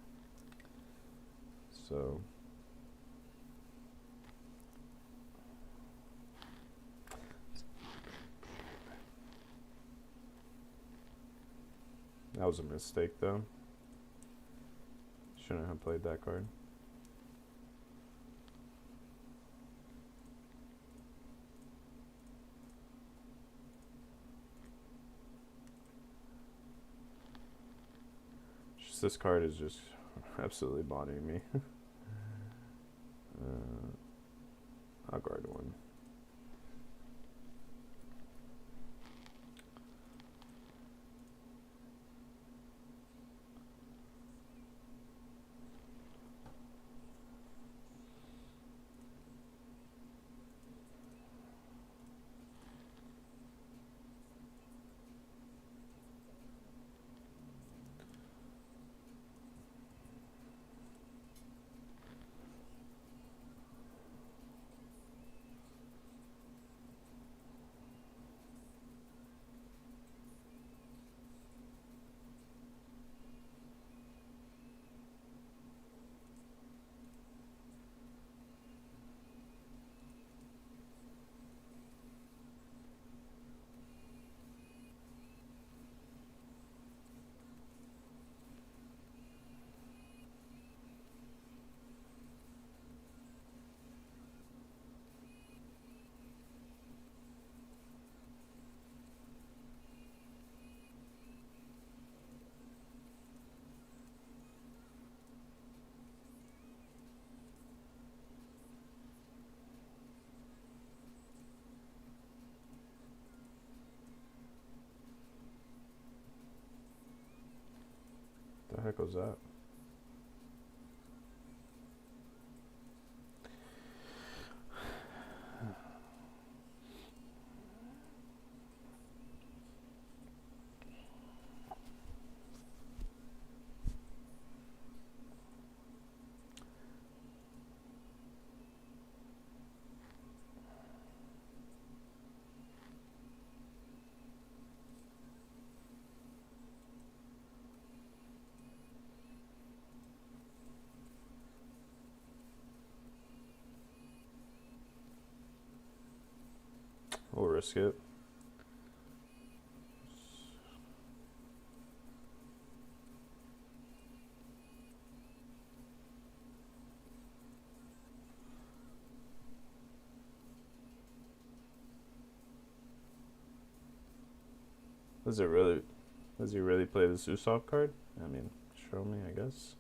So... that was a mistake, though. Shouldn't have played that card. Just this card is just absolutely bothering me. I'll guard one. The heck was that? We'll risk it. Does he really play the Usopp card? I mean, show me, I guess.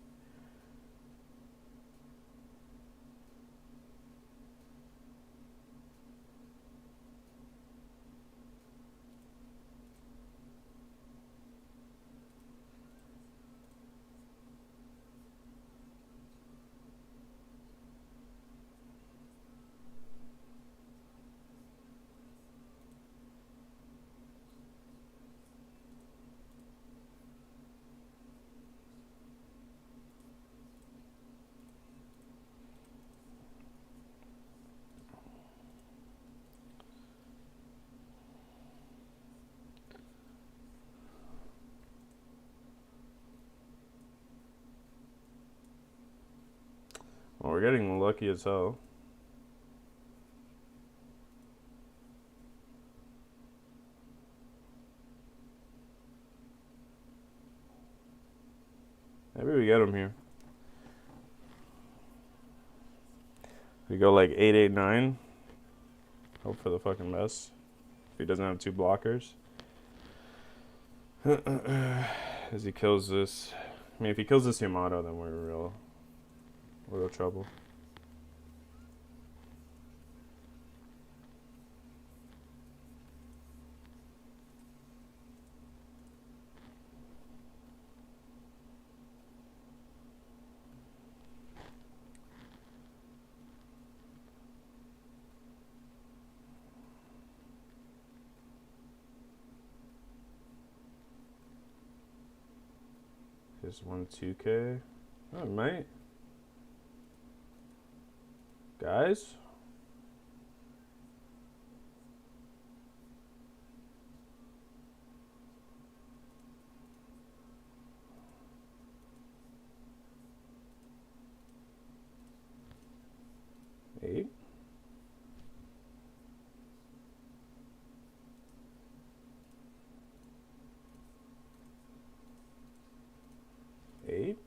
Well, we're getting lucky as hell. Maybe we get him here. We go like 8-8-9. Hope for the fucking best. If he doesn't have two blockers. As he kills this. I mean, if he kills this Yamato, then we're in real trouble. Just 1-2K. Oh, mate. Guys? 8. Eight.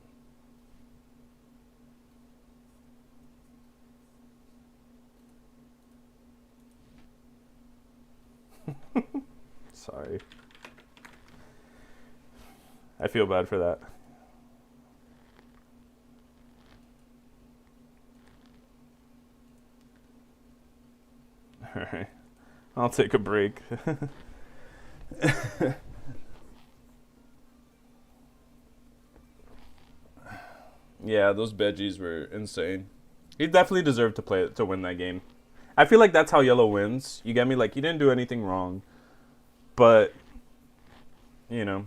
Sorry. I feel bad for that. Alright. I'll take a break. Yeah, those veggies were insane. He definitely deserved to win that game. I feel like that's how Yellow wins. You get me? Like, he didn't do anything wrong. But, you know,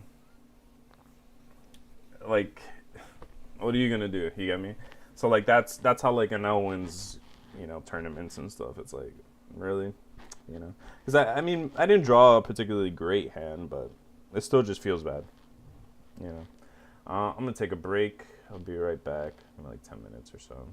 like, what are you gonna do? You get me? So like that's how like Enel wins, tournaments and stuff. It's like, really, because I mean I didn't draw a particularly great hand, but it still just feels bad, you know. I'm gonna take a break. I'll be right back in like 10 minutes or so.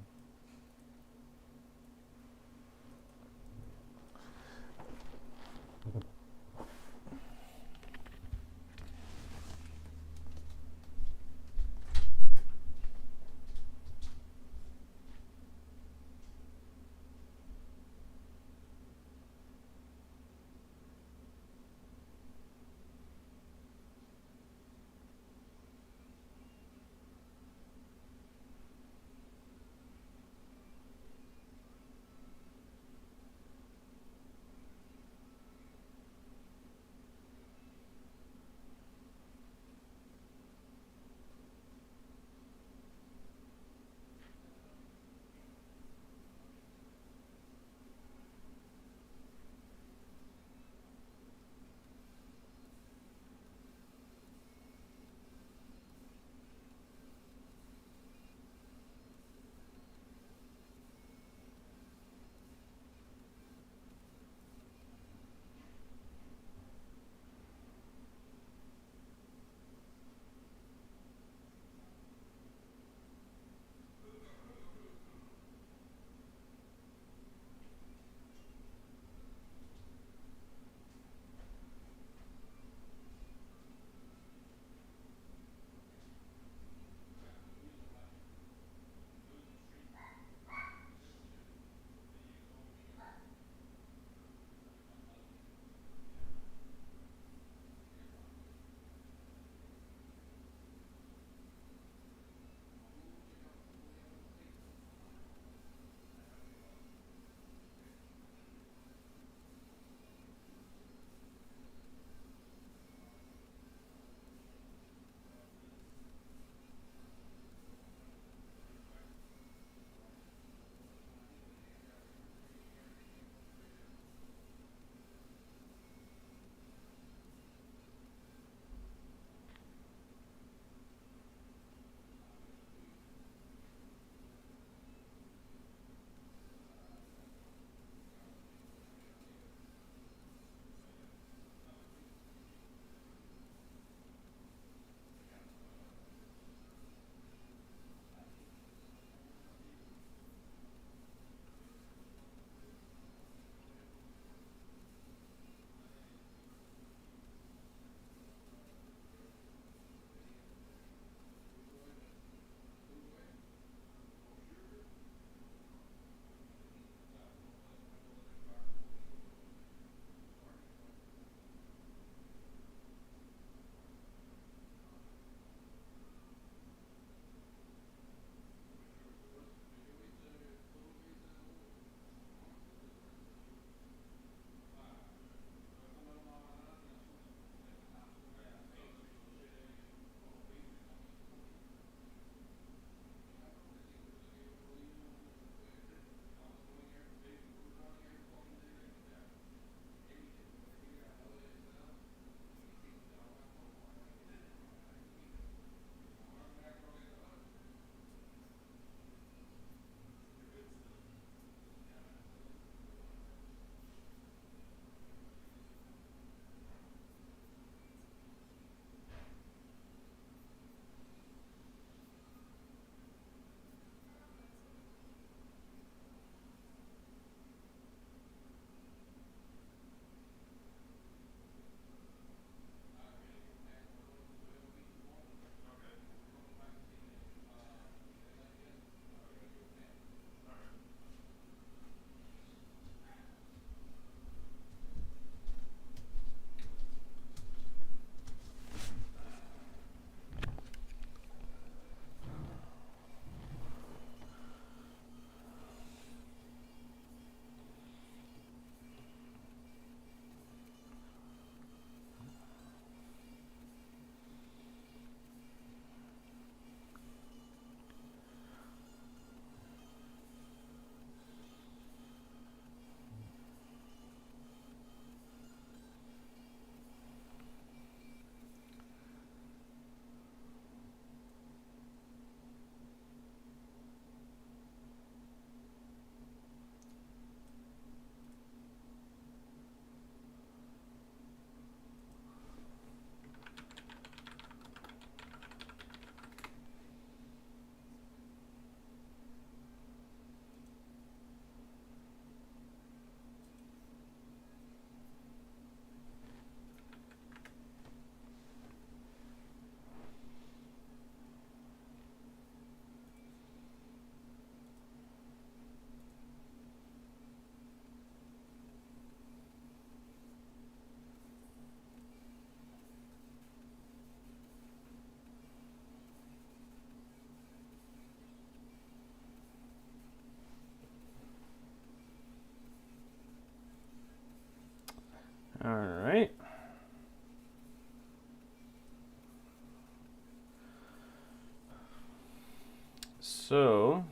So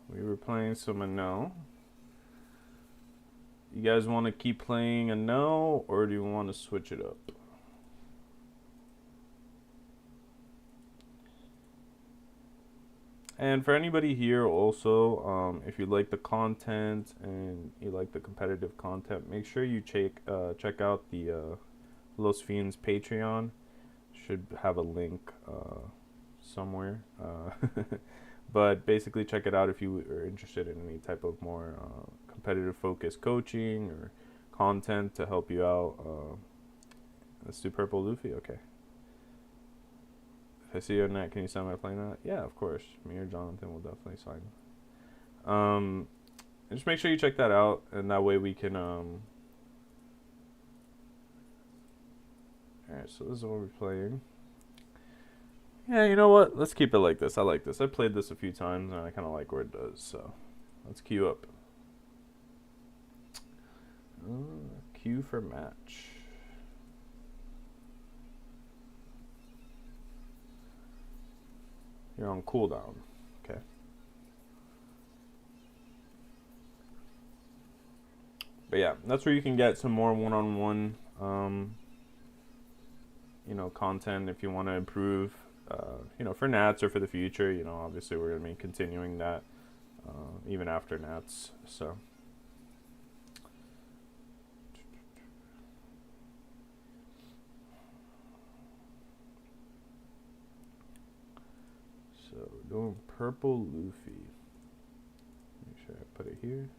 we were playing some Enel. You guys want to keep playing Enel, or do you want to switch it up? And for anybody here also, if you like the content and you like the competitive content, make sure you check out the Los Fiends Patreon. Should have a link somewhere. But basically check it out if you are interested in any type of more competitive focused coaching or content to help you out. Let's do Purple Luffy, okay. If I see you on that, can you sign my plane out? Yeah, of course. Me or Jonathan will definitely sign. And just make sure you check that out, and that way we can. Alright, so this is what we're playing. Yeah, you know what? Let's keep it like this. I like this. I played this a few times, and I kind of like where it does. So let's queue up. Queue for match. You're on cooldown. Okay. But yeah, that's where you can get some more one-on-one, content if you want to improve, for Nats or for the future. Obviously we're going to be continuing that even after Nats. So. So doing Purple Luffy. Make sure I put it here.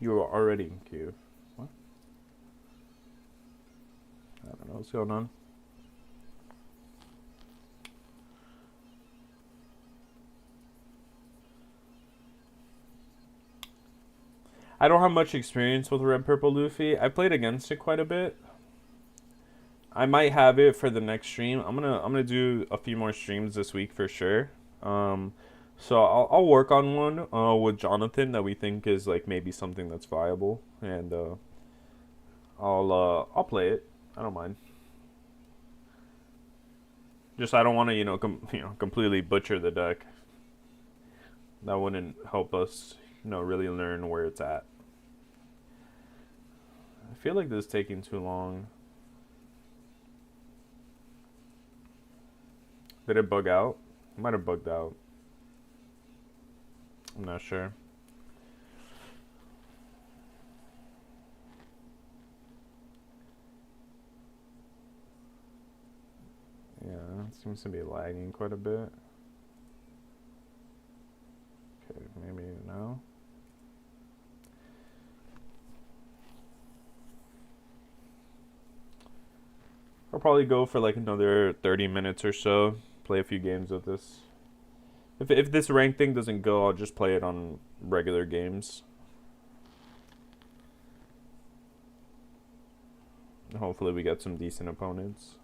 You are already in queue. What? I don't know what's going on. I don't have much experience with Red Purple Luffy. I played against it quite a bit. I might have it for the next stream. I'm gonna do a few more streams this week for sure. So I'll work on one with Jonathan that we think is like maybe something that's viable, and I'll play it. I don't mind. Just I don't want to completely butcher the deck. That wouldn't help us really learn where it's at. I feel like this is taking too long. Did it bug out? It might have bugged out. I'm not sure. Yeah, it seems to be lagging quite a bit. Okay, maybe now. I'll probably go for like another 30 minutes or so. Play a few games with this. If this rank thing doesn't go, I'll just play it on regular games. Hopefully we get some decent opponents.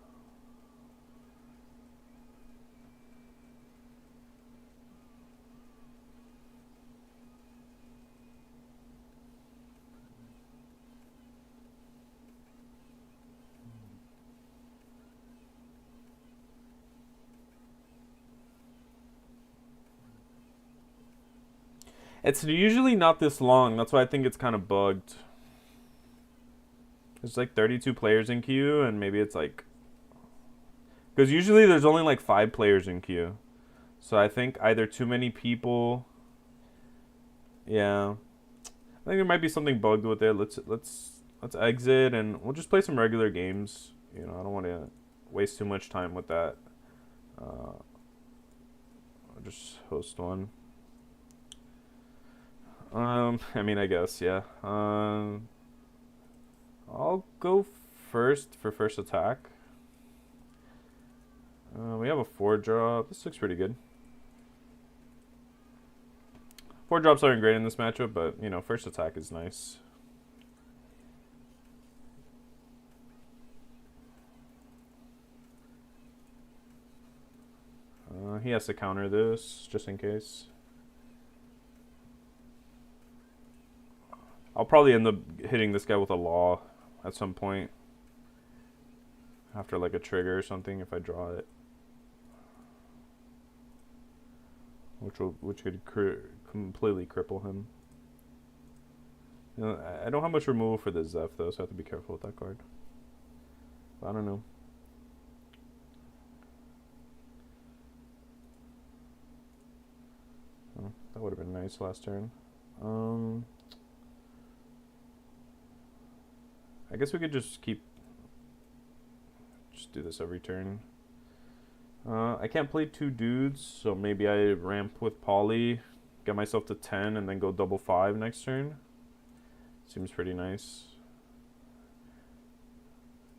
It's usually not this long. That's why I think it's kind of bugged. There's like 32 players in queue, and maybe it's like... Because usually there's only like 5 players in queue. So I think either too many people... Yeah. I think there might be something bugged with it. Let's exit, and we'll just play some regular games. I don't want to waste too much time with that. I'll just host one. I guess, yeah. I'll go first for first attack. We have a 4-drop. This looks pretty good. 4 drops aren't great in this matchup, but, you know, first attack is nice. He has to counter this, just in case. I'll probably end up hitting this guy with a law at some point. After, like, a trigger or something, if I draw it. Which could completely cripple him. You know, I don't have much removal for the Zeph, though, so I have to be careful with that card. But I don't know. Oh, that would have been nice last turn. I guess we could just do this every turn. I can't play 2 dudes, so maybe I ramp with Poly, get myself to 10, and then go double 5 next turn. Seems pretty nice.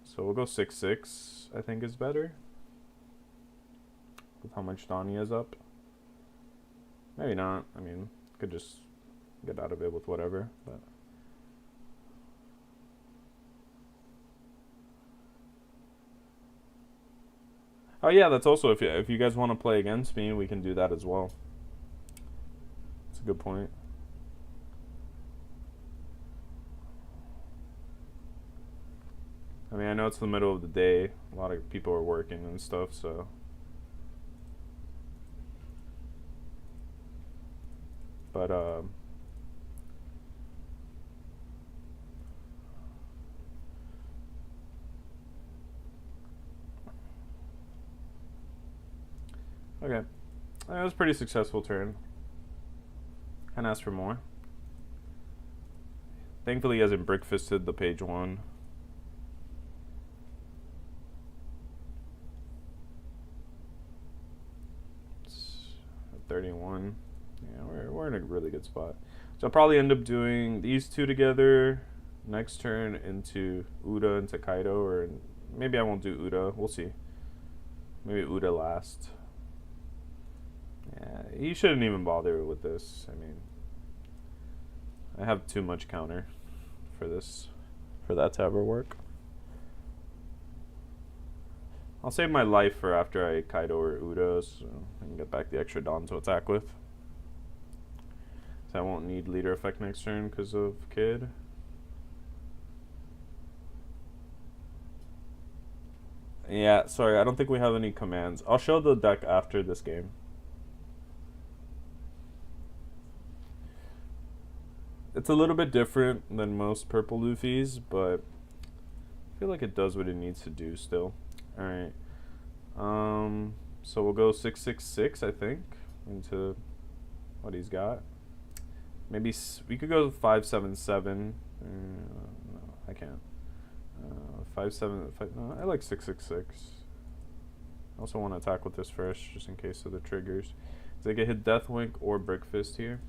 So we'll go 6/6, I think is better. With how much Donnie is up. Maybe not. I mean, could just get out of it with whatever, but... Oh yeah, that's also, if you guys want to play against me, we can do that as well. That's a good point. I mean, I know it's the middle of the day. A lot of people are working and stuff, so... But, okay. That was a pretty successful turn. Can't ask for more. Thankfully, he hasn't brick-fisted the page 1. It's 31. Yeah, we're in a really good spot. So I'll probably end up doing these 2 together next turn into Uda into Kaido, or maybe I won't do Uda. We'll see. Maybe Uda last. Yeah, he shouldn't even bother with this. I mean, I have too much counter for that to ever work. I'll save my life for after I Kaido or Uda, so I can get back the extra Don to attack with. So I won't need leader effect next turn because of Kid. Yeah, sorry, I don't think we have any commands. I'll show the deck after this game. It's a little bit different than most purple Luffys, but I feel like it does what it needs to do still. Alright. So we'll go 6/6/6, I think, into what he's got. Maybe we could go 5/7/7. No, I can't. 5/7/5. No, I like 6/6/6. I also want to attack with this first, just in case of the triggers. So I can hit Deathwink or Brick Fist here.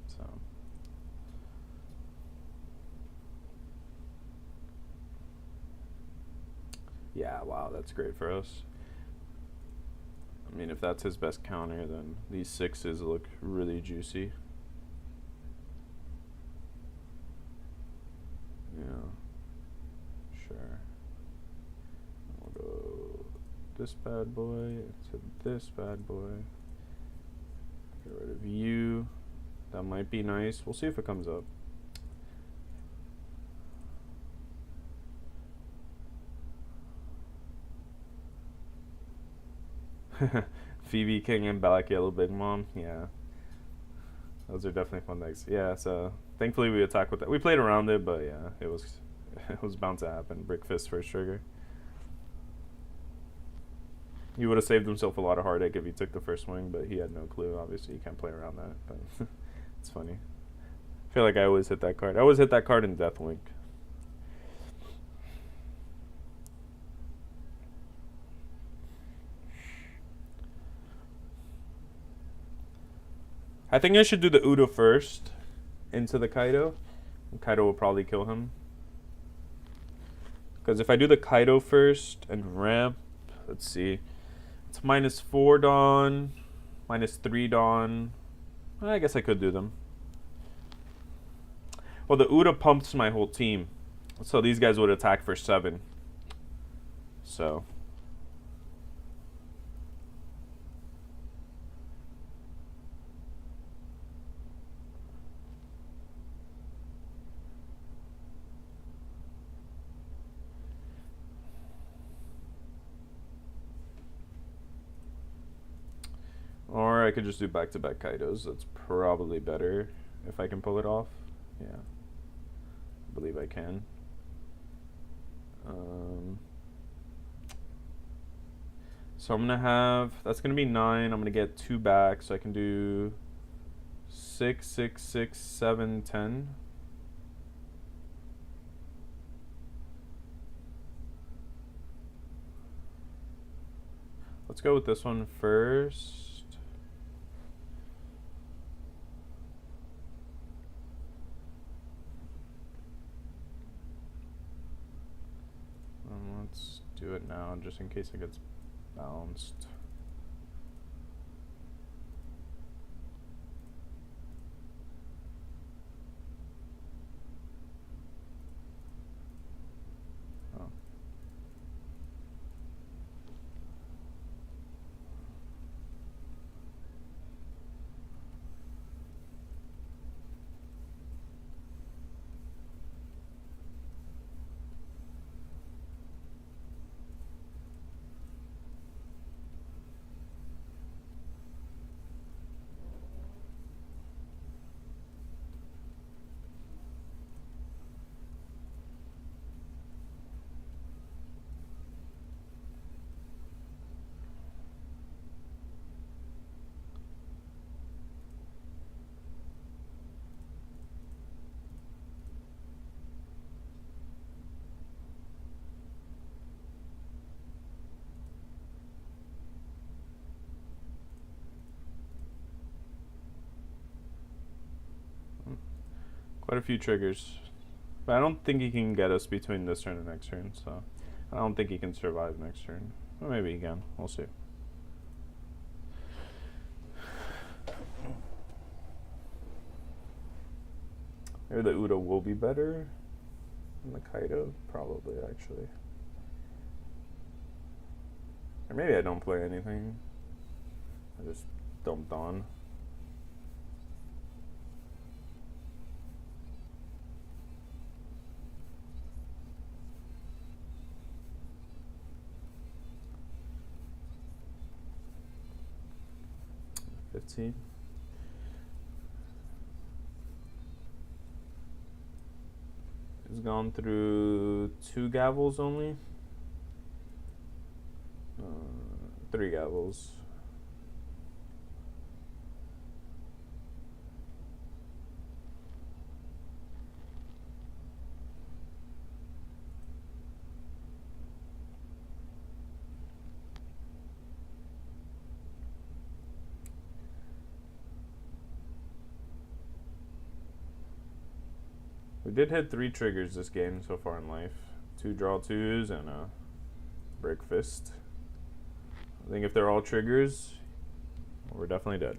So. Yeah, wow, that's great for us. I mean, if that's his best counter, then these 6s look really juicy. Yeah, sure. We'll go this bad boy to this bad boy. Get rid of you. That might be nice. We'll see if it comes up. Phoebe King and Black Yellow Big Mom, yeah. Those are definitely fun decks. Yeah, so thankfully we attacked with that. We played around it, but yeah, it was bound to happen. Brick Fist first trigger. He would have saved himself a lot of heartache if he took the first swing, but he had no clue. Obviously, you can't play around that, but it's funny. I feel like I always hit that card. I always hit that card in Deathwink. I think I should do the Uda first into the Kaido. Kaido will probably kill him. Because if I do the Kaido first and ramp, let's see. It's -4 Dawn, -3 Dawn. I guess I could do them. Well, the Uda pumps my whole team. So these guys would attack for 7. So. Or I could just do back-to-back Kaidos. That's probably better if I can pull it off. Yeah. I believe I can. So I'm going to have... That's going to be 9. I'm going to get 2 back. So I can do 6, 6, 6, 7, 10. Let's go with this one first. Let's do it now, just in case it gets bounced. Oh. Quite a few triggers. But I don't think he can get us between this turn and next turn, so I don't think he can survive next turn. Or maybe he can. We'll see. Maybe the Uda will be better than the Kaido. Probably, actually. Or maybe I don't play anything. I just dumped on. He's gone through 2 gavels only. 3 gavels. We did hit 3 triggers this game so far in life. 2 draw 2s and a brick fist. I think if they're all triggers, we're definitely dead.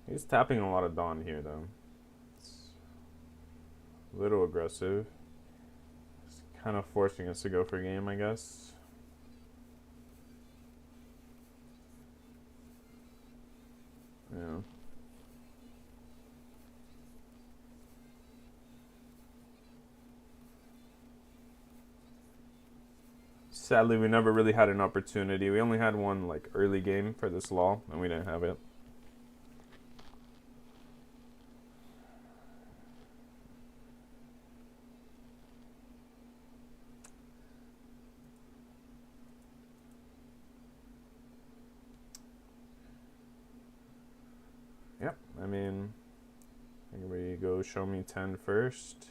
He's tapping a lot of Dawn here though. It's a little aggressive. Kind of forcing us to go for a game, I guess. Yeah. Sadly, we never really had an opportunity. We only had one like early game for this law, and we didn't have it. Yep, I mean, here we go, show me 10 first.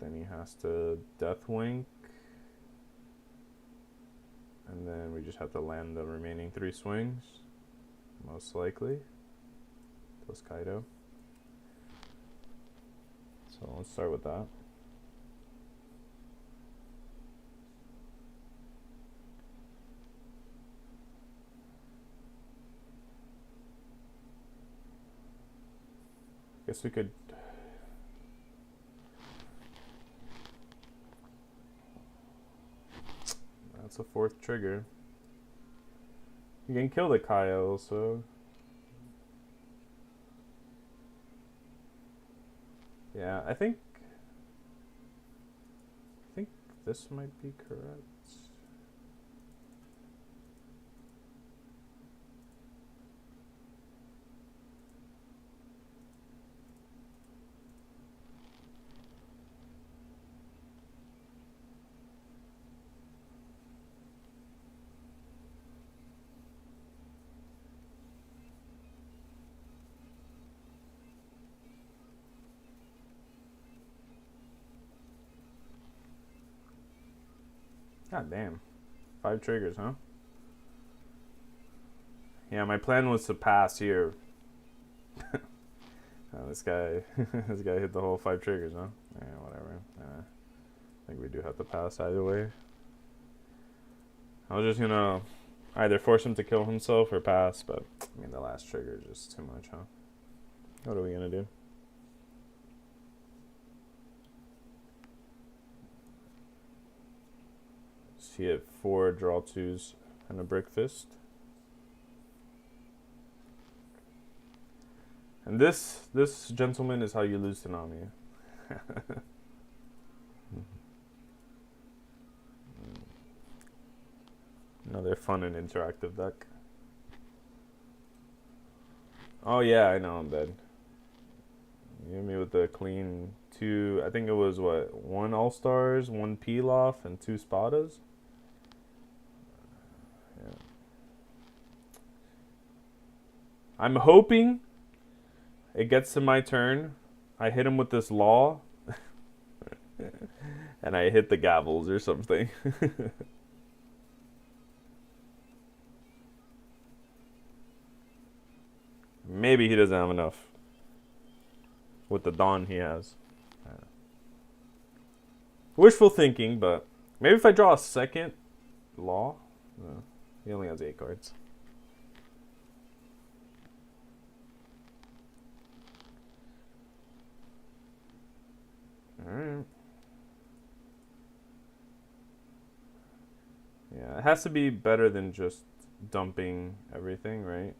Then he has to Death Wink. And then we just have to land the remaining 3 swings, most likely, plus Kaido. So let's start with that. Guess we could. That's a 4th trigger. You can kill the Kaya also. Yeah, I think this might be correct. God damn. 5 triggers, huh? Yeah, my plan was to pass here. This guy this guy hit the whole 5 triggers, huh? Yeah, whatever. I think we do have to pass either way. I was just gonna either force him to kill himself or pass, but I mean the last trigger is just too much, huh? What are we gonna do? He hit 4 draw 2s and a brick fist. And this gentleman is how you lose to Nami. Another fun and interactive deck. Oh yeah, I know I'm dead. You hit me with the clean 2. I think it was what, 1 All Stars, 1 Pilaf, and 2 Spadas. Yeah. I'm hoping it gets to my turn. I hit him with this law, and I hit the gavels or something. Maybe he doesn't have enough with the Dawn he has. Wishful thinking, but maybe if I draw a second law. No, he only has 8 cards. Alright. Yeah, it has to be better than just dumping everything, right?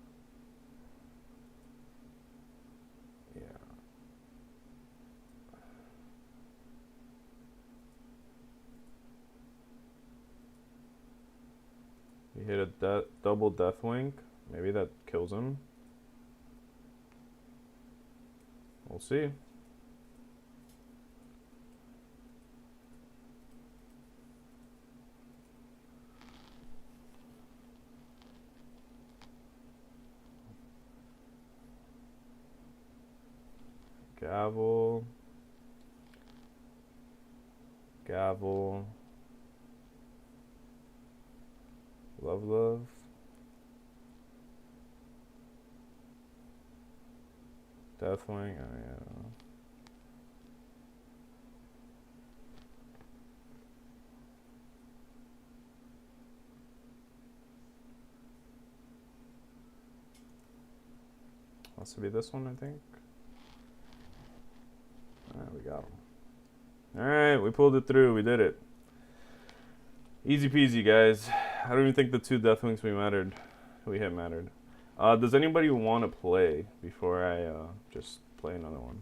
Yeah. He hit a double Deathwing. Maybe that kills him. We'll see. Gavel. Gavel. Love. Deathwing. Oh yeah. Has to be this one, I think. Alright, we got him. Alright, we pulled it through. We did it. Easy peasy, guys. I don't even think the 2 Deathwings we hit mattered. Does anybody want to play before I just play another one?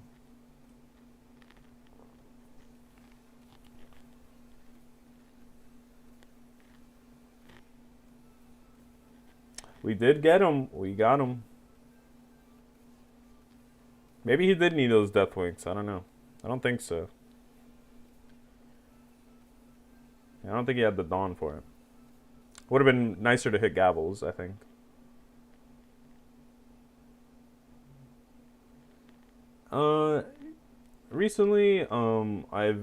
We did get him. We got him. Maybe he did need those Deathwings. I don't know. I don't think so. I don't think he had the Dawn for it. Would have been nicer to hit Gavels, I think. Recently, I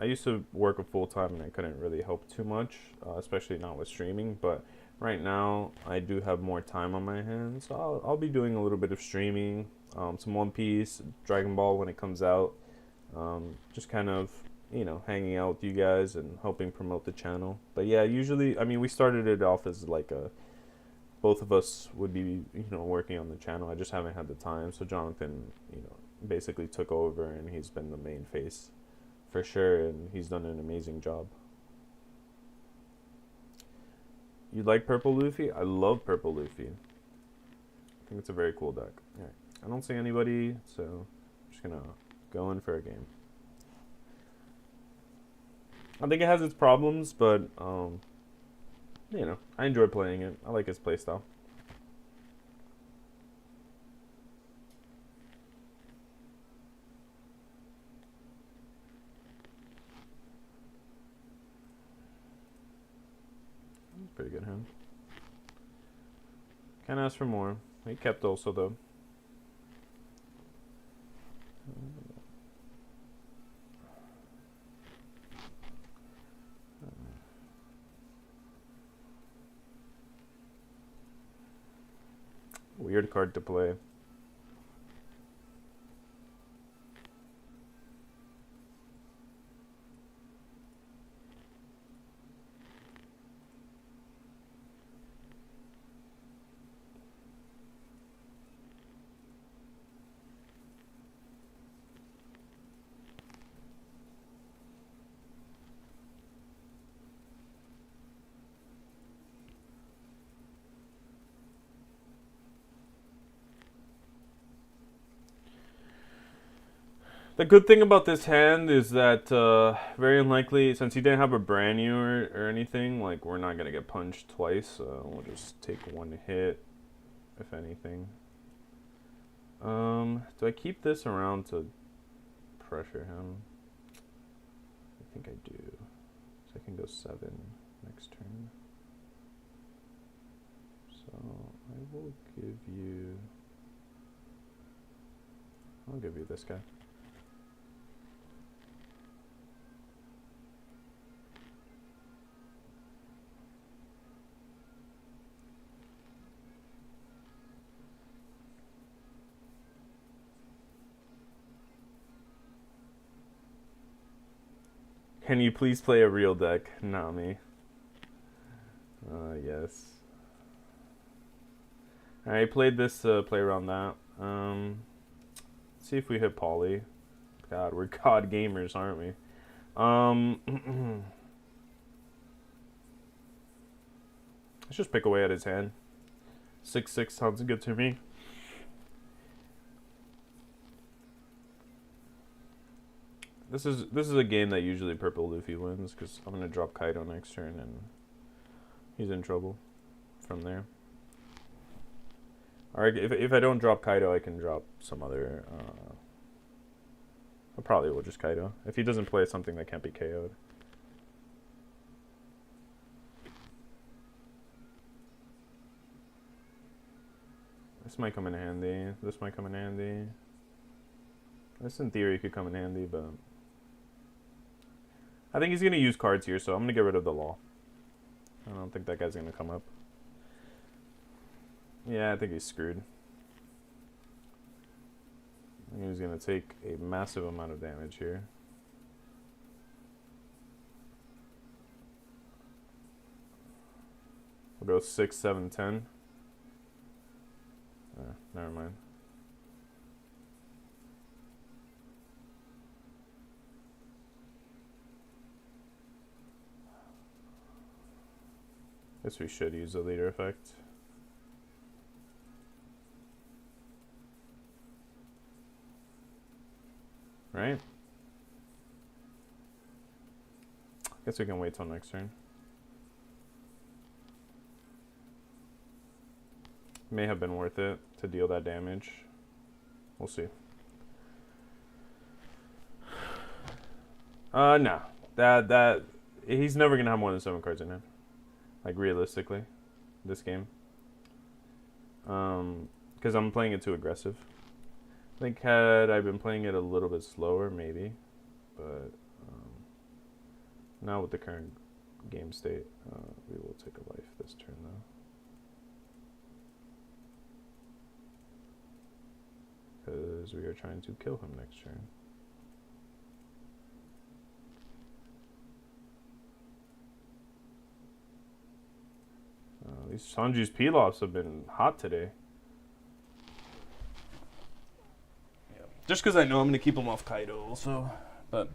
used to work a full time and I couldn't really help too much, especially not with streaming. But right now, I do have more time on my hands, so I'll be doing a little bit of streaming, some One Piece, Dragon Ball when it comes out, just kind of hanging out with you guys and helping promote the channel. But yeah, usually, I mean, we started it off as like a both of us would be working on the channel. I just haven't had the time, so Jonathan basically took over and he's been the main face for sure, and he's done an amazing job. You like purple Luffy? I love purple Luffy. I think it's a very cool deck. Alright, I don't see anybody, so I'm just gonna go in for a game. I think it has its problems, but I enjoy playing it. I like his playstyle. Pretty good hand. Can't ask for more. He kept also though. Weird card to play. The good thing about this hand is that very unlikely, since he didn't have a brand new or anything, like we're not gonna get punched twice. We'll just take one hit, if anything. Do I keep this around to pressure him? I think I do. So I can go 7 next turn. So I will give you. I'll give you this guy. Can you please play a real deck? Not me. Yes. I played this play around that. Let's see if we hit Poly. God, we're god gamers, aren't we? Let's just pick away at his hand. 6/6 sounds good to me. This is a game that usually purple Luffy wins because I'm gonna drop Kaido next turn and he's in trouble from there. Alright, if I don't drop Kaido, I can drop some other. I probably will just Kaido if he doesn't play something that can't be KO'd. This might come in handy. This might come in handy. This in theory could come in handy, but I think he's going to use cards here, so I'm going to get rid of the law. I don't think that guy's going to come up. Yeah, I think he's screwed. I think he's going to take a massive amount of damage here. We'll go 6, 7, 10. Never mind. Guess we should use the leader effect. Right? Guess we can wait till next turn. May have been worth it to deal that damage. We'll see. No. That he's never gonna have more than 7 cards in hand. Like realistically, this game. Because I'm playing it too aggressive. I think had I been playing it a little bit slower, maybe, but now with the current game state, we will take a life this turn though, because we are trying to kill him next turn. These Sanji's Pilafs have been hot today. Yeah. Just because I know I'm going to keep him off Kaido also, but...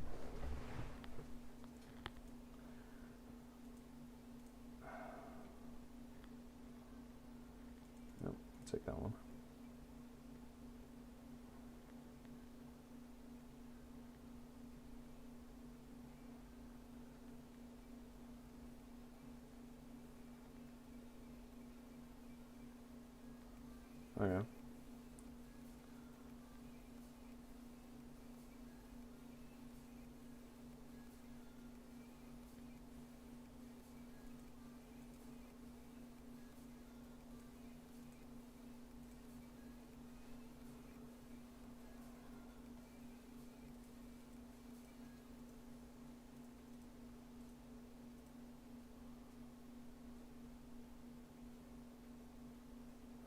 Yep, take that one. Okay.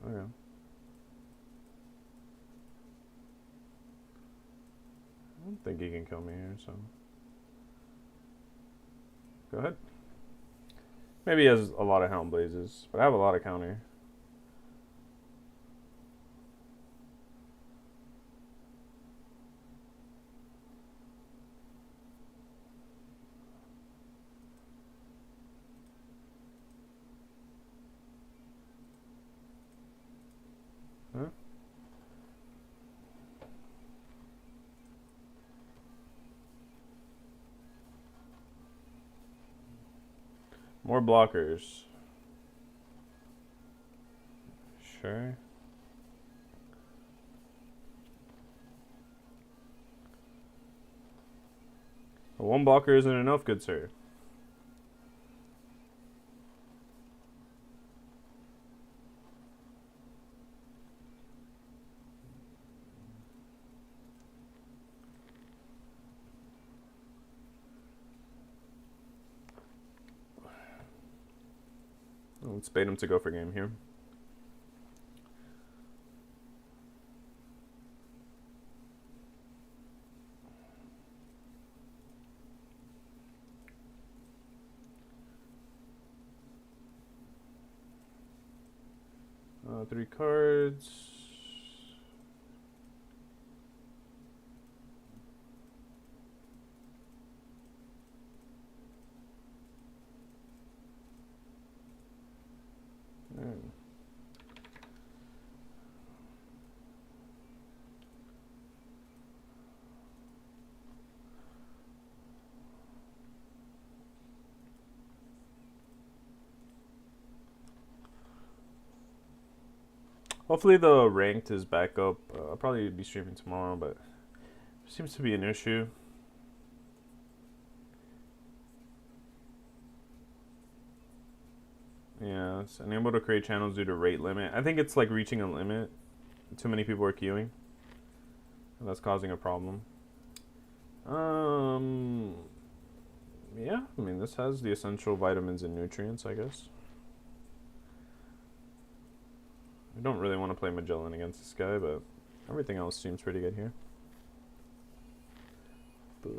Okay. I don't think he can kill me here, so... Go ahead. Maybe he has a lot of Helm Blazes, but I have a lot of counter. Huh? More blockers. Sure. But one blocker isn't enough, good sir. Let's bait him to go for game here. Three cards. Hopefully the ranked is back up. I'll probably be streaming tomorrow, but there seems to be an issue. Yeah, it's unable to create channels due to rate limit. I think it's like reaching a limit. Too many people are queuing. And that's causing a problem. Yeah, I mean, this has the essential vitamins and nutrients, I guess. I don't really want to play Magellan against this guy, but everything else seems pretty good here. But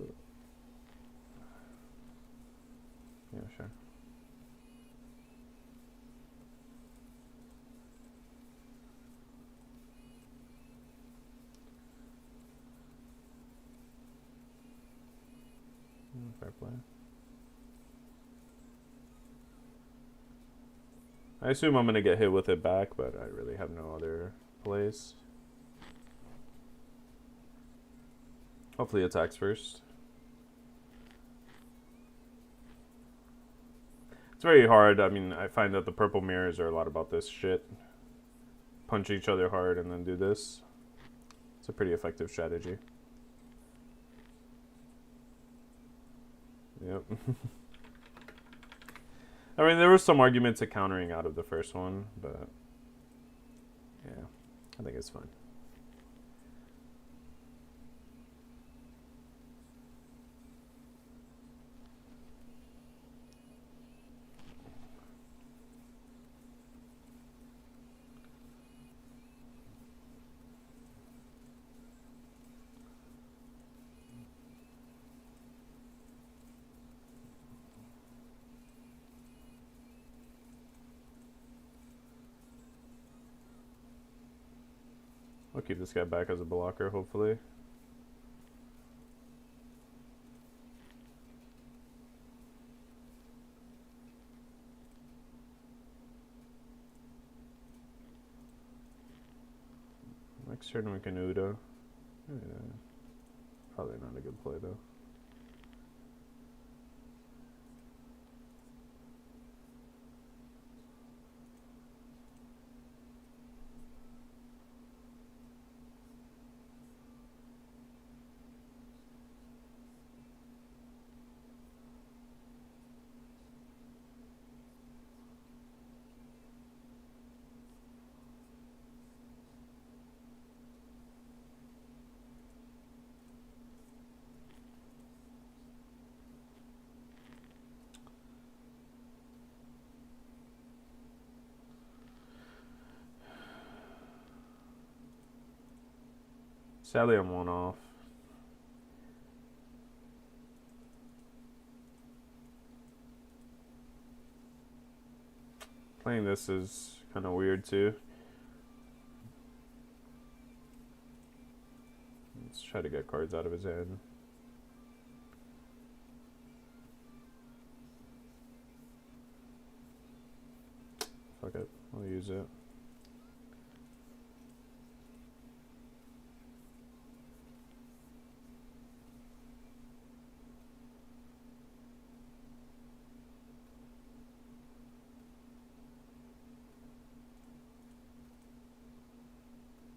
yeah, sure. Fair play. I assume I'm going to get hit with it back, but I really have no other place. Hopefully it attacks first. It's very hard. I mean, I find that the purple mirrors are a lot about this shit. Punch each other hard and then do this. It's a pretty effective strategy. Yep. I mean, there was some argument to countering out of the first one, but yeah, I think it's fine. I'll keep this guy back as a blocker, hopefully. Next turn we can Uda. Yeah. Probably not a good play though. Sadly, I'm one off. Playing this is kind of weird too. Let's try to get cards out of his hand. Fuck it, I'll use it.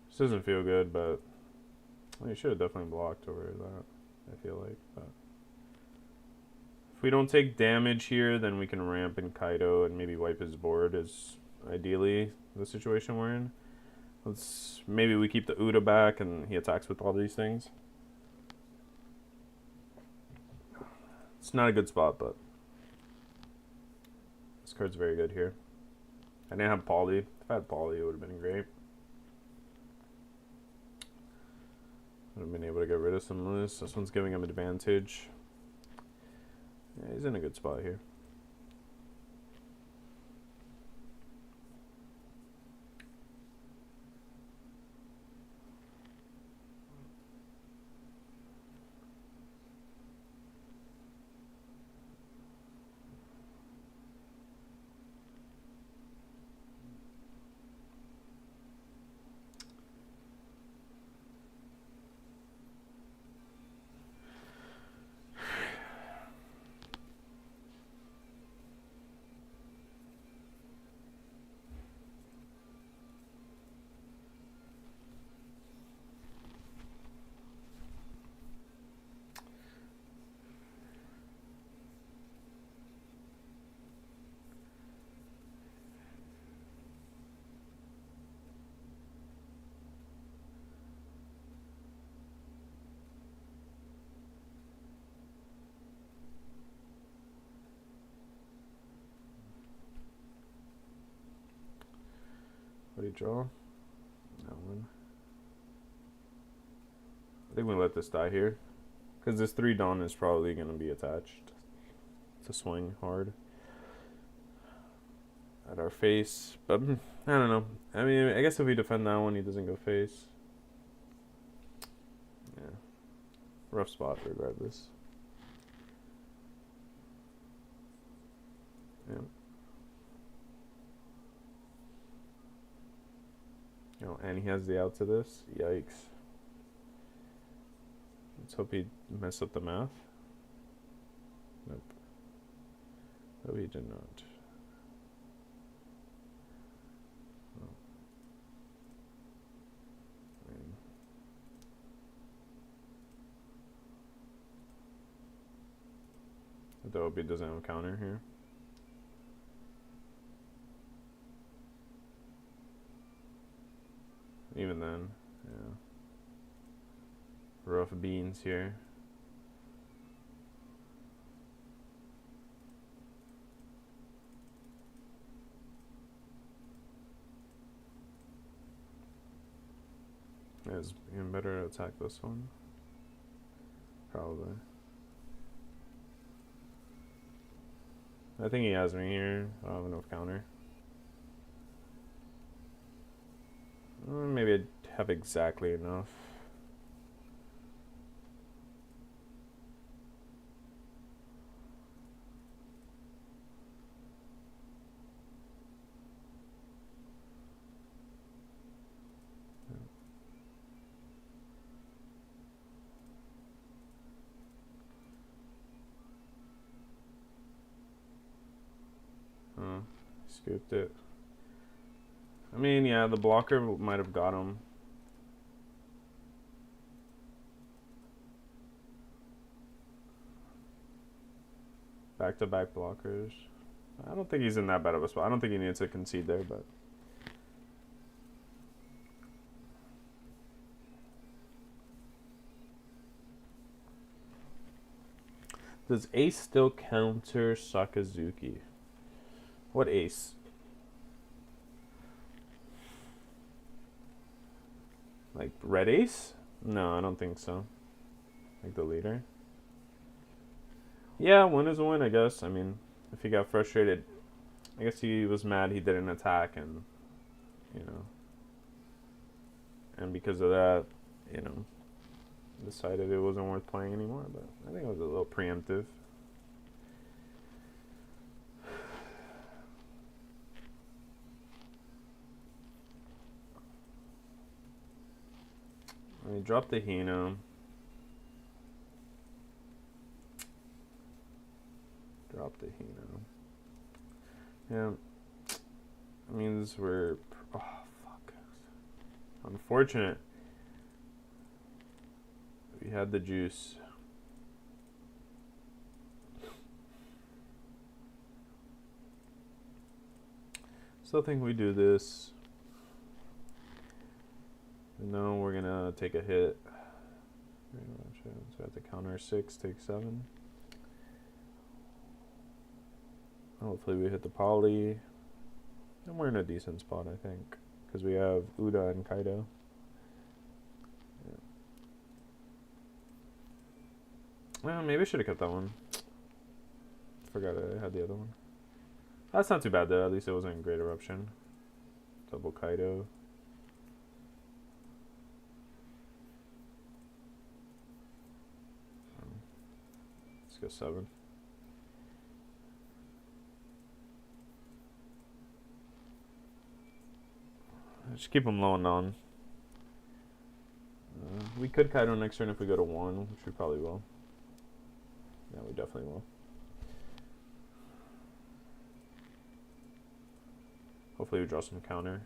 This doesn't feel good, but well, you should have definitely blocked over that, I feel like. But if we don't take damage here, then we can ramp in Kaido and maybe wipe his board, is ideally the situation we're in. Maybe we keep the Uda back and he attacks with all these things. It's not a good spot, but this card's very good here. I didn't have Poly. If I had Poly, it would have been great. Would have been able to get rid of some of this. This one's giving him advantage. Yeah, he's in a good spot here. What do you draw? That one. I think we let this die here. Because this 3 Dawn is probably going to be attached to swing hard at our face. But I don't know. I mean, I guess if we defend that one, he doesn't go face. Yeah. Rough spot regardless. Yeah. Oh, and he has the out to this. Yikes. Let's hope he messed up the math. Nope. No, he did not. Oh. I hope he doesn't have a counter here. Even then, yeah. Rough beans here. It's even better to attack this one. Probably. I think he has me here. I don't have enough counter. Maybe a have exactly enough. Scooped it. I mean, yeah, the blocker might have got him. Back-to-back blockers. I don't think he's in that bad of a spot. I don't think he needs to concede there, but... Does Ace still counter Sakazuki? What Ace? Like Red Ace? No, I don't think so. Like the leader? Yeah, win is a win, I guess. I mean, if he got frustrated, I guess he was mad he didn't attack and, you know. And because of that, you know, decided it wasn't worth playing anymore. But I think it was a little preemptive. I dropped the Hino. Drop the Hino. Yeah. That means we're... Oh, fuck. Unfortunate. We had the juice. Still think we do this. No, we're gonna take a hit. So I have to counter 6, take 7. Hopefully we hit the poly. And we're in a decent spot, I think. Because we have Uda and Kaido. Yeah. Well, maybe I should have kept that one. Forgot I had the other one. That's not too bad though, at least it wasn't Great Eruption. Double Kaido. Let's go 7. Just keep them low and on. We could Kaido next turn if we go to 1, which we probably will. Yeah, we definitely will. Hopefully we draw some counter.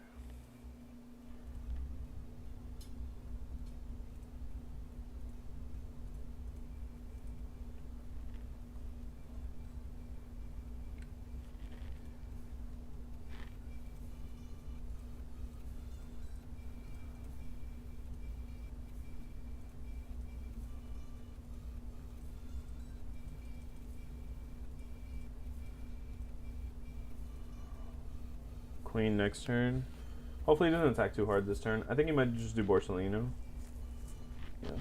Queen next turn. Hopefully he doesn't attack too hard this turn. I think he might just do Borsellino. Yeah. And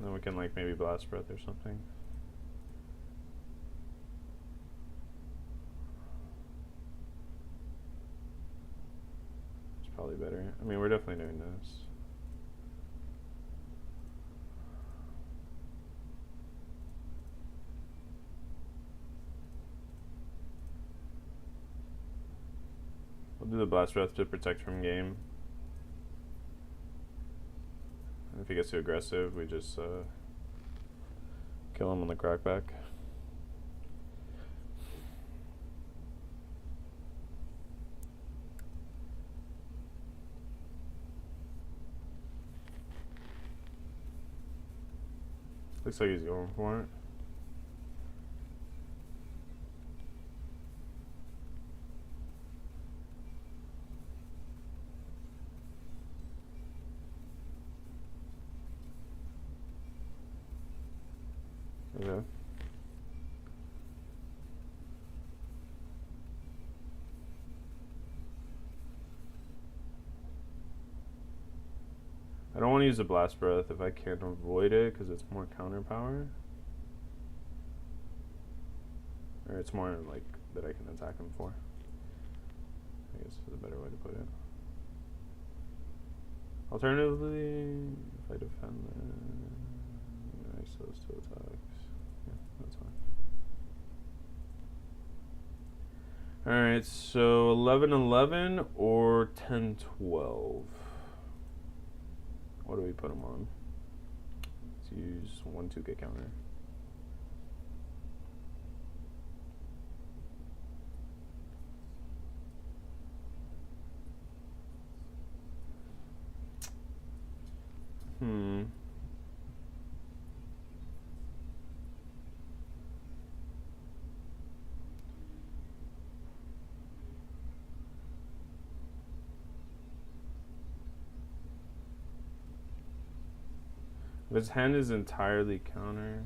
then we can like maybe Blast Breath or something. It's probably better. I mean, we're definitely doing this. We'll do the Blast Breath to protect from game. And if he gets too aggressive, we just kill him on the crackback. Looks like he's going for it. Okay. I don't want to use a Blast Breath if I can't avoid it because it's more counter power. Or it's more like that I can attack him for. I guess is a better way to put it. Alternatively, if I defend I still have 2 attacks. Yeah, that's fine. Alright, so 11-11 or 10-12. What do we put him on? Let's use 1-2K counter. If his hand is entirely counter.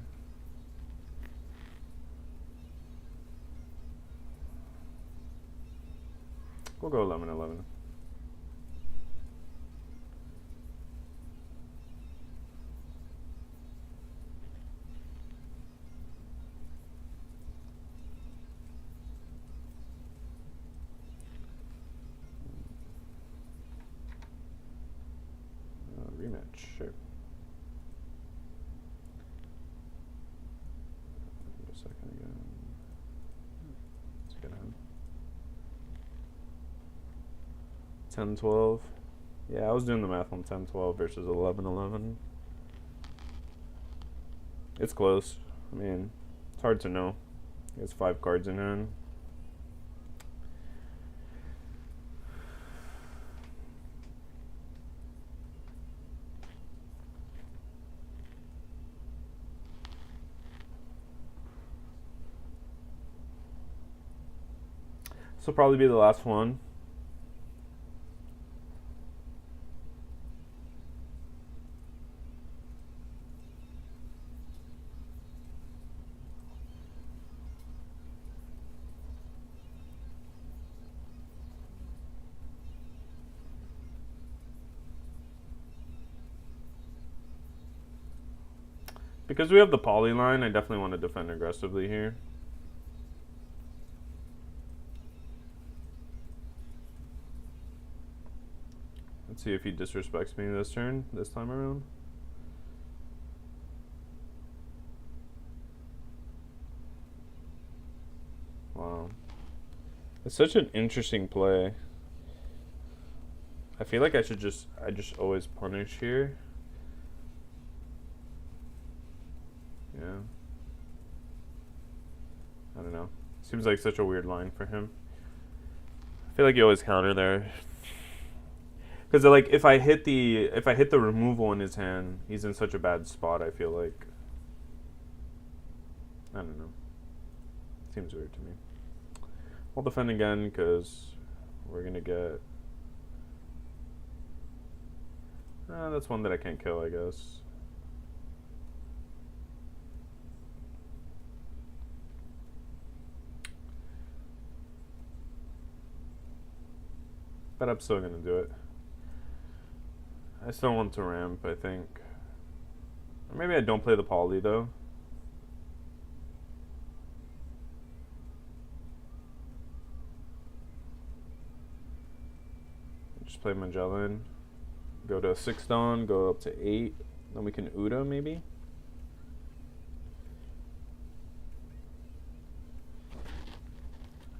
We'll go 11-11. Rematch, sure. Wait a second again. Let's get him. 10-12. Yeah, I was doing the math on 10-12 versus 11-11. It's close. I mean, it's hard to know. He has 5 cards in hand. This will probably be the last one. Because we have the poly line, I definitely want to defend aggressively here. Let's see if he disrespects me this time around. Wow. It's such an interesting play. I feel like I just always punish here. Yeah. I don't know. Seems like such a weird line for him. I feel like you always counter there. Because like if I hit the removal in his hand, he's in such a bad spot, I feel like. I don't know. Seems weird to me. I'll defend again because we're going to get... that's one that I can't kill, I guess. But I'm still going to do it. I still want to ramp, I think. Or maybe I don't play the poly, though. Just play Magellan. Go to 6 Dawn, go up to 8. Then we can Uda, maybe? I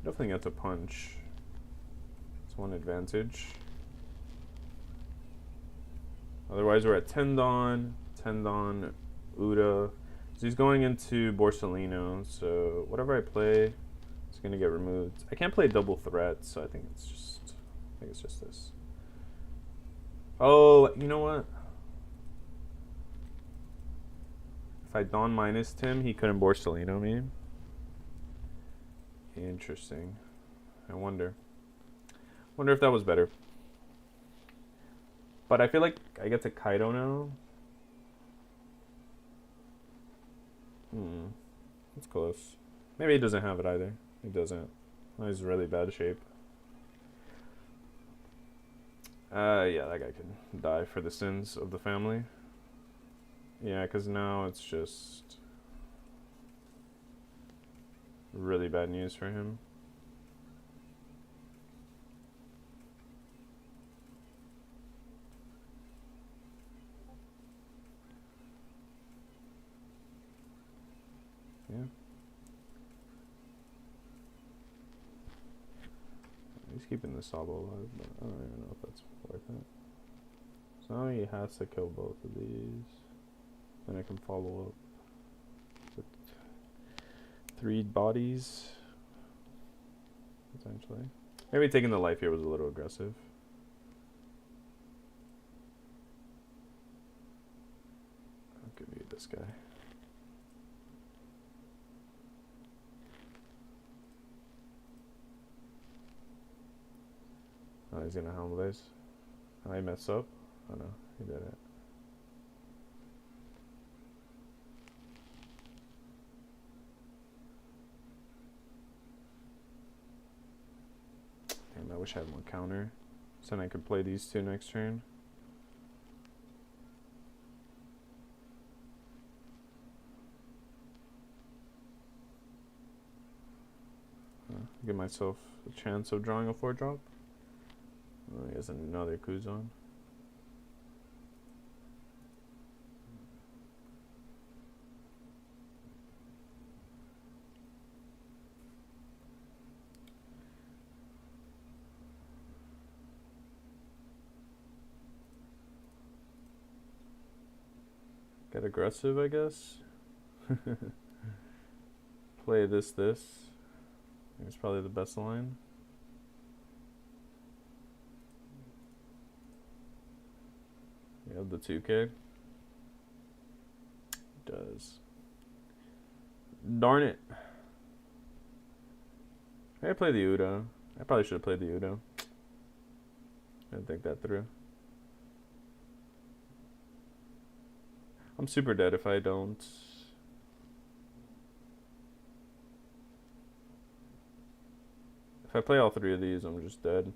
definitely get to punch. It's one advantage. Otherwise, we're at 10 Dawn, Uda. So he's going into Borsellino, so whatever I play, it's going to get removed. I can't play double threat, so I think it's just this. Oh, you know what? If I Dawn minus him, he couldn't Borsellino me. Interesting. I wonder if that was better. But I feel like I get to Kaido now. That's close. Maybe he doesn't have it either. He doesn't. Oh, he's in really bad shape. Yeah, that guy can die for the sins of the family. Yeah, because now it's just really bad news for him. He's keeping the Sabo alive, but I don't even know if that's worth it. So now he has to kill both of these. Then I can follow up with 3 bodies, potentially. Maybe taking the life here was a little aggressive. I'll give you this guy. Oh, he's gonna helm this. I messed up. Oh no, he did it. Damn, I wish I had more counter. So then I could play these 2 next turn. Give myself a chance of drawing a 4-drop. Oh, he has another Kuzan. Get aggressive, I guess. Play this. It's probably the best line. You have the 2K. Does. Darn it. I play the Udo. I probably should have played the Udo. I didn't think that through. I'm super dead if I don't. If I play all 3 of these, I'm just dead.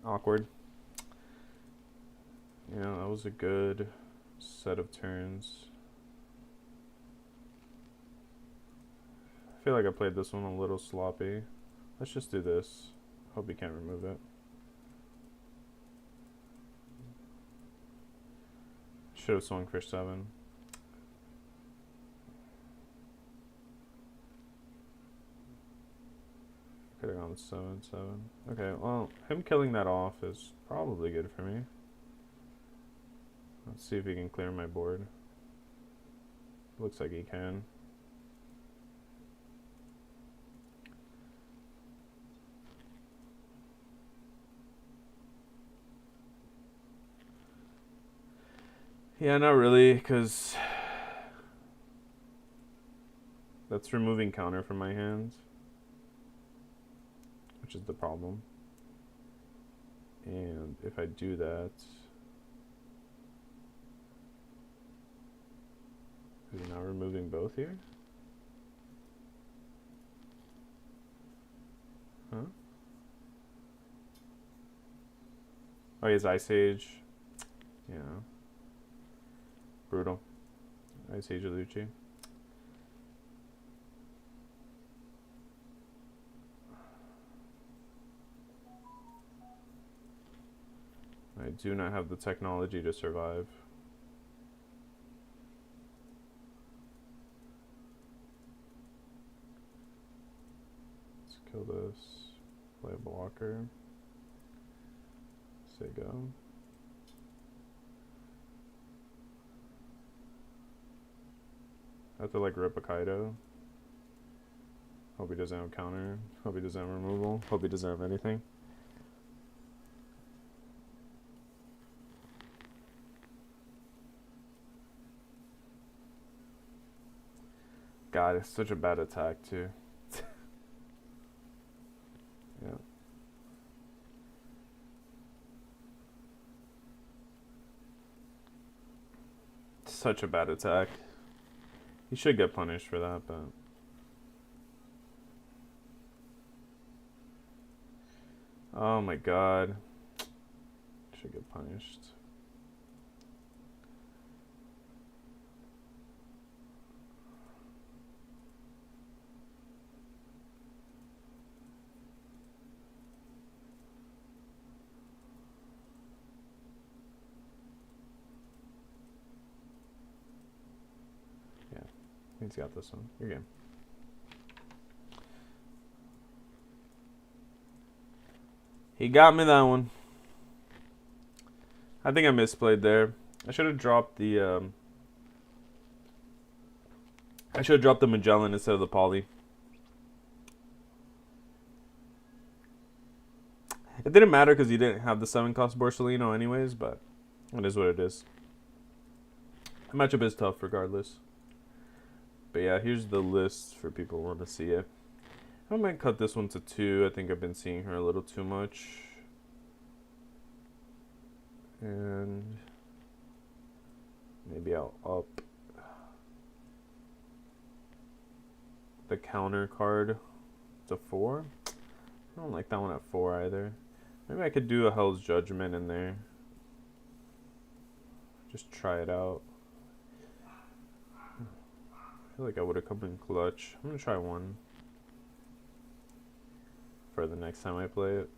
Awkward. Yeah, that was a good set of turns. I feel like I played this one a little sloppy. Let's just do this. Hope he can't remove it. Should have swung for 7. Could have gone 7-7. Okay, well, him killing that off is probably good for me. Let's see if he can clear my board. Looks like he can. Yeah, not really, because that's removing counter from my hands, which is the problem. And if I do that, is he not removing both here? Huh? Oh, he has Ice Age. Yeah. Brutal. Ice Age Lucci. I do not have the technology to survive. Let's kill this. Play a blocker. Say go. I have to like rip a Kaido. Hope he doesn't have counter. Hope he doesn't have removal. Hope he doesn't have anything. God, it's such a bad attack too. Yeah. Such a bad attack. He should get punished for that, but oh my God, should get punished. He's got this one. You're game. He got me that one. I think I misplayed there. I should have dropped the Magellan instead of the Poly. It didn't matter because you didn't have the 7-cost Borsalino anyways, but it is what it is. The matchup is tough regardless. But yeah, here's the list for people who want to see it. I might cut this one to 2. I think I've been seeing her a little too much. And maybe I'll up the counter card to 4. I don't like that one at 4 either. Maybe I could do a Hell's Judgment in there. Just try it out. I feel like I would have come in clutch. I'm going to try one for the next time I play it.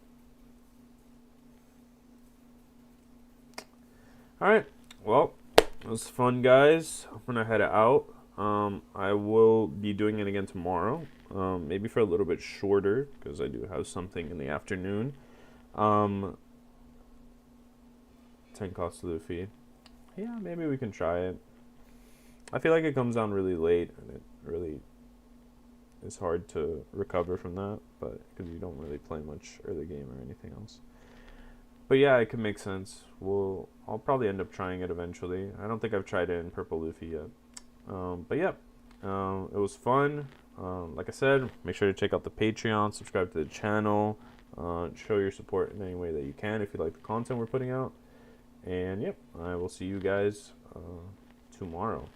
Alright, well, it was fun, guys. I'm going to head out. I will be doing it again tomorrow. Maybe for a little bit shorter, because I do have something in the afternoon. 10 cost Luffy. Yeah, maybe we can try it. I feel like it comes down really late, and it really is hard to recover from that, but because you don't really play much early game or anything else. But yeah, it could make sense. I'll probably end up trying it eventually. I don't think I've tried it in Purple Luffy yet. But yeah, it was fun. Like I said, make sure to check out the Patreon, subscribe to the channel, show your support in any way that you can if you like the content we're putting out. And yep, I will see you guys tomorrow.